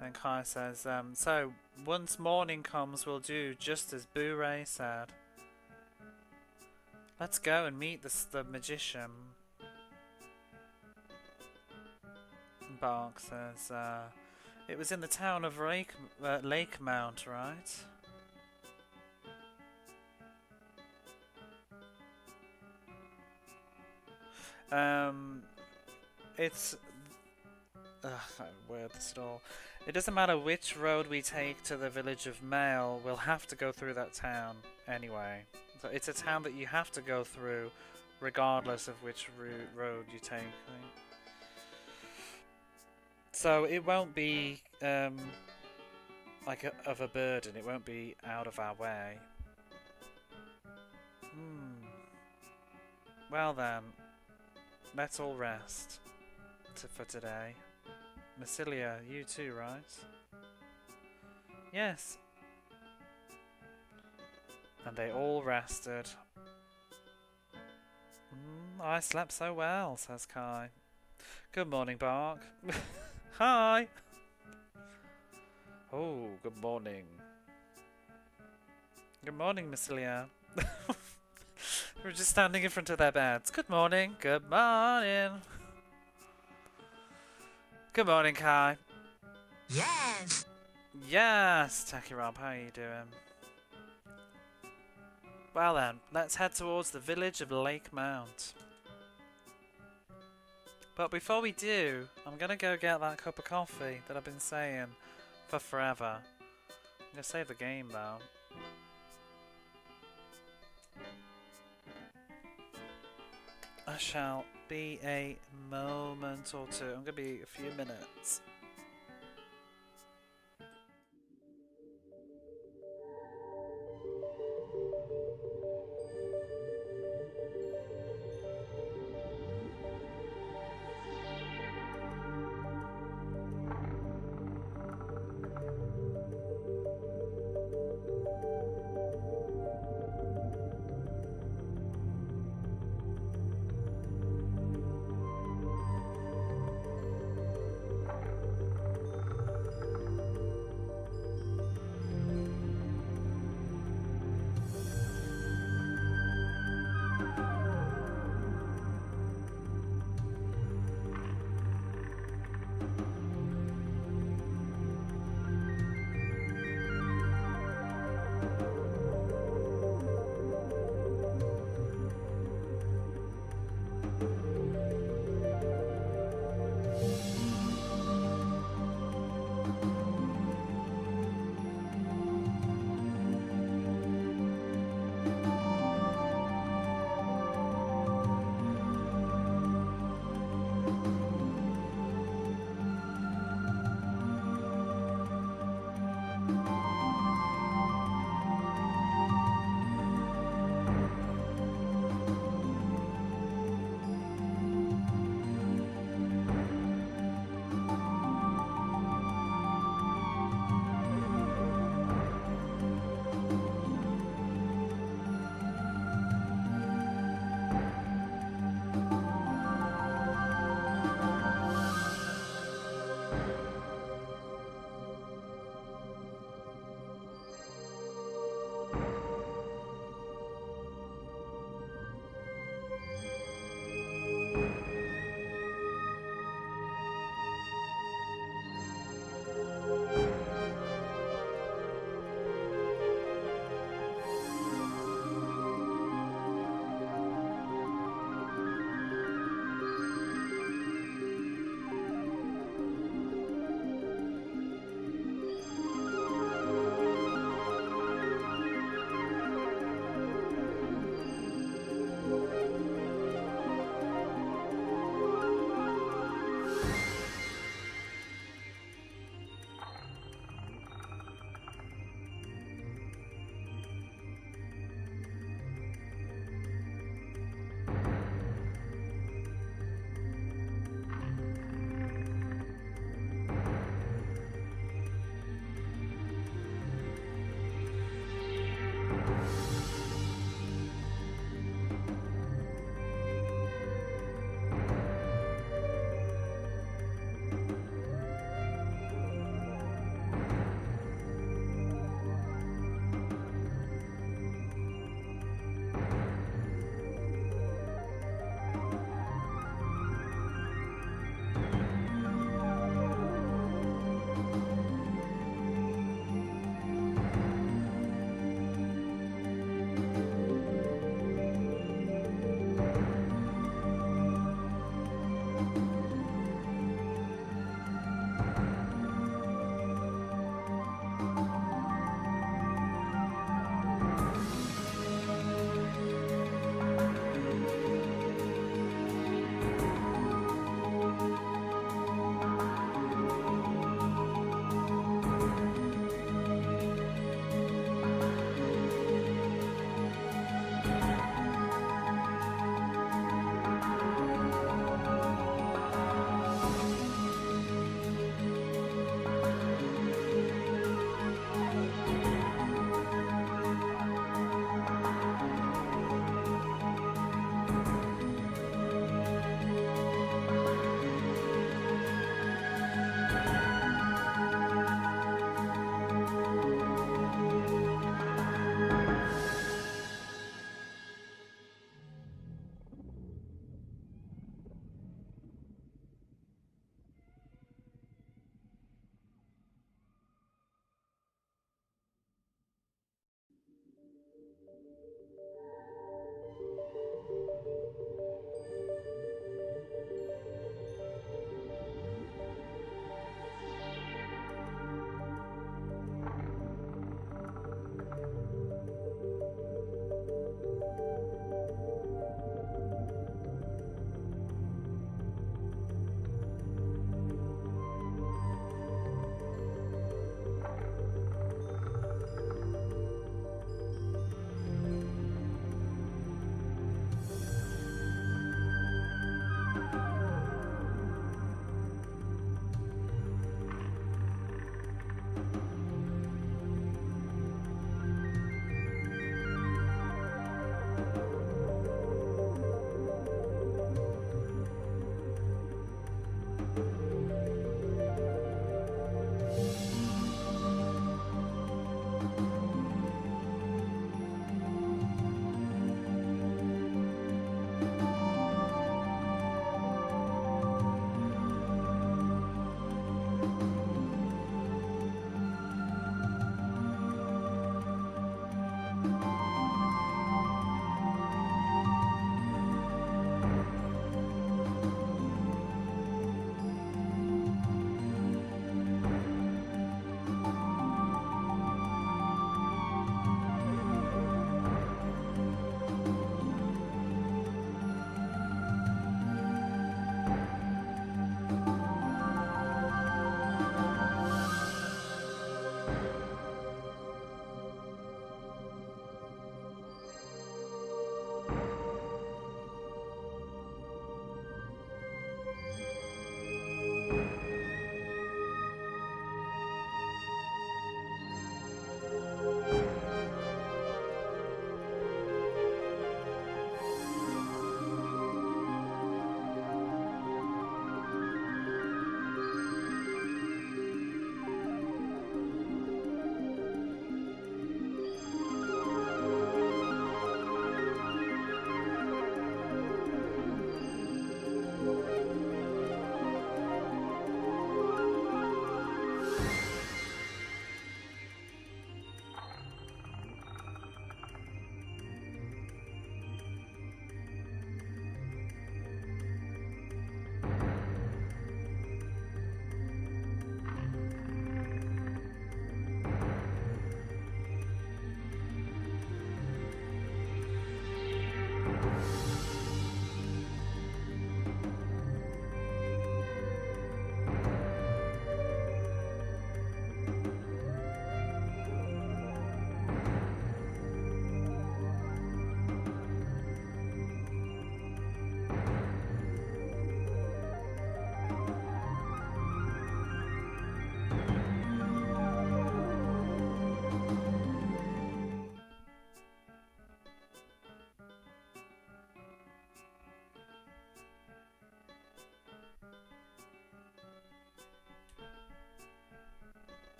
And Kai says, so once morning comes, we'll do just as Boo-ray said. Let's go and meet the magician. Bark says it was in the town of Lake Mount, right? It's that word this at all. It doesn't matter which road we take to the village of Mail, we'll have to go through that town anyway. So it's a town that you have to go through regardless of which road you take. So it won't be like of a burden, it won't be out of our way. Well then, let's all rest for today. Massilia, you too, right? Yes. And they all rested. I slept so well, says Kai. Good morning, Bark. Hi! Oh, good morning. Good morning, Massilia. We're just standing in front of their beds. Good morning. Good morning. Good morning, Kai. Yes. Yes, Tacky Rob, how are you doing? Well then, let's head towards the village of Lake Mount. But before we do, I'm gonna go get that cup of coffee that I've been saying for forever. I'm gonna save the game though. I shall be a moment or two. I'm gonna be a few minutes.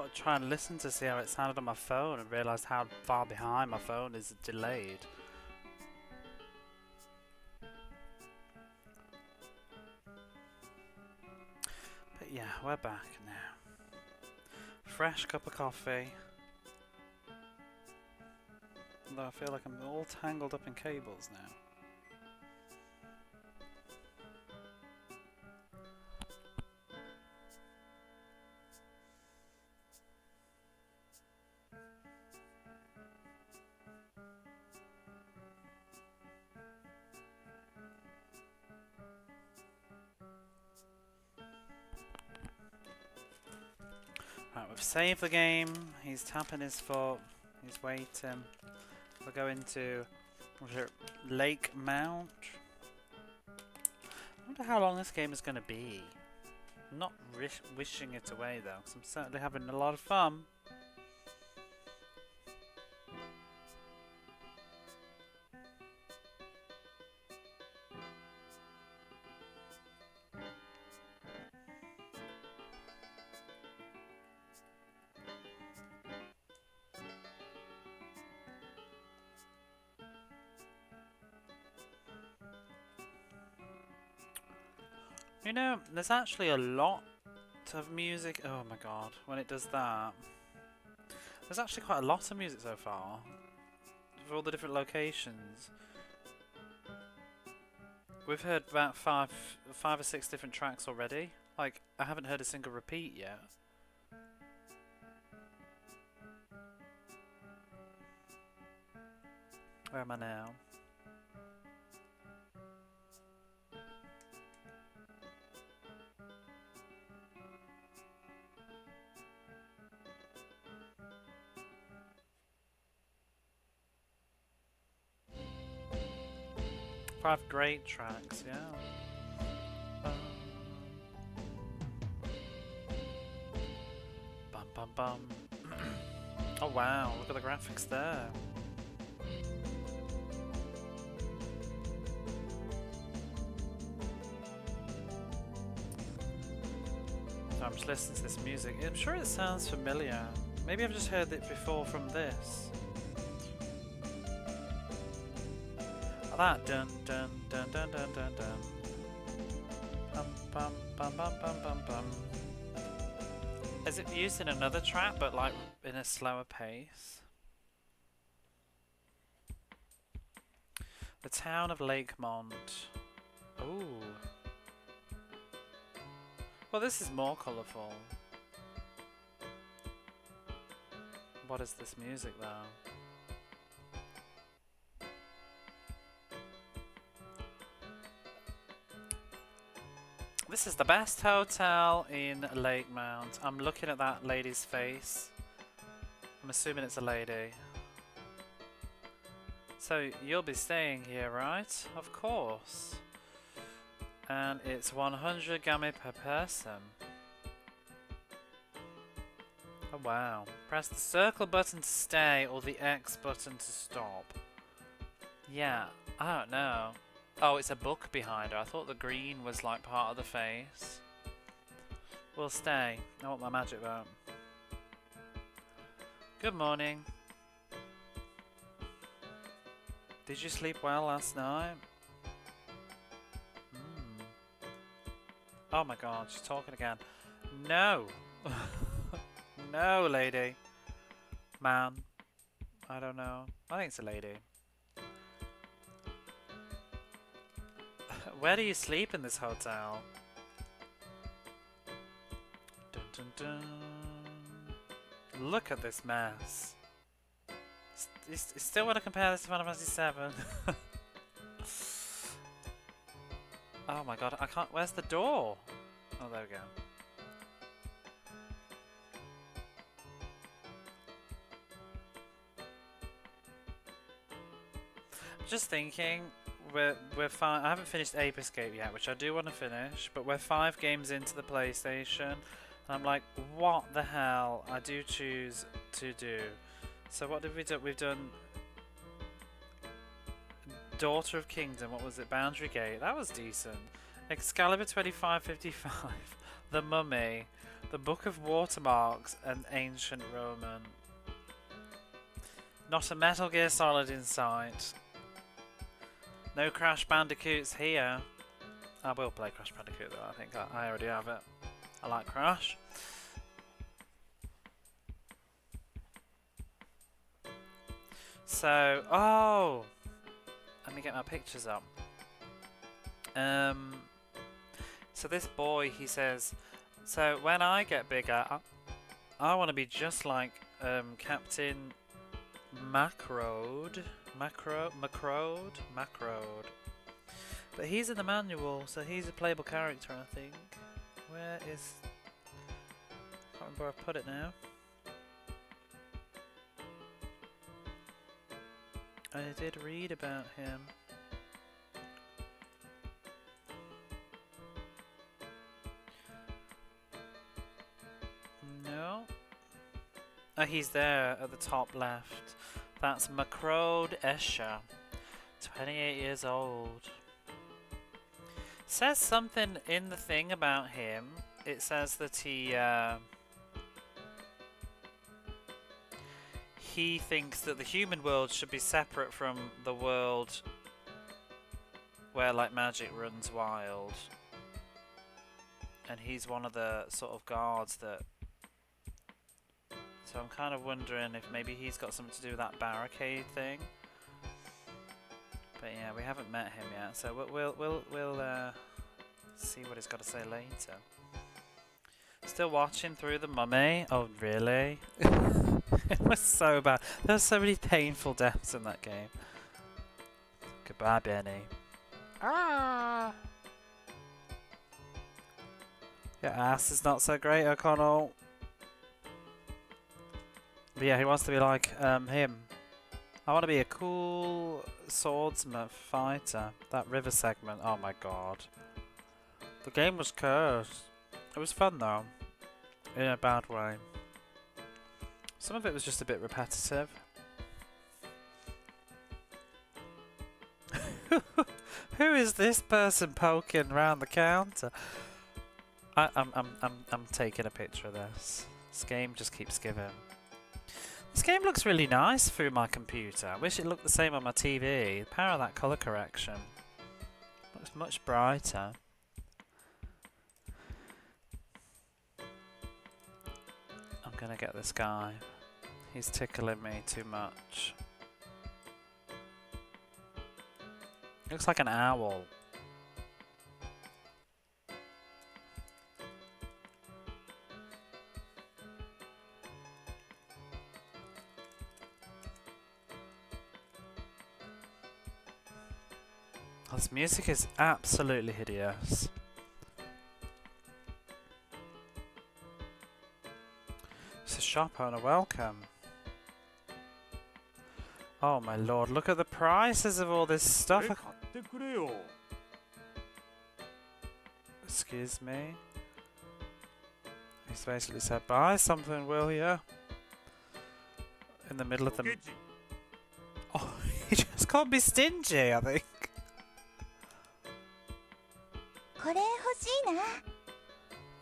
thought I'd try and listen to see how it sounded on my phone and realised how far behind my phone is delayed. But yeah, we're back now. Fresh cup of coffee. Although I feel like I'm all tangled up in cables now. Right, we've saved the game. He's tapping his foot. He's waiting. We're going to Lake Mount. I wonder how long this game is going to be. I'm not wishing it away though, because I'm certainly having a lot of fun. You know, there's actually a lot of music. Oh my god, when it does that. There's actually quite a lot of music so far. For all the different locations. We've heard about five or six different tracks already. Like, I haven't heard a single repeat yet. Where am I now? Five great tracks, yeah. Bum bum bum. Oh wow, look at the graphics there. So I'm just listening to this music. I'm sure it sounds familiar. Maybe I've just heard it before from this. That dun dun dun dun dun dun dun. Bum bum bum bum bum bum bum. Is it used in another track, but like in a slower pace? The town of Lakemont. Ooh. Well, this is more colourful. What is this music though? This is the best hotel in Lakemount. I'm looking at that lady's face. I'm assuming it's a lady. So you'll be staying here, right? Of course. And it's 100 game per person. Oh wow. Press the circle button to stay or the X button to stop. Yeah, I don't know. Oh, it's a book behind her. I thought the green was like part of the face. We'll stay. I want my magic boat. Good morning. Did you sleep well last night? Oh my god, she's talking again. No! No, lady. Man. I don't know. I think it's a lady. Where do you sleep in this hotel? Dun, dun, dun. Look at this mess. You still want to compare this to Final Fantasy VII? Oh my god, I can't. Where's the door? Oh, there we go. Just thinking. We're fine. I haven't finished Ape Escape yet, which I do want to finish, but we're 5 games into the PlayStation, and I'm like, what the hell? I do choose to do. So what did we do? We've done Daughter of Kingdom. What was it? Boundary Gate. That was decent. Excalibur 2555. The Mummy. The Book of Watermarks and Ancient Roman. Not a Metal Gear Solid in sight. No Crash Bandicoots here. I will play Crash Bandicoot though, I think I already have it. I like Crash. So, oh! Let me get my pictures up. So this boy, he says, so when I get bigger, I want to be just like Captain Macroad. But he's in the manual, so he's a playable character, I think. Where is... I can't remember where I put it now. I did read about him. No. Oh, he's there at the top left. That's Macroad Escher. 28 years old. Says something in the thing about him. It says that he thinks that the human world should be separate from the world where like magic runs wild. And he's one of the sort of guards that... So I'm kind of wondering if maybe he's got something to do with that barricade thing. But yeah, we haven't met him yet, so we'll see what he's got to say later. Still watching through The Mummy? Oh really? It was so bad. There were so many painful deaths in that game. Goodbye, Benny. Ah! Your ass is not so great, O'Connell. But yeah, he wants to be like him. I want to be a cool swordsman fighter. That river segment, oh my god. The game was cursed. It was fun though, in a bad way. Some of it was just a bit repetitive. Who is this person poking around the counter? I'm taking a picture of this. This game just keeps giving. This game looks really nice through my computer. I wish it looked the same on my TV. The power of that colour correction. Looks much brighter. I'm gonna get this guy. He's tickling me too much. Looks like an owl. This music is absolutely hideous. It's a shop owner, welcome. Oh my lord, look at the prices of all this stuff. Excuse me. He's basically said, buy something, will ya? In the middle of the... Oh, he just called me stingy, I think.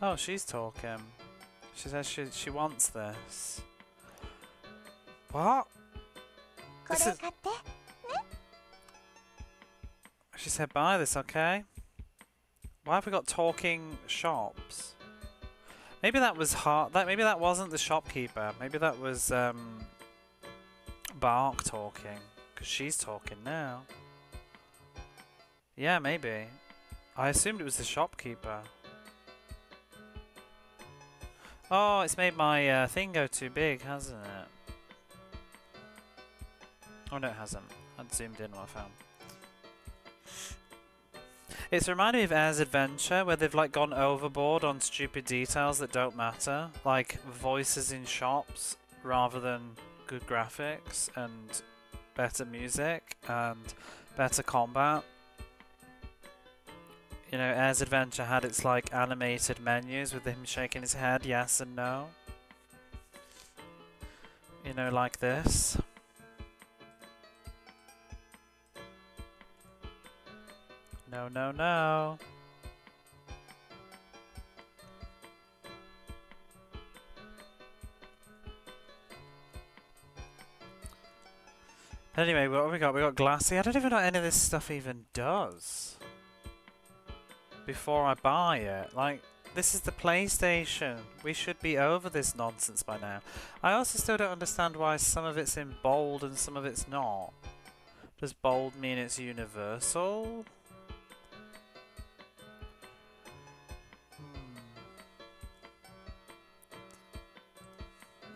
Oh, she's talking. She says she wants this. What? This is... She said buy this, okay? Why have we got talking shops? Maybe that was maybe that wasn't the shopkeeper. Maybe that was Bark talking, because she's talking now. Yeah, maybe. I assumed it was the shopkeeper. Oh, it's made my thing go too big, hasn't it? Oh no, it hasn't. I'd zoomed in what I found. It's reminded me of Air's Adventure, where they've like gone overboard on stupid details that don't matter, like voices in shops rather than good graphics and better music and better combat. You know, Air's Adventure had its like animated menus with him shaking his head yes and no. You know, like this. No, no, no. Anyway, what have we got? We got glassy. I don't even know what any of this stuff even does. Before I buy it, like, this is the PlayStation. We should be over this nonsense by now. I also still don't understand why some of it's in bold and some of it's not. Does bold mean it's universal?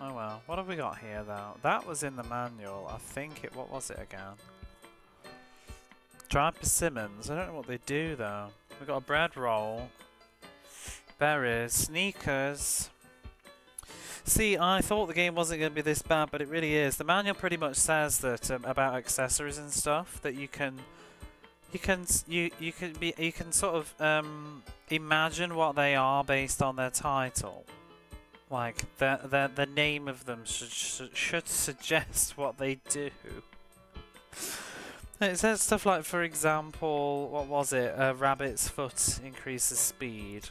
Oh well, what have we got here though? That was in the manual. I think it, what was it again? Dried persimmons. I don't know what they do though. We got a bread roll. Berries. Sneakers. See, I thought the game wasn't going to be this bad, but it really is. The manual pretty much says that about accessories and stuff that you can sort of imagine what they are based on their title. Like the name of them should suggest what they do. It says stuff like, for example, what was it? Rabbit's foot increases speed.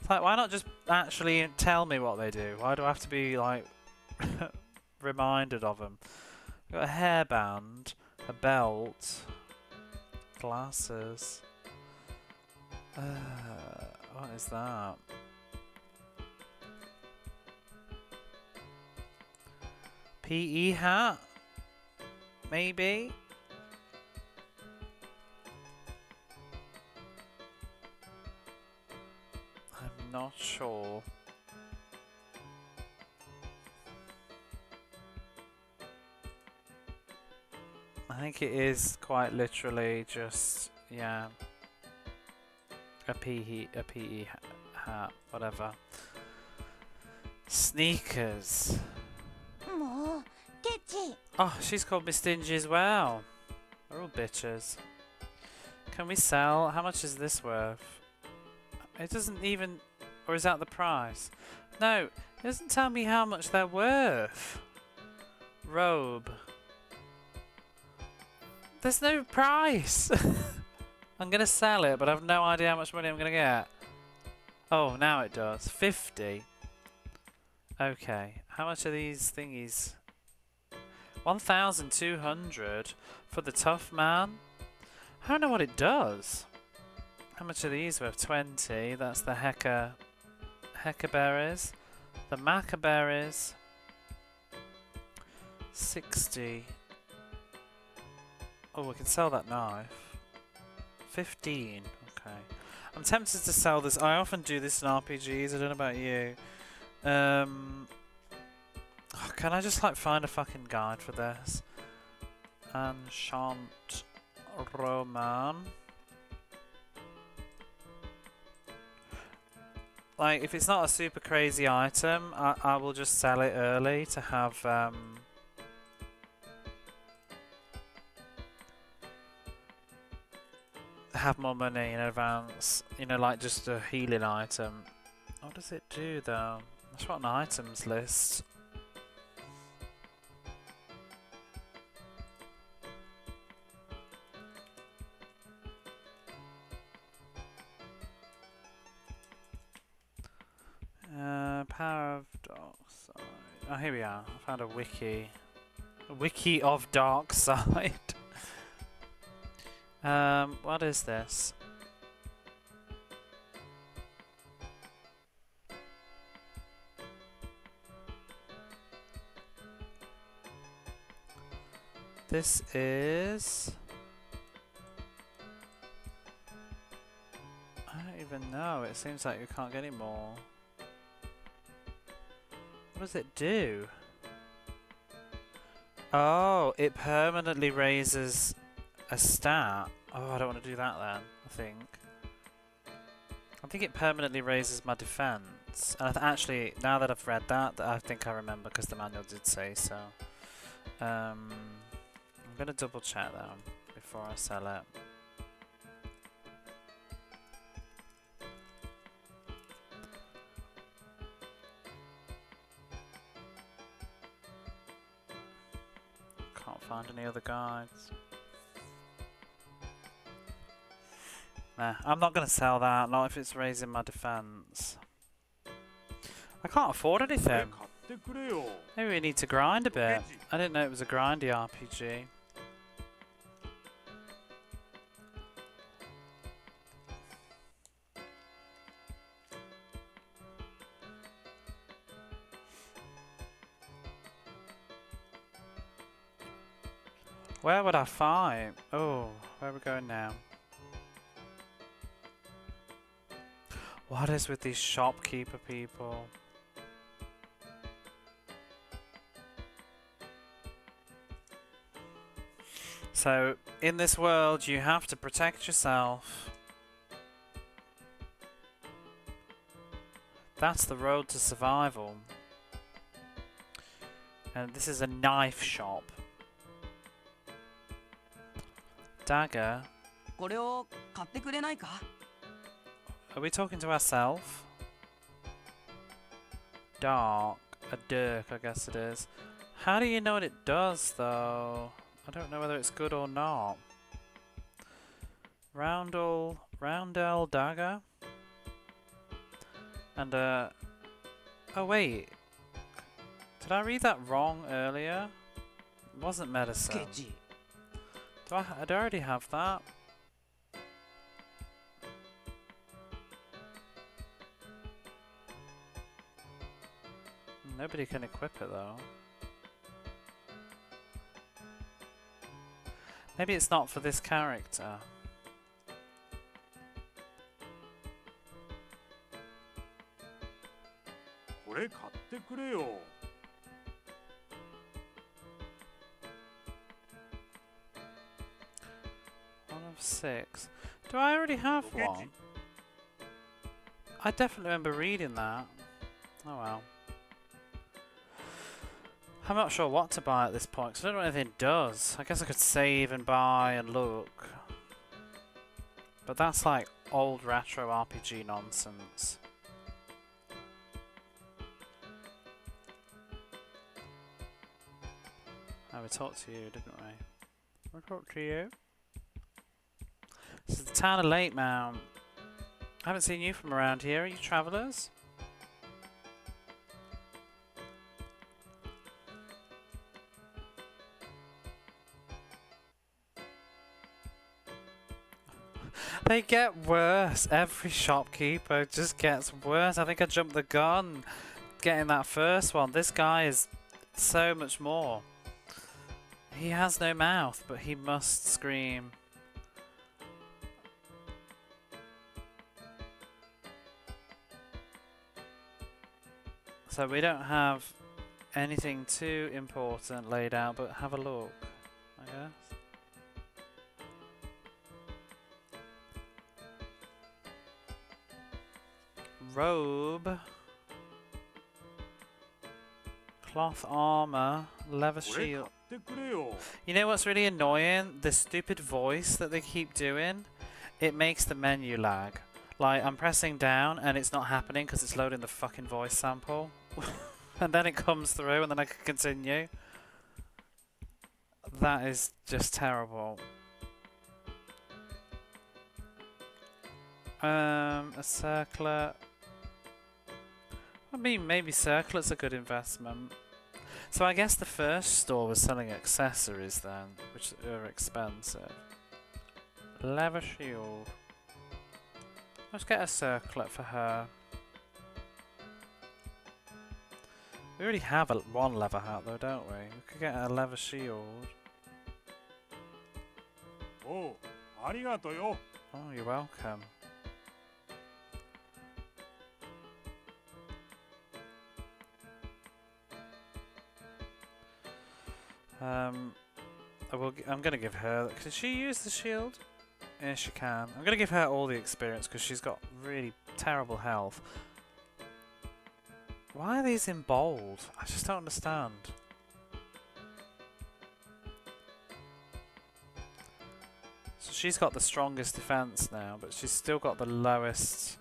It's like, why not just actually tell me what they do? Why do I have to be like reminded of them? Got a hairband, a belt, glasses. What is that? PE hat? Maybe? I'm not sure. I think it is quite literally just, yeah, a PE hat, whatever. Sneakers. Oh, she's called me Stingy as well. They're all bitches. Can we sell? How much is this worth? It doesn't even... Or is that the price? No, it doesn't tell me how much they're worth. Robe. There's no price. I'm going to sell it, but I have no idea how much money I'm going to get. Oh, now it does. 50. Okay. How much are these thingies? 1,200 for the tough man. I don't know what it does. How much are these worth? 20. That's the heckerberries. The macaberries. 60. Oh, we can sell that knife. 15. Okay. I'm tempted to sell this. I often do this in RPGs. I don't know about you. Oh, can I just like find a fucking guide for this? Enchant Roman. Like, if it's not a super crazy item, I will just sell it early to have more money in advance. You know, like just a healing item. What does it do though? I just want an items list. Power of Dark Side. Oh, here we are. I found a wiki. A wiki of Dark Side. What is this? This is... I don't even know. It seems like you can't get any more. What does it do? Oh, it permanently raises a stat. Oh, I don't want to do that then, I think it permanently raises my defense. And actually, now that I've read that, I think I remember because the manual did say so. I'm going to double check that before I sell it. Can't find any other guides. Nah, I'm not going to sell that, not if it's raising my defense. I can't afford anything. Maybe we need to grind a bit. I didn't know it was a grindy RPG. Where would I find? Oh, where are we going now? What is with these shopkeeper people? So, in this world, you have to protect yourself. That's the road to survival. And this is a knife shop. Dagger. Are we talking to ourselves? Dark. A dirk, I guess it is. How do you know what it does, though? I don't know whether it's good or not. Roundel dagger. And oh wait. Did I read that wrong earlier? It wasn't medicine. I'd already have that. Nobody can equip it though. Maybe it's not for this character. One of 6. Do I already have one? I definitely remember reading that. Oh well. I'm not sure what to buy at this point, because I don't know what anything does. I guess I could save and buy and look. But that's like old retro RPG nonsense. Oh, we talked to you, didn't we? We talked to you. This is the town of Lake Mount. I haven't seen you from around here. Are you travellers? They get worse. Every shopkeeper just gets worse. I think I jumped the gun getting that first one. This guy is so much more. He has no mouth, but he must scream. So we don't have anything too important laid out, but have a look, I guess. Robe, cloth armor, leather shield. You know what's really annoying? The stupid voice that they keep doing. It makes the menu lag. Like, I'm pressing down and it's not happening because it's loading the fucking voice sample. And then it comes through and then I can continue. That is just terrible. A circlet. I mean, maybe circlet's a good investment. So I guess the first store was selling accessories then, which are expensive. Leather shield. Let's get a circlet for her. We already have one leather hat though, don't we? We could get a leather shield. Oh, arigato yo. Oh, you're welcome. I'm gonna give her. Can she use the shield? Yeah, she can. I'm gonna give her all the experience because she's got really terrible health. Why are these in bold? I just don't understand. So she's got the strongest defense now, but she's still got the lowest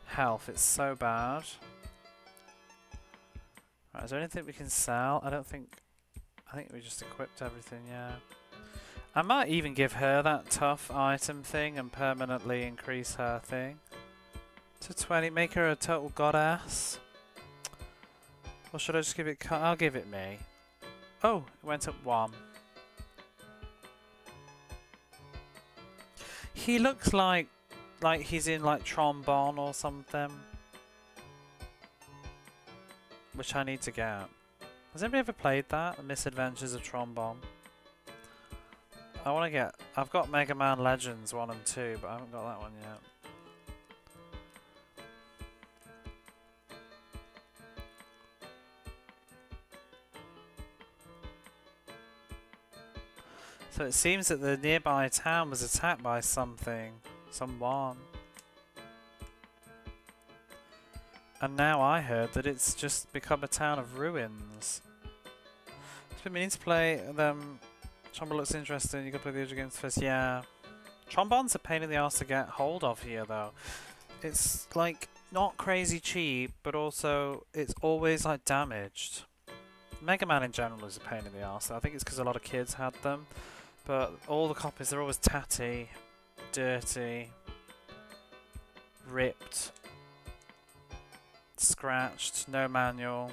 health. It's so bad. Right, is there anything we can sell? I think we just equipped everything, yeah. I might even give her that tough item thing and permanently increase her thing to 20. Make her a total goddess. Or should I just give it... I'll give it me. Oh, it went up 1. He looks like he's in like trombone or something. Which I need to get. Has anybody ever played that? The Misadventures of Trombone? I want to get... I've got Mega Man Legends 1 and 2, but I haven't got that one yet. So it seems that the nearby town was attacked by something. Someone. And now I heard that it's just become a town of ruins. I've been meaning to play them. Trombone looks interesting. You can play the other games first. Yeah. Trombone's a pain in the arse to get hold of here, though. It's like not crazy cheap, but also it's always like damaged. Mega Man in general is a pain in the arse. I think it's because a lot of kids had them. But all the copies, they're always tatty, dirty, ripped, scratched, no manual.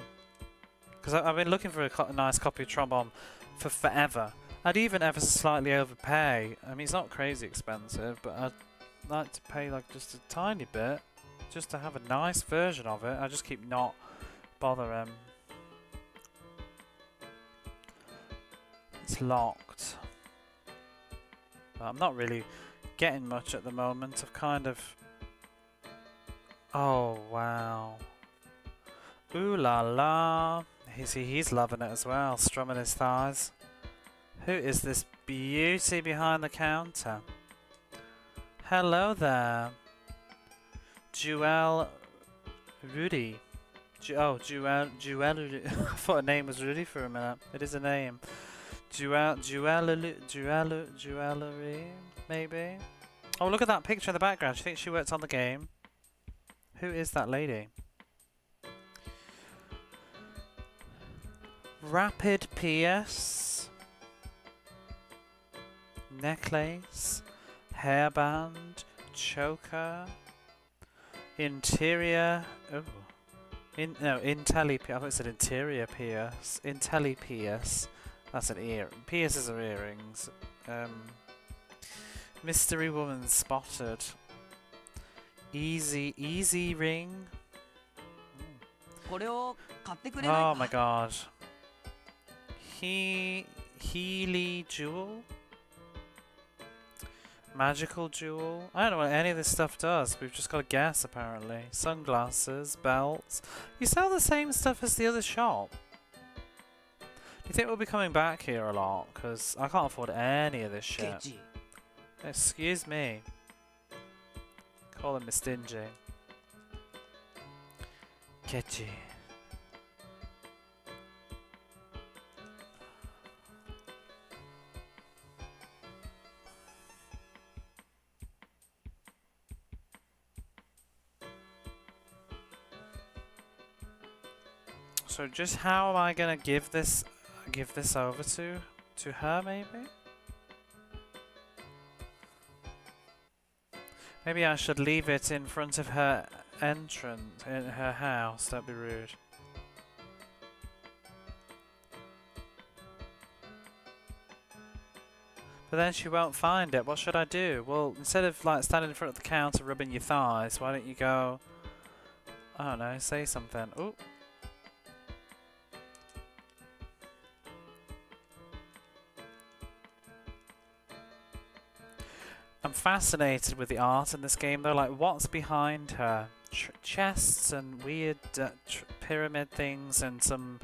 Because I've been looking for a nice copy of Trombone for forever. I'd even ever so slightly overpay. I mean, it's not crazy expensive, but I'd like to pay like just a tiny bit just to have a nice version of it. I just keep not bothering. It's locked. But I'm not really getting much at the moment. I've kind of... Oh, wow. Ooh la la. He's loving it as well, strumming his thighs. Who is this beauty behind the counter? Hello there. Jewel Rudy. Jewel Rudy. I thought her name was Rudy for a minute. It is a name. Jewelry, maybe? Oh, look at that picture in the background. Do you think she worked on the game? Who is that lady? Rapid PS. Necklace. Hairband. Choker. Interior. Oh. Intelli. I thought it said interior PS. Intelli PS. That's an ear. Pierces are earrings. Mystery woman spotted. Easy ring. Oh my god. Healy jewel. Magical jewel. I don't know what any of this stuff does. We've just got to guess apparently. Sunglasses, belts. You sell the same stuff as the other shop. Do you think we'll be coming back here a lot? Because I can't afford any of this shit. Excuse me. Call him stingy. Ketchy. So just how am I gonna give this over to her maybe? Maybe I should leave it in front of her entrance in her house. That'd be rude. But then she won't find it. What should I do? Well, instead of like standing in front of the counter rubbing your thighs, why don't you go, I don't know, say something. Ooh. I'm fascinated with the art in this game though, like what's behind her? Chests and weird pyramid things and some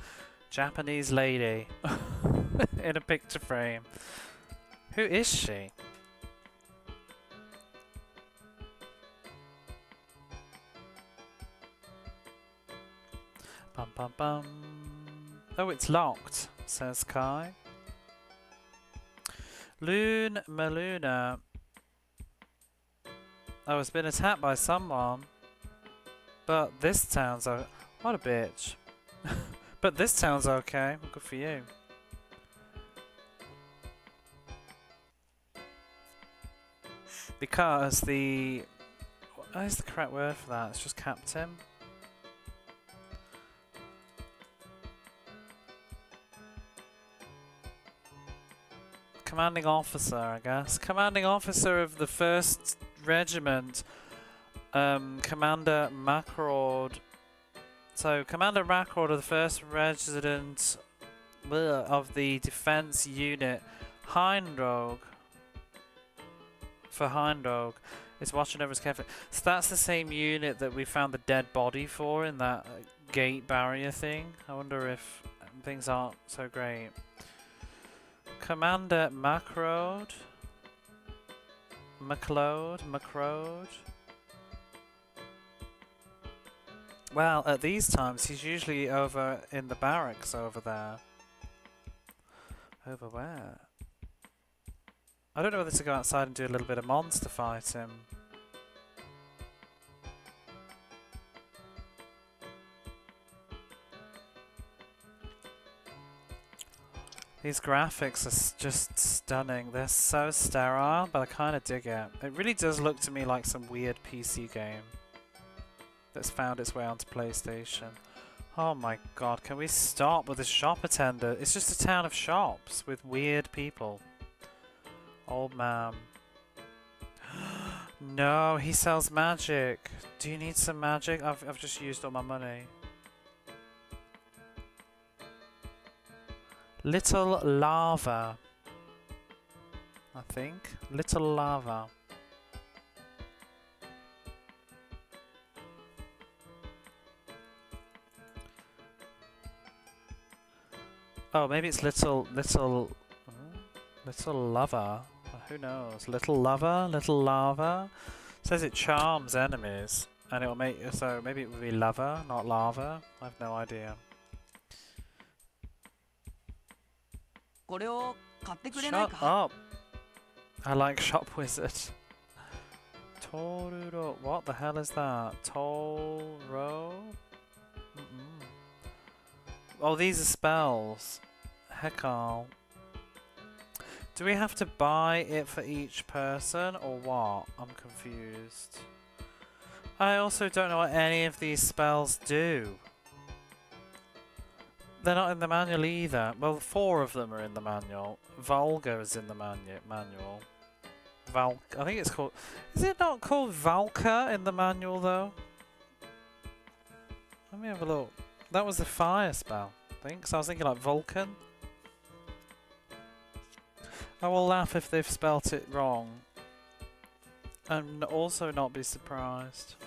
Japanese lady in a picture frame. Who is she? Bum bum bum. Oh, it's locked, says Kai. Loon Maluna. Oh, it's been attacked by someone. But this town's okay. What a bitch. But this town's okay. Well, good for you. Because the... What is the correct word for that? It's just captain. Commanding officer, I guess. Commanding officer of the 1st Regiment, Commander Macrord. So, Commander Macrord of the 1st Resident of the Defense Unit, Hindrogue. For Hindrogue. Is watching over his carefully. So that's the same unit that we found the dead body for in that gate barrier thing. I wonder if things aren't so great. Commander Macrode. Macrode. Well, at these times he's usually over in the barracks over there. Over where? I don't know whether to go outside and do a little bit of monster fighting. These graphics are just stunning. They're so sterile, but I kind of dig it. It really does look to me like some weird PC game that's found its way onto PlayStation. Oh my god, can we stop with this shop attendant? It's just a town of shops with weird people. Old man. No, he sells magic. Do you need some magic? I've just used all my money. Little lava. I think. Little lava. Oh, maybe it's little lover. Who knows? Little lover, little lava. Says it charms enemies, and it'll make so maybe it would be lover, not lava. I have no idea. Shut up! I like Shop Wizard. Toruro. What the hell is that? Toro? Oh, these are spells. Hekal. Do we have to buy it for each person, or what? I'm confused. I also don't know what any of these spells do. They're not in the manual either. Well, 4 of them are in the manual. Volga is in the manual. I think it's called... Is it not called Valka in the manual, though? Let me have a look. That was the fire spell, I think. So I was thinking like Vulcan. I will laugh if they've spelt it wrong. And also not be surprised.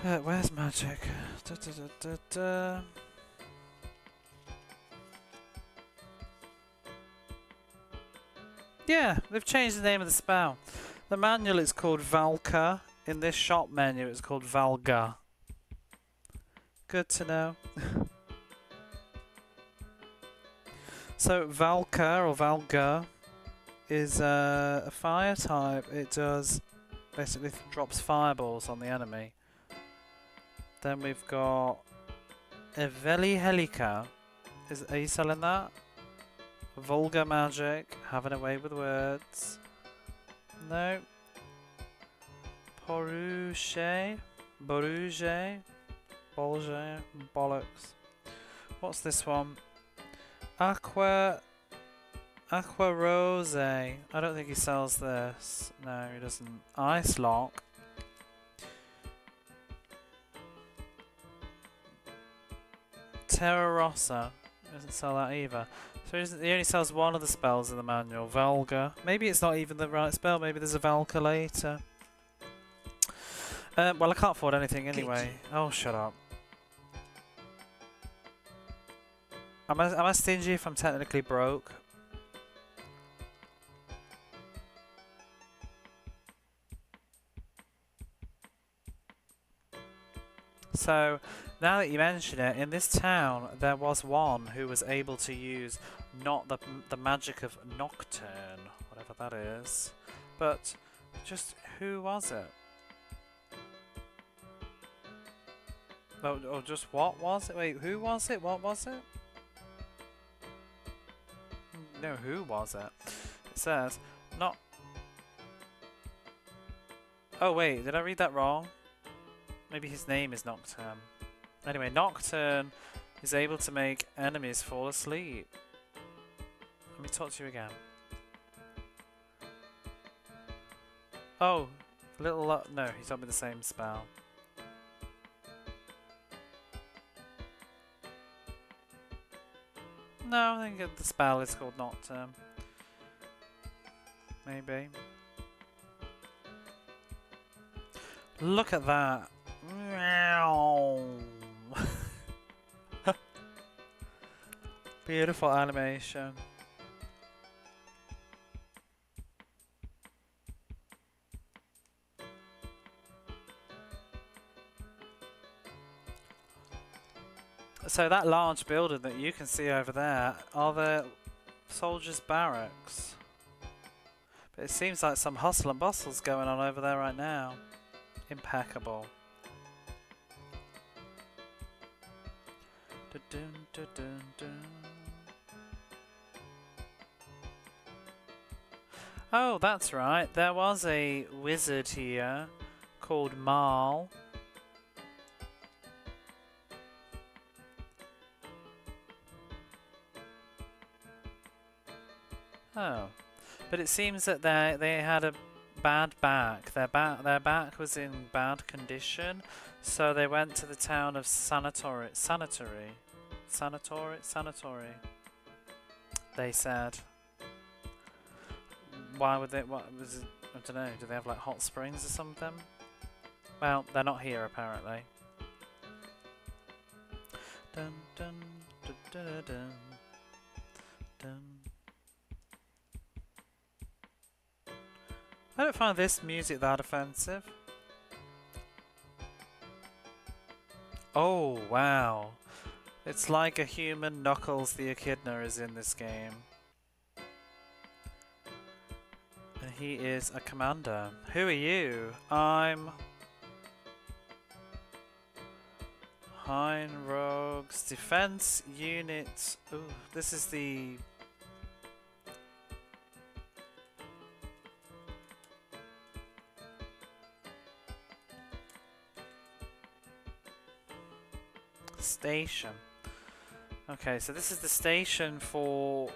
Where's magic? Yeah, they've changed the name of the spell. The manual is called Valka. In this shop menu it's called Valga. Good to know. So Valka or Valga is a fire type. It does basically drops fireballs on the enemy. Then we've got Eveli Helika. Are you selling that? Vulgar magic, having a way with words. No. Boruge, Bolge, bollocks. What's this one? Aqua Rose. I don't think he sells this. No, he doesn't. Ice Lock. Terra Rossa. Doesn't sell that either. So he only sells one of the spells in the manual. Valga. Maybe it's not even the right spell. Maybe there's a Valka later. Well, I can't afford anything anyway. Oh, shut up. Am I stingy if I'm technically broke? So, now that you mention it, in this town there was one who was able to use not the magic of Nocturne, whatever that is, but just who was it? Oh, just what was it? Wait, who was it? What was it? No, who was it? It says, not... Oh wait, did I read that wrong? Maybe his name is Nocturne. Anyway, Nocturne is able to make enemies fall asleep. Let me talk to you again. Oh, little no, he told me the same spell. No, I think the spell is called Nocturne. Maybe. Look at that. Meow. Beautiful animation. So that large building that you can see over there are the soldiers' barracks. But it seems like some hustle and bustle's going on over there right now. Impeccable. Dun, dun, dun, dun. Oh, that's right. There was a wizard here called Marl. Oh, but it seems that they had a bad back. Their back was in bad condition, so they went to the town of Sanatory. They said. Why would they? What was it? I don't know. Do they have like hot springs or something? Well, they're not here apparently. Dun dun dun dun dun dun. I don't find this music that offensive. Oh, wow. It's like a human Knuckles the Echidna is in this game. And he is a commander. Who are you? I'm... Hein Rogue's Defense Unit. Ooh, this is the... station. Okay, so this is the station for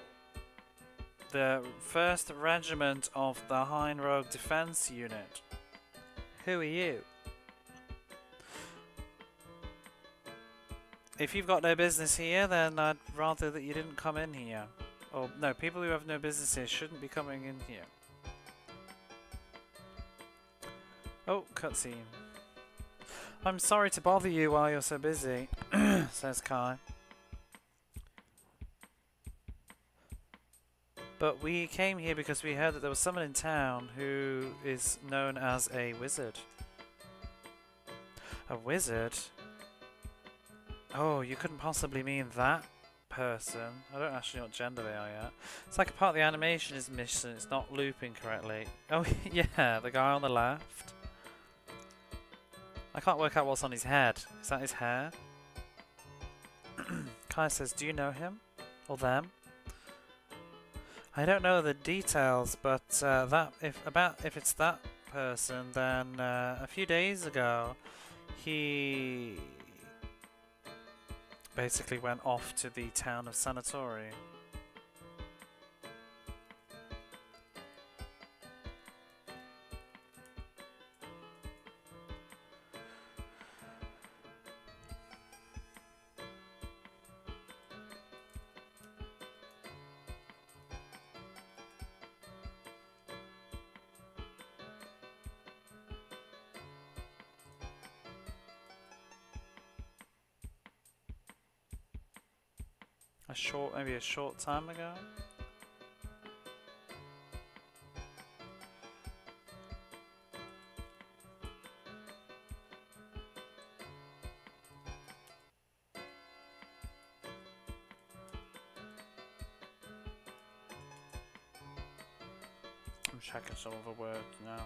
the 1st Regiment of the Hein Rogue Defense Unit. Who are you? If you've got no business here, then I'd rather that you didn't come in here. Or, no, people who have no business here shouldn't be coming in here. Oh, cutscene. I'm sorry to bother you while you're so busy, says Kai. But we came here because we heard that there was someone in town who is known as a wizard. A wizard? Oh, you couldn't possibly mean that person. I don't actually know what gender they are yet. It's like a part of the animation is missing. It's not looping correctly. Oh, yeah, the guy on the left. I can't work out what's on his head. Is that his hair? Kai says, do you know him? Or them? I don't know the details, but if it's that person, then a few days ago he basically went off to the town of Sanatory. Maybe a short time ago. I'm checking some of the words now.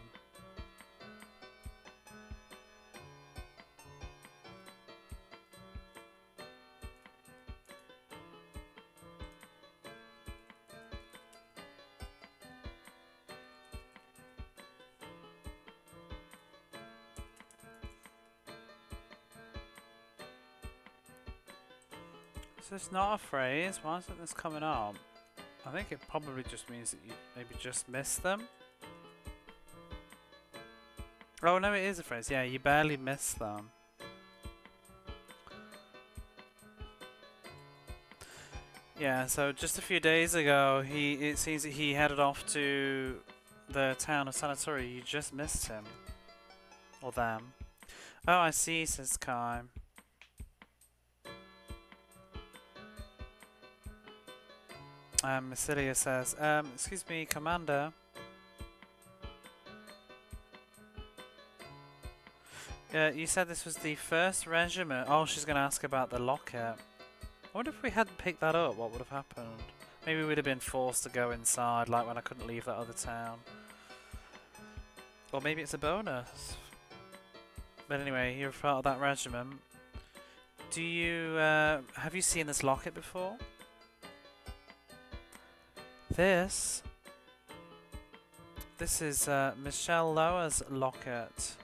Is this not a phrase? Why isn't this coming up? I think it probably just means that you maybe just missed them. Oh no, it is a phrase. Yeah, you barely missed them. Yeah, so just a few days ago, it seems that he headed off to the town of Sanatori. You just missed him. Or them. Oh, I see, says Kai. Massilia says, excuse me, Commander. You said this was the 1st regiment. Oh, she's going to ask about the locket. I wonder if we hadn't picked that up, what would have happened? Maybe we'd have been forced to go inside, like when I couldn't leave that other town. Or maybe it's a bonus. But anyway, you're part of that regiment. Do you, have you seen this locket before? This is Michelle Lower's locket.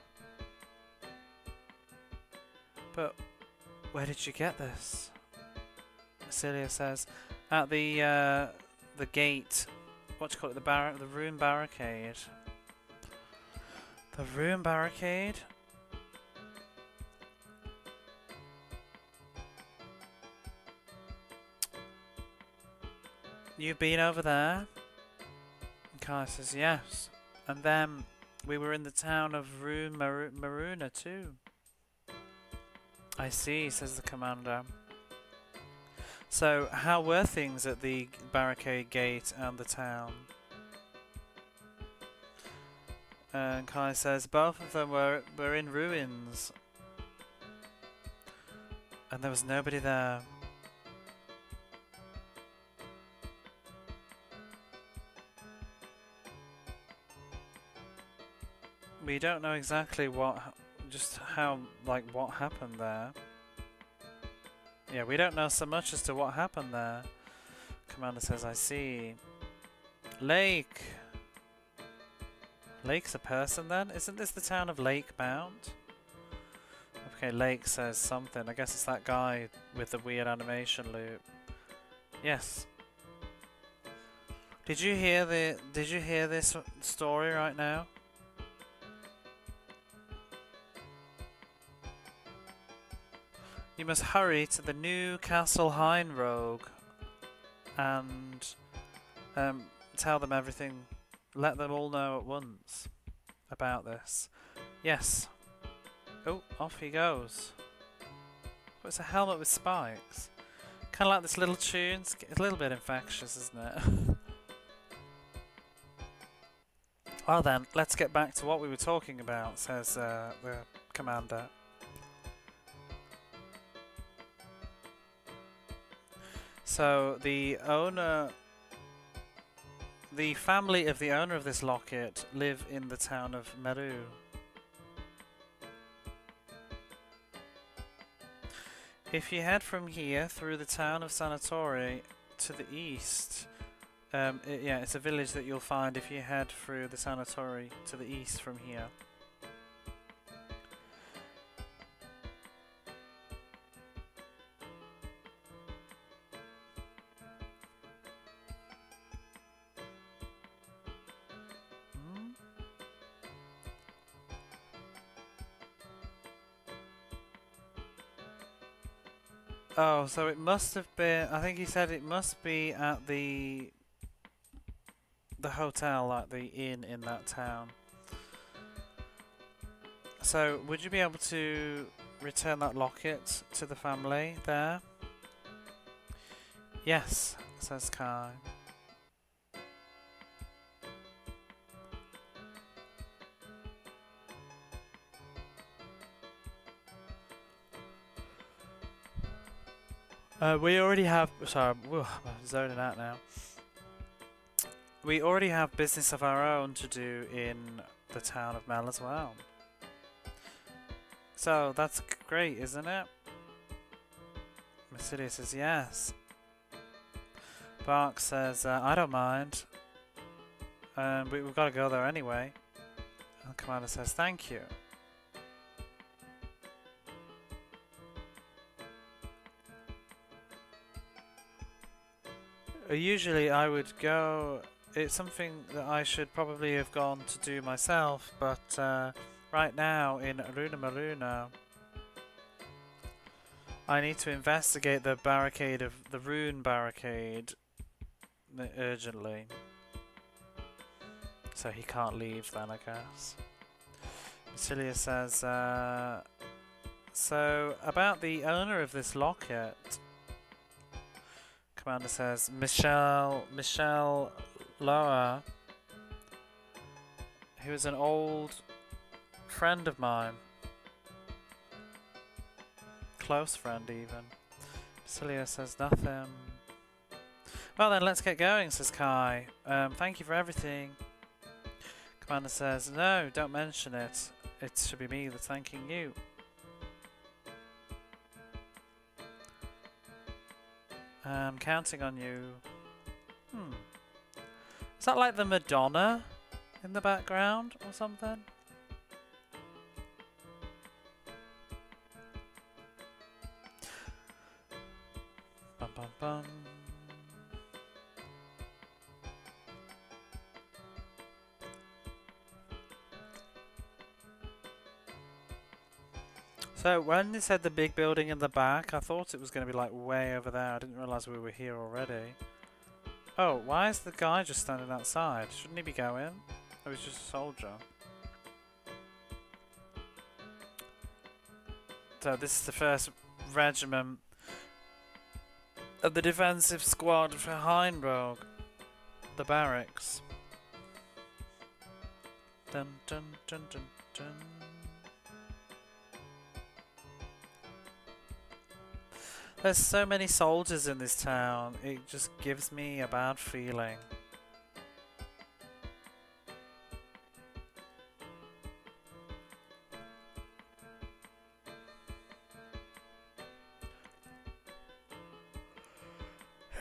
But where did you get this? Celia says, at the gate. What do you call it? The room barricade. The room barricade. You've been over there? And Kai says, yes. And then we were in the town of Maruna too. I see, says the commander. So, how were things at the barricade gate and the town? And Kai says, both of them were in ruins. And there was nobody there. We don't know exactly what happened there. Yeah, we don't know so much as to what happened there. Commander says, I see. Lake. Lake's a person then? Isn't this the town of Lake Mount? Okay, Lake says something. I guess it's that guy with the weird animation loop. Yes. Did you hear this story right now? You must hurry to the new Castle Heinrogue and tell them everything. Let them all know at once about this. Yes. Oh, off he goes. Oh, it's a helmet with spikes. Kind of like this little tune. It's a little bit infectious, isn't it? Well then, let's get back to what we were talking about, says the commander. So the family of the owner of this locket live in the town of Meru. If you head from here through the town of Sanatori to the east, it's a village that you'll find if you head through the Sanatori to the east from here. Oh, so it must have been. I think he said it must be at the hotel, like the inn in that town. So, would you be able to return that locket to the family there? Yes, says Kai. We already have. Sorry, I'm zoning out now. We already have business of our own to do in the town of Mel as well. So that's great, isn't it? Massilia says yes. Bark says, I don't mind. We've got to go there anyway. And the commander says, thank you. Usually I would go... It's something that I should probably have gone to do myself, but right now in Aruna Maruna, I need to investigate the barricade of the rune barricade urgently. So he can't leave then, I guess. Basilia says, so about the owner of this locket. Commander says, Michelle Loa, who is an old friend of mine. Close friend, even. Basilia says nothing. Well then, let's get going, says Kai. Thank you for everything. Commander says, no, don't mention it. It should be me that's thanking you. I'm counting on you. Is that like the Madonna in the background or something? Bum bum bum. So when they said the big building in the back, I thought it was going to be like way over there. I didn't realise we were here already. Oh, why is the guy just standing outside? Shouldn't he be going? Oh, he's just a soldier. So this is the first regiment of the defensive squad for Heinrogue, the barracks. Dun dun dun dun dun. There's so many soldiers in this town, it just gives me a bad feeling.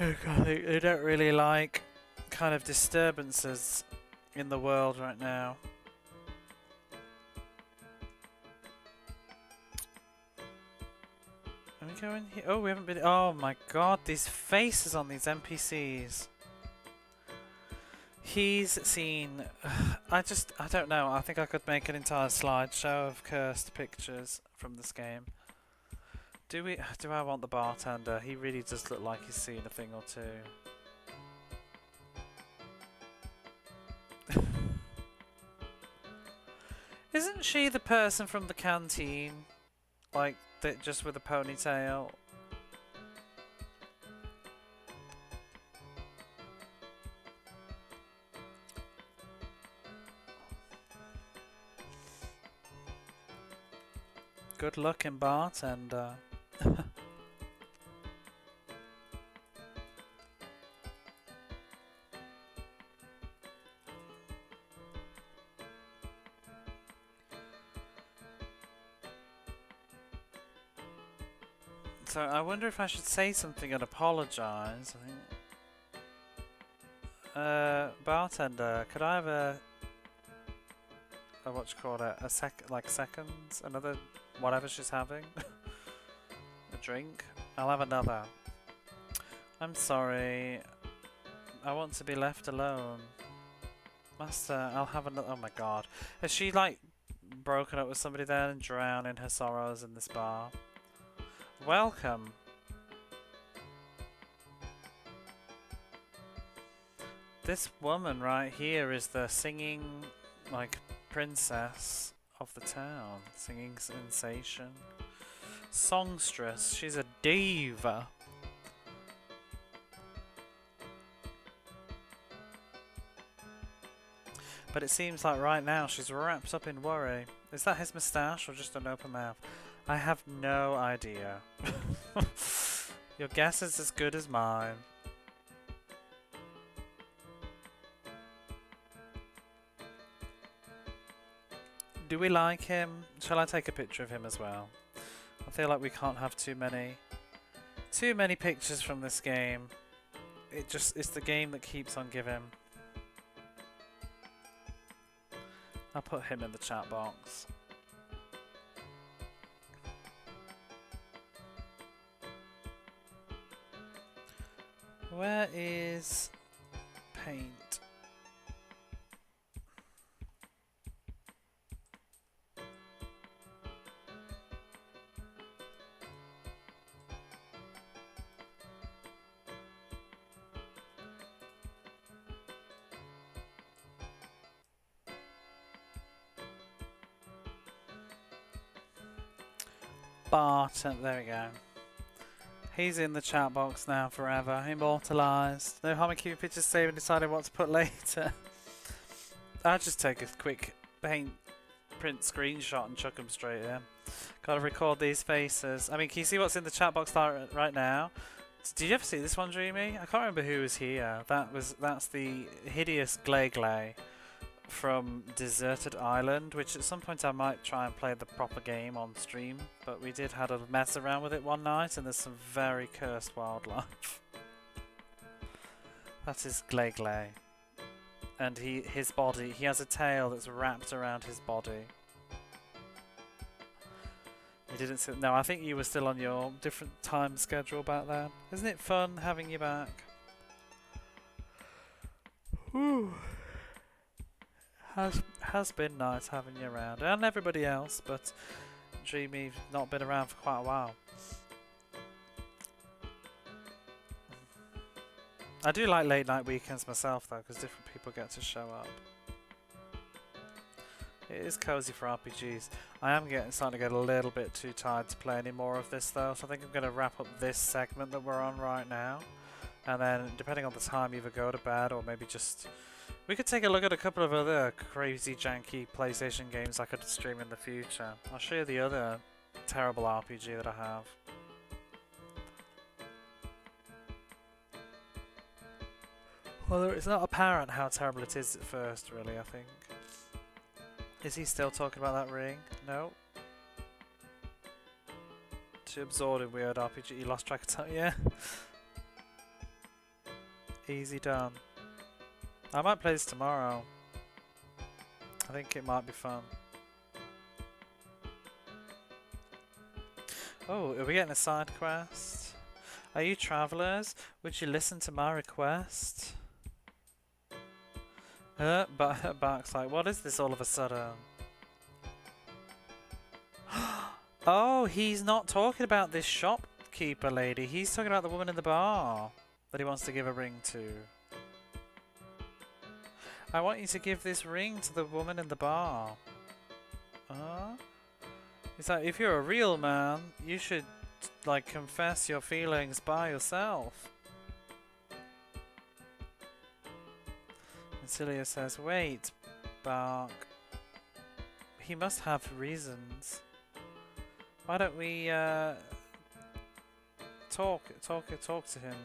Oh god, they don't really like kind of disturbances in the world right now. Can we go in here? Oh, we haven't been... Oh my god, these faces on these NPCs. He's seen... I don't know. I think I could make an entire slideshow of cursed pictures from this game. Do I want the bartender? He really does look like he's seen a thing or two. Isn't she the person from the canteen? Like, just with a ponytail? Good looking bartender. So I wonder if I should say something and apologise. I think. Bartender, could I have a what you call it? Like seconds? Another whatever she's having? A drink? I'll have another. I'm sorry. I want to be left alone. Master, I'll have another. Oh my god. Has she like broken up with somebody then and drowned in her sorrows in this bar? Welcome. This woman right here is the singing, like, princess of the town. Singing sensation. Songstress. She's a diva. But it seems like right now she's wrapped up in worry. Is that his moustache or just an open mouth? I have no idea. Your guess is as good as mine. Do we like him? Shall I take a picture of him as well? I feel like we can't have too many pictures from this game. It's the game that keeps on giving. I'll put him in the chat box. Where is paint? Barton, there we go. He's in the chat box now forever, immortalised. No harm in keeping pictures saved and deciding what to put later. I'll just take a quick paint print screenshot and chuck them straight in. Gotta record these faces. I mean, can you see what's in the chat box right now? Did you ever see this one, Dreamy? I can't remember who was here. That's the hideous Glay from Deserted Island, which at some point I might try and play the proper game on stream, but we did have a mess around with it one night and there's some very cursed wildlife. That is Glay. And his body, he has a tail that's wrapped around his body. You didn't sit, no, I think you were still on your different time schedule back then. Isn't it fun having you back? Whew. Has been nice having you around, and everybody else, but Dreamy's not been around for quite a while. I do like late night weekends myself though, because different people get to show up. It is cozy for RPGs. I am starting to get a little bit too tired to play any more of this though, so I think I'm going to wrap up this segment that we're on right now, and then depending on the time, either go to bed or maybe just... We could take a look at a couple of other crazy janky PlayStation games I could stream in the future. I'll show you the other terrible RPG that I have. Well, it's not apparent how terrible it is at first, really, I think. Is he still talking about that ring? No. Too absorbed in weird RPG, you lost track of time, yeah. Easy done. I might play this tomorrow. I think it might be fun. Oh, are we getting a side quest? Are you travellers? Would you listen to my request? Bark's like, what is this all of a sudden? Oh, he's not talking about this shopkeeper lady. He's talking about the woman in the bar that he wants to give a ring to. I want you to give this ring to the woman in the bar. He's like, if you're a real man, you should, like, confess your feelings by yourself. And Celia says, wait, Bark. He must have reasons. Why don't we, talk to him?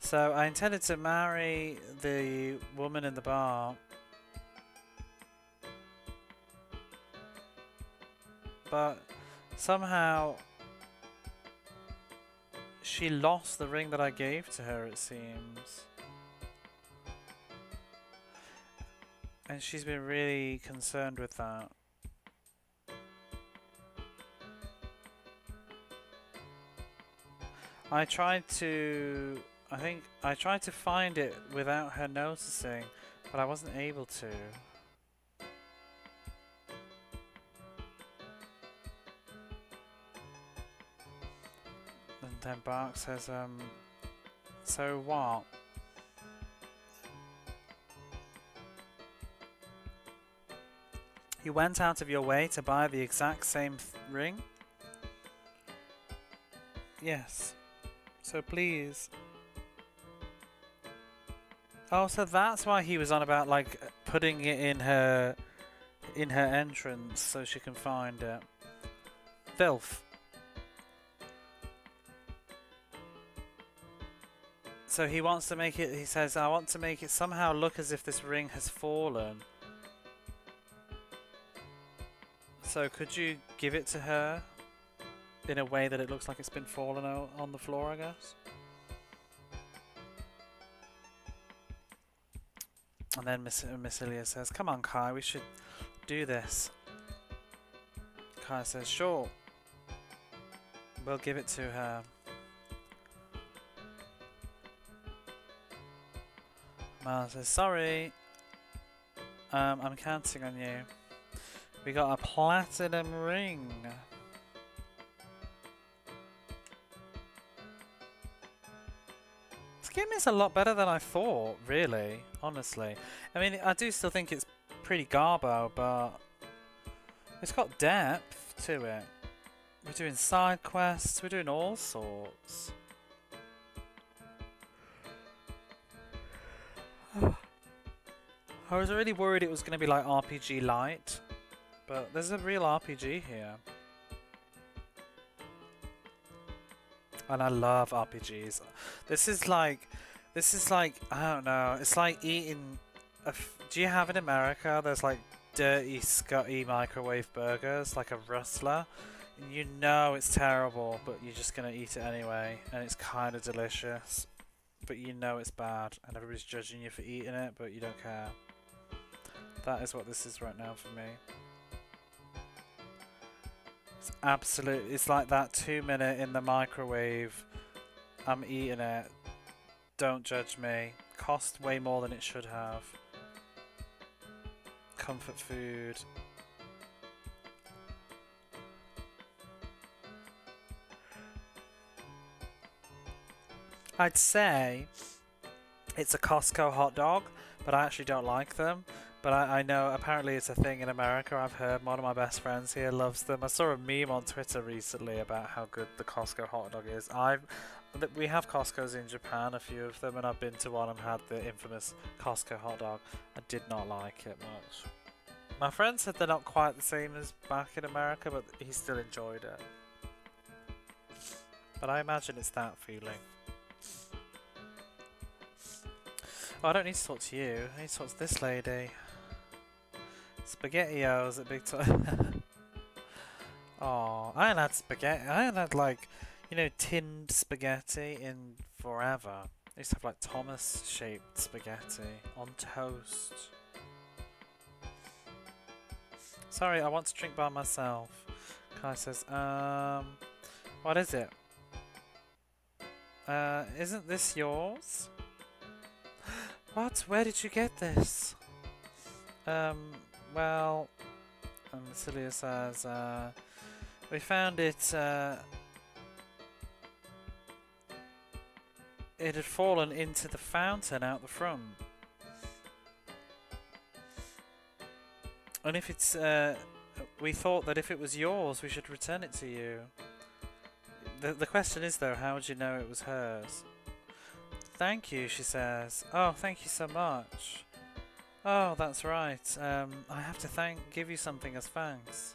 So I intended to marry the woman in the bar, but somehow she lost the ring that I gave to her, it seems. And she's been really concerned with that. I tried to find it without her noticing, but I wasn't able to. And then Bark says, so what? You went out of your way to buy the exact same ring? Yes. So please. Oh, so that's why he was on about, like, putting it in her entrance so she can find it. Filth. So he wants to make it, he says, I want to make it somehow look as if this ring has fallen. So could you give it to her in a way that it looks like it's been fallen out on the floor, I guess? And then Miss Ilya says, come on, Kai, we should do this. Kai says, sure. We'll give it to her. Mara says, sorry. I'm counting on you. We got a platinum ring. This game is a lot better than I thought, really, honestly. I mean, I do still think it's pretty garbo, but it's got depth to it. We're doing side quests, we're doing all sorts. I was really worried it was going to be like RPG light, but there's a real RPG here. And I love RPGs. This is like, I don't know, it's like eating, do you have in America, there's like dirty, scutty microwave burgers, like a Rustler, and you know it's terrible, but you're just going to eat it anyway, and it's kind of delicious, but you know it's bad, and everybody's judging you for eating it, but you don't care. That is what this is right now for me. It's absolute. It's like that 2 minute in the microwave. I'm eating it. Don't judge me. Cost way more than it should have. Comfort food. I'd say it's a Costco hot dog, but I actually don't like them. But I know apparently it's a thing in America. I've heard one of my best friends here loves them. I saw a meme on Twitter recently about how good the Costco hot dog is. We have Costco's in Japan, a few of them, and I've been to one and had the infamous Costco hot dog. I did not like it much. My friend said they're not quite the same as back in America, but he still enjoyed it. But I imagine it's that feeling. Oh, I don't need to talk to you. I need to talk to this lady. SpaghettiOs at Big Time. Oh, I haven't had spaghetti. I haven't had, like, you know, tinned spaghetti in forever. I used to have like Thomas shaped spaghetti on toast. Sorry, I want to drink by myself. Kai says, what is it? Isn't this yours? What? Where did you get this? Well, Celia says, we found it, it had fallen into the fountain out the front. And if it's, we thought that if it was yours, we should return it to you. The question is though, how would you know it was hers? Thank you, she says. Oh, thank you so much. Oh, that's right. I have to give you something as thanks.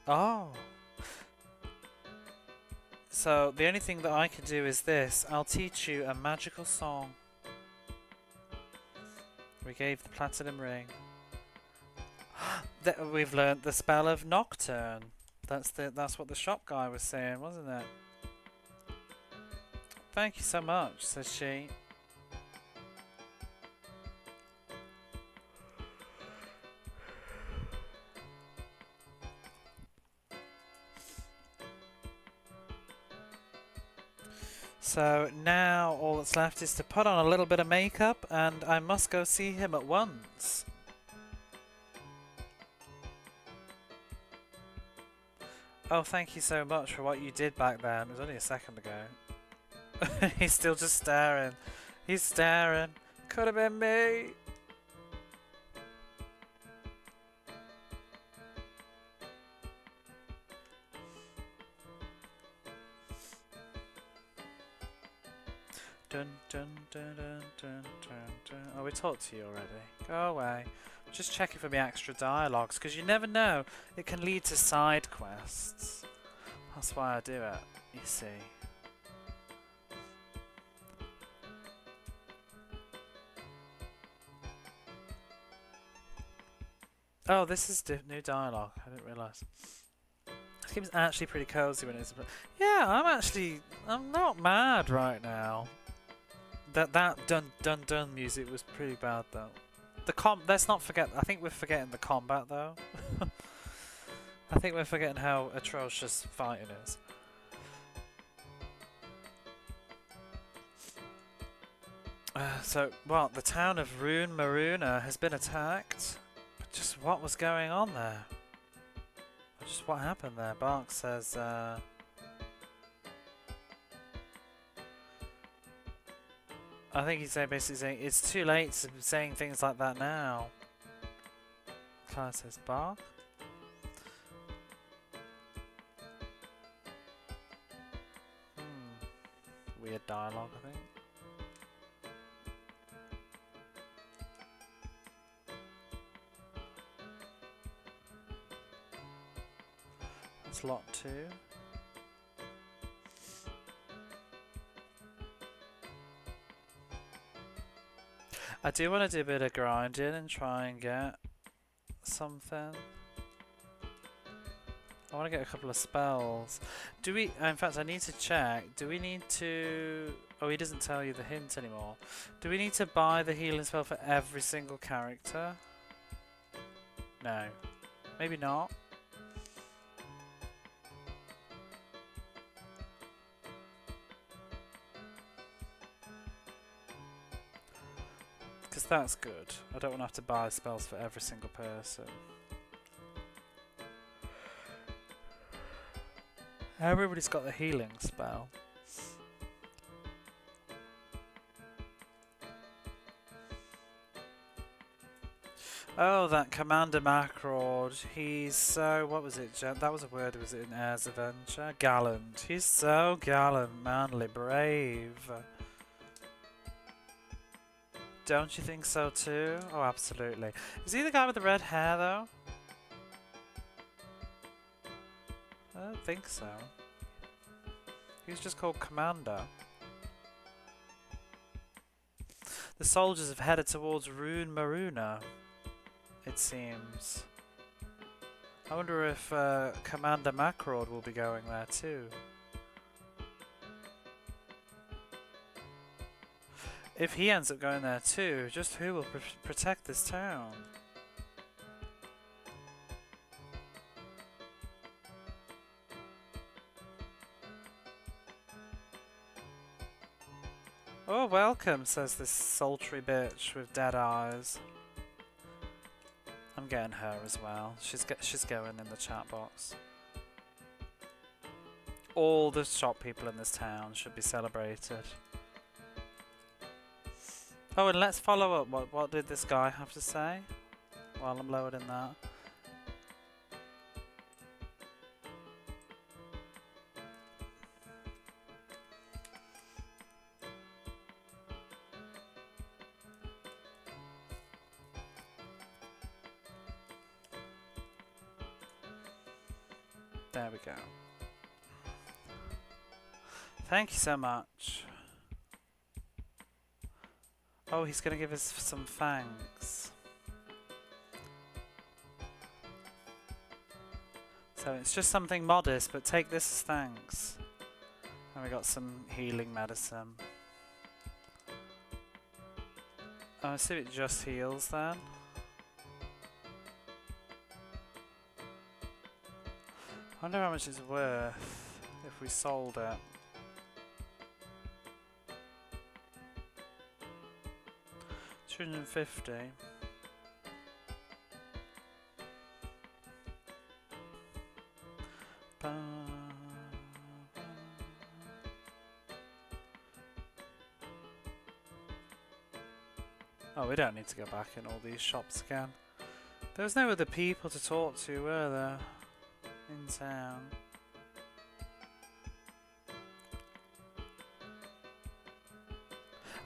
Oh. So, the only thing that I can do is this. I'll teach you a magical song. We gave the platinum ring. We've learnt the spell of Nocturne. That's what the shop guy was saying, wasn't it? Thank you so much, says she. So now all that's left is to put on a little bit of makeup, and I must go see him at once. Oh, thank you so much for what you did back then. It was only a second ago. He's still just staring. He's staring. Could have been me. Dun, dun, dun, dun, dun, dun, dun. Oh, we talked to you already. Go away. Just checking for the extra dialogues, because you never know. It can lead to side quests. That's why I do it, you see. Oh, this is new dialogue. I didn't realise. This game's actually pretty cozy when it's... Yeah, I'm not mad right now. That dun dun dun music was pretty bad though. Let's not forget. I think we're forgetting the combat though. I think we're forgetting how atrocious fighting is. Well, the town of Rune Maruna has been attacked. But just what was going on there? Just what happened there? Bark says, I think he's basically saying it's too late to be saying things like that now. Claire says, Bark? Weird dialogue, I think. That's lot 2. I do want to do a bit of grinding and try and get something. I want to get a couple of spells. Do we... in fact, I need to check. Do we need to... Oh, he doesn't tell you the hint anymore. Do we need to buy the healing spell for every single character? No. Maybe not. Because that's good. I don't want to have to buy spells for every single person. Everybody's got the healing spell. Oh, that Commander Macrod. He's so... What was it? That was a word, was it in Air's Adventure? Gallant. He's so gallant, manly, brave. Don't you think so too? Oh, absolutely. Is he the guy with the red hair, though? I don't think so. He was just called Commander. The soldiers have headed towards Rune Maruna, it seems. I wonder if Commander Macrod will be going there too. If he ends up going there too, just who will protect this town? Oh, welcome, says this sultry bitch with dead eyes. I'm getting her as well. She's going in the chat box. All the shop people in this town should be celebrated. Oh, and let's follow up. What did this guy have to say while I'm loading that? There we go. Thank you so much. Oh, he's going to give us some thanks. So it's just something modest, but take this as thanks. And we got some healing medicine. Oh, I assume it just heals then. I wonder how much it's worth if we sold it. $250. Oh, we don't need to go back in all these shops again. There was no other people to talk to, were there? In town.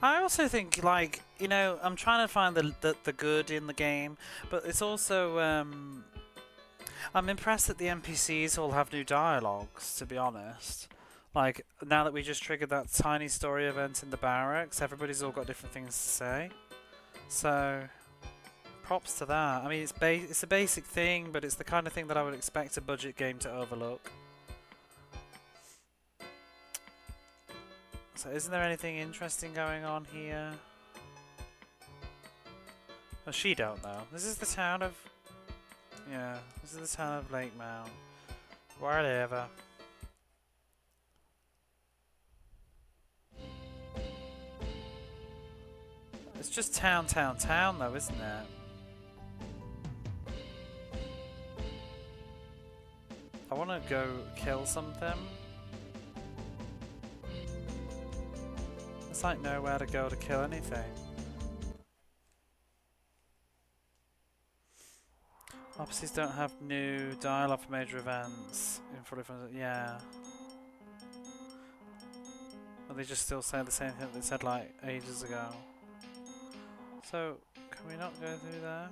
I also think, like, you know, I'm trying to find the good in the game, but it's also, I'm impressed that the NPCs all have new dialogues, to be honest. Like, now that we just triggered that tiny story event in the barracks, everybody's all got different things to say. So, props to that. I mean, it's a basic thing, but it's the kind of thing that I would expect a budget game to overlook. So isn't there anything interesting going on here? Oh, she don't know. This is the town of... Yeah, this is the town of Lake Mount. Whatever. It's just town though, isn't it? I want to go kill something. There's like nowhere to go to kill anything. Opposites don't have new dialogue for major events. Yeah. Or they just still say the same thing they said like ages ago. So, can we not go through there?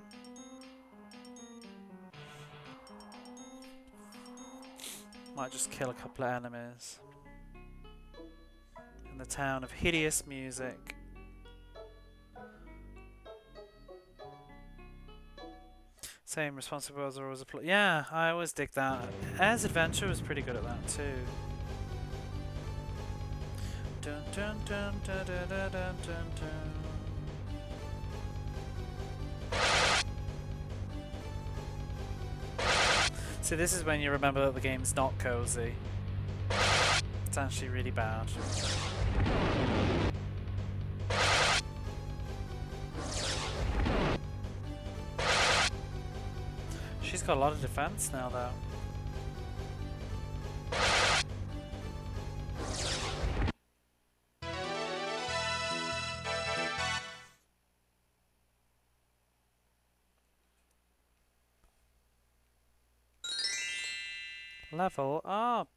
Might just kill a couple of enemies. In the town of hideous music. Same responsibilities are always a yeah, I always dig that. Air's Adventure was pretty good at that too. Dun dun dun dun dun dun dun dun. See, this is when you remember that the game's not cozy. It's actually really bad. She's got a lot of defense now, though. Level up.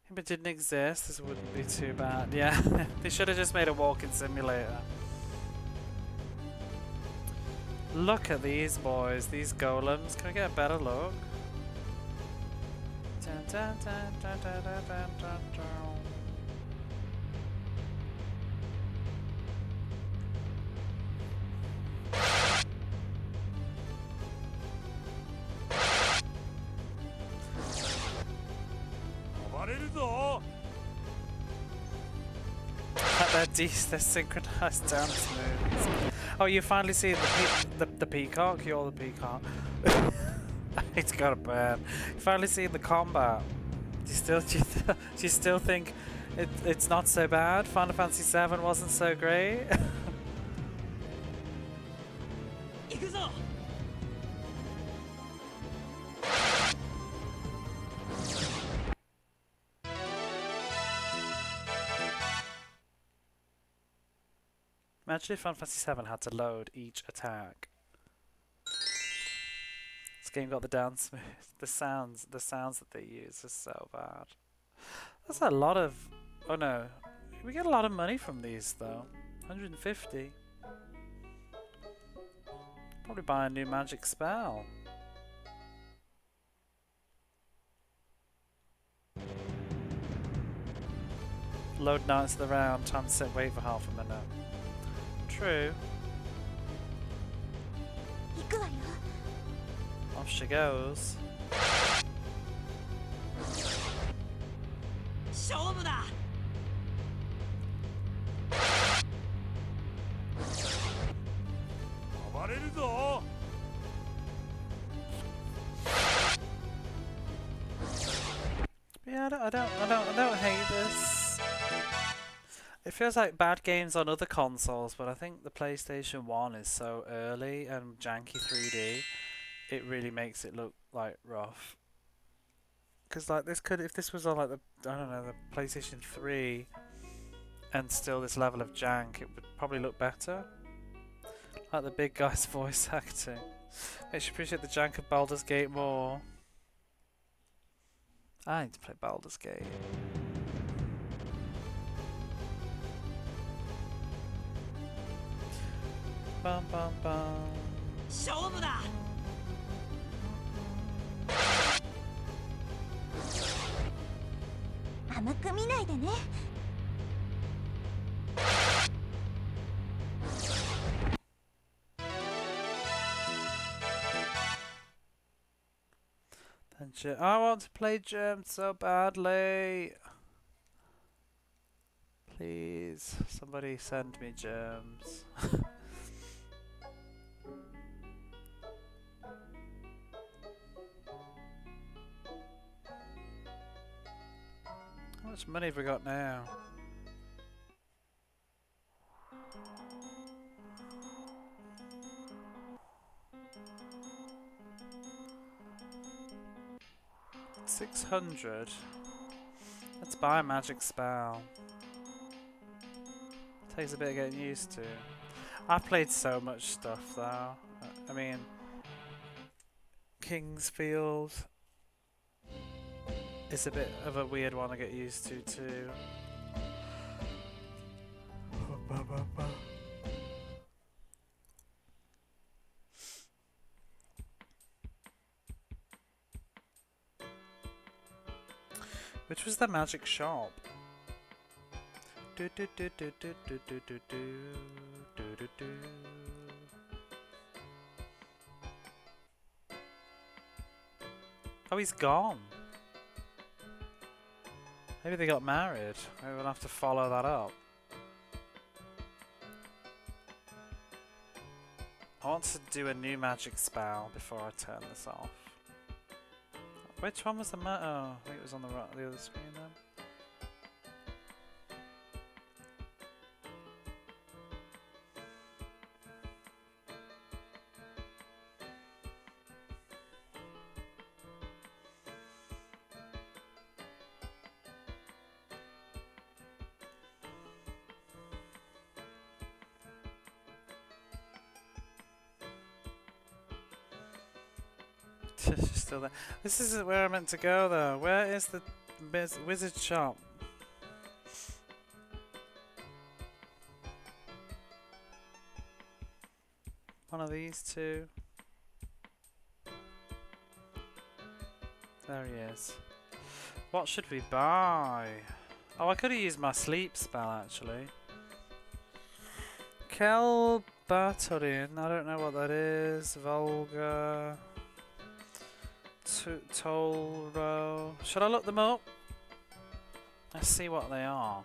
If it didn't exist, this wouldn't be too bad. Yeah, they should have just made a walking simulator. Look at these boys, these golems. Can we get a better look? Dun, dun, dun, dun, dun, dun, dun, dun, dun. They're synchronized dance moves. Oh, you finally see the peacock? You're the peacock. I need to go to bed. You finally see the combat. Do you still think it's not so bad? Final Fantasy VII wasn't so great. Imagine if Final Fantasy VII had to load each attack. This game got the dance moves. The sounds that they use is so bad. That's a lot of... Oh no. We get a lot of money from these though. 150. Probably buy a new magic spell. Load nights of the round. Time to sit wait for half a minute. True. Off she goes. Yeah, I don't hate this. It feels like bad games on other consoles, but I think the PlayStation 1 is so early and janky 3D, it really makes it look like rough. Because like this could, if this was on like the, I don't know, the PlayStation 3 and still this level of jank, it would probably look better. Like the big guy's voice acting. Makes you appreciate the jank of Baldur's Gate more. I need to play Baldur's Gate. Bum bum bum. 勝負だ。甘く見ないでね。I want to play Germs so badly. Please, somebody send me Germs. How much money have we got now? $600. Let's buy a magic spell. Takes a bit of getting used to. I've played so much stuff though. I mean, Kingsfield is a bit of a weird one to get used to too. Which was the magic shop? Do do do do do do do do do do do. Oh, he's gone. Maybe they got married. Maybe we'll have to follow that up. I want to do a new magic spell before I turn this off. Which one was the oh, I think it was on the right, the other screen then. She's still there. This isn't where I meant to go though. Where is the wizard shop? One of these two. There he is. What should we buy? Oh, I could have used my sleep spell actually. Kelbatorin, I don't know what that is. Volga. Tolro. Should I look them up? Let's see what they are.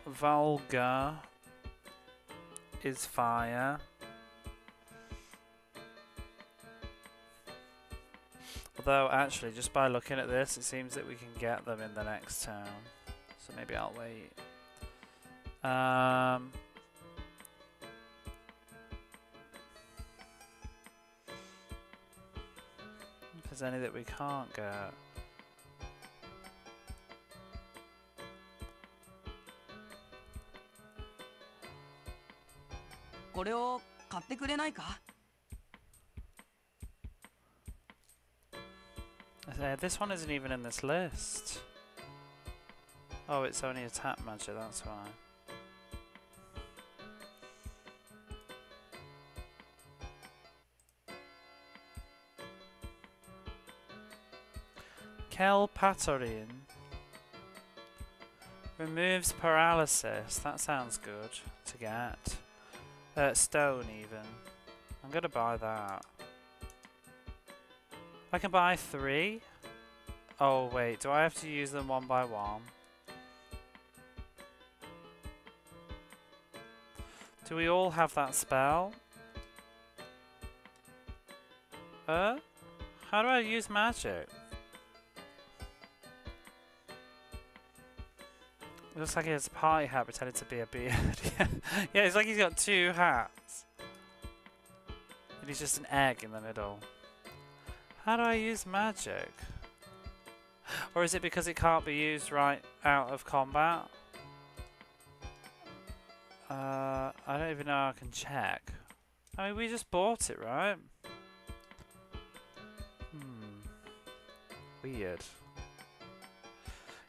Volga is fire. Although, actually, just by looking at this, it seems that we can get them in the next town. So maybe I'll wait. If there's any that we can't get. This one isn't even in this list. Oh, it's only attack magic, that's why. Kelpatorin removes paralysis. That sounds good to get. Stone even. I'm gonna buy that. I can buy 3. Oh wait, do I have to use them one by one? Do we all have that spell? How do I use magic? It looks like he has a party hat pretending to be a beard. Yeah, it's like he's got 2 hats. And he's just an egg in the middle. How do I use magic? Or is it because it can't be used right out of combat? I don't even know how I can check. I mean, we just bought it, right? Weird.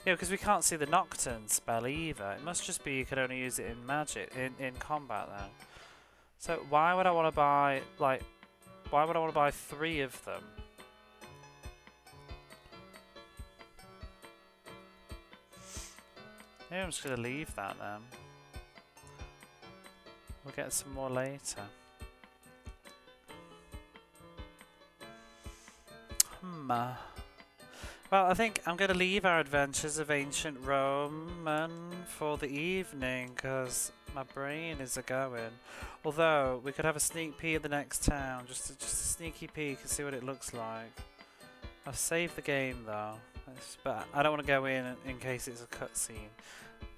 Yeah, because we can't see the Nocturne spell either. It must just be you can only use it in magic, in combat then. So why would I want to buy, like, why would I want to buy 3 of them? Maybe I'm just gonna leave that then. We'll get some more later. Well, I think I'm going to leave our adventures of ancient Roman for the evening because my brain is a-going. Although, we could have a sneak peek at the next town, just a sneaky peek and see what it looks like. I've saved the game though, but I don't want to go in case it's a cutscene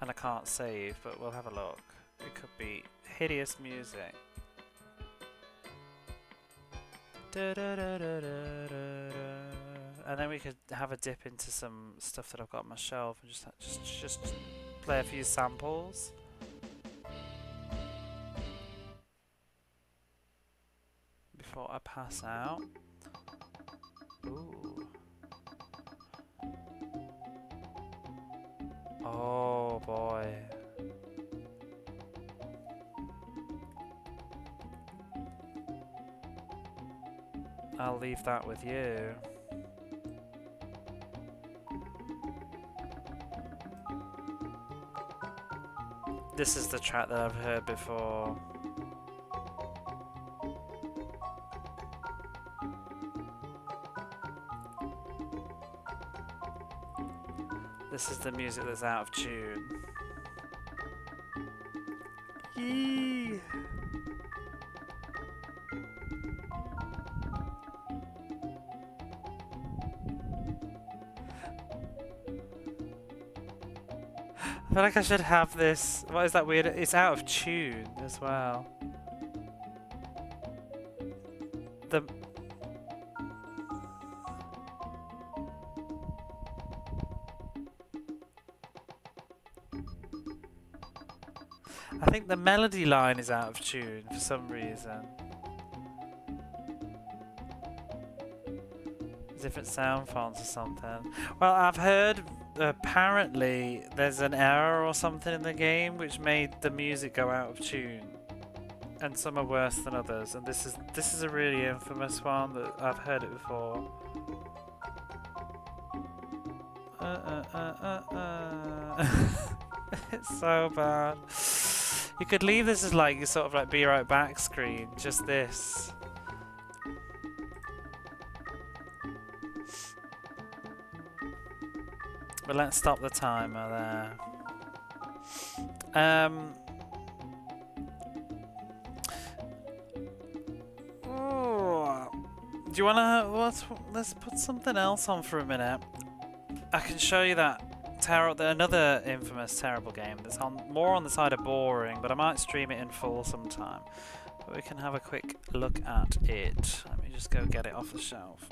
and I can't save, but we'll have a look. It could be hideous music. And then we could have a dip into some stuff that I've got on my shelf and just play a few samples. Before I pass out. Ooh. Oh boy. I'll leave that with you. This is the track that I've heard before. This is the music that's out of tune. Yee. I feel like I should have this. What is that weird? It's out of tune as well. I think the melody line is out of tune for some reason. Different sound fonts or something. Well, I've heard apparently there's an error or something in the game which made the music go out of tune, and some are worse than others. And this is a really infamous one that I've heard it before. It's so bad. You could leave this as like your sort of like be right back screen. Just this. But let's stop the timer there. Do you wanna let's put something else on for a minute. I can show you that another infamous terrible game that's more on the side of boring, but I might stream it in full sometime. But we can have a quick look at it. Let me just go get it off the shelf.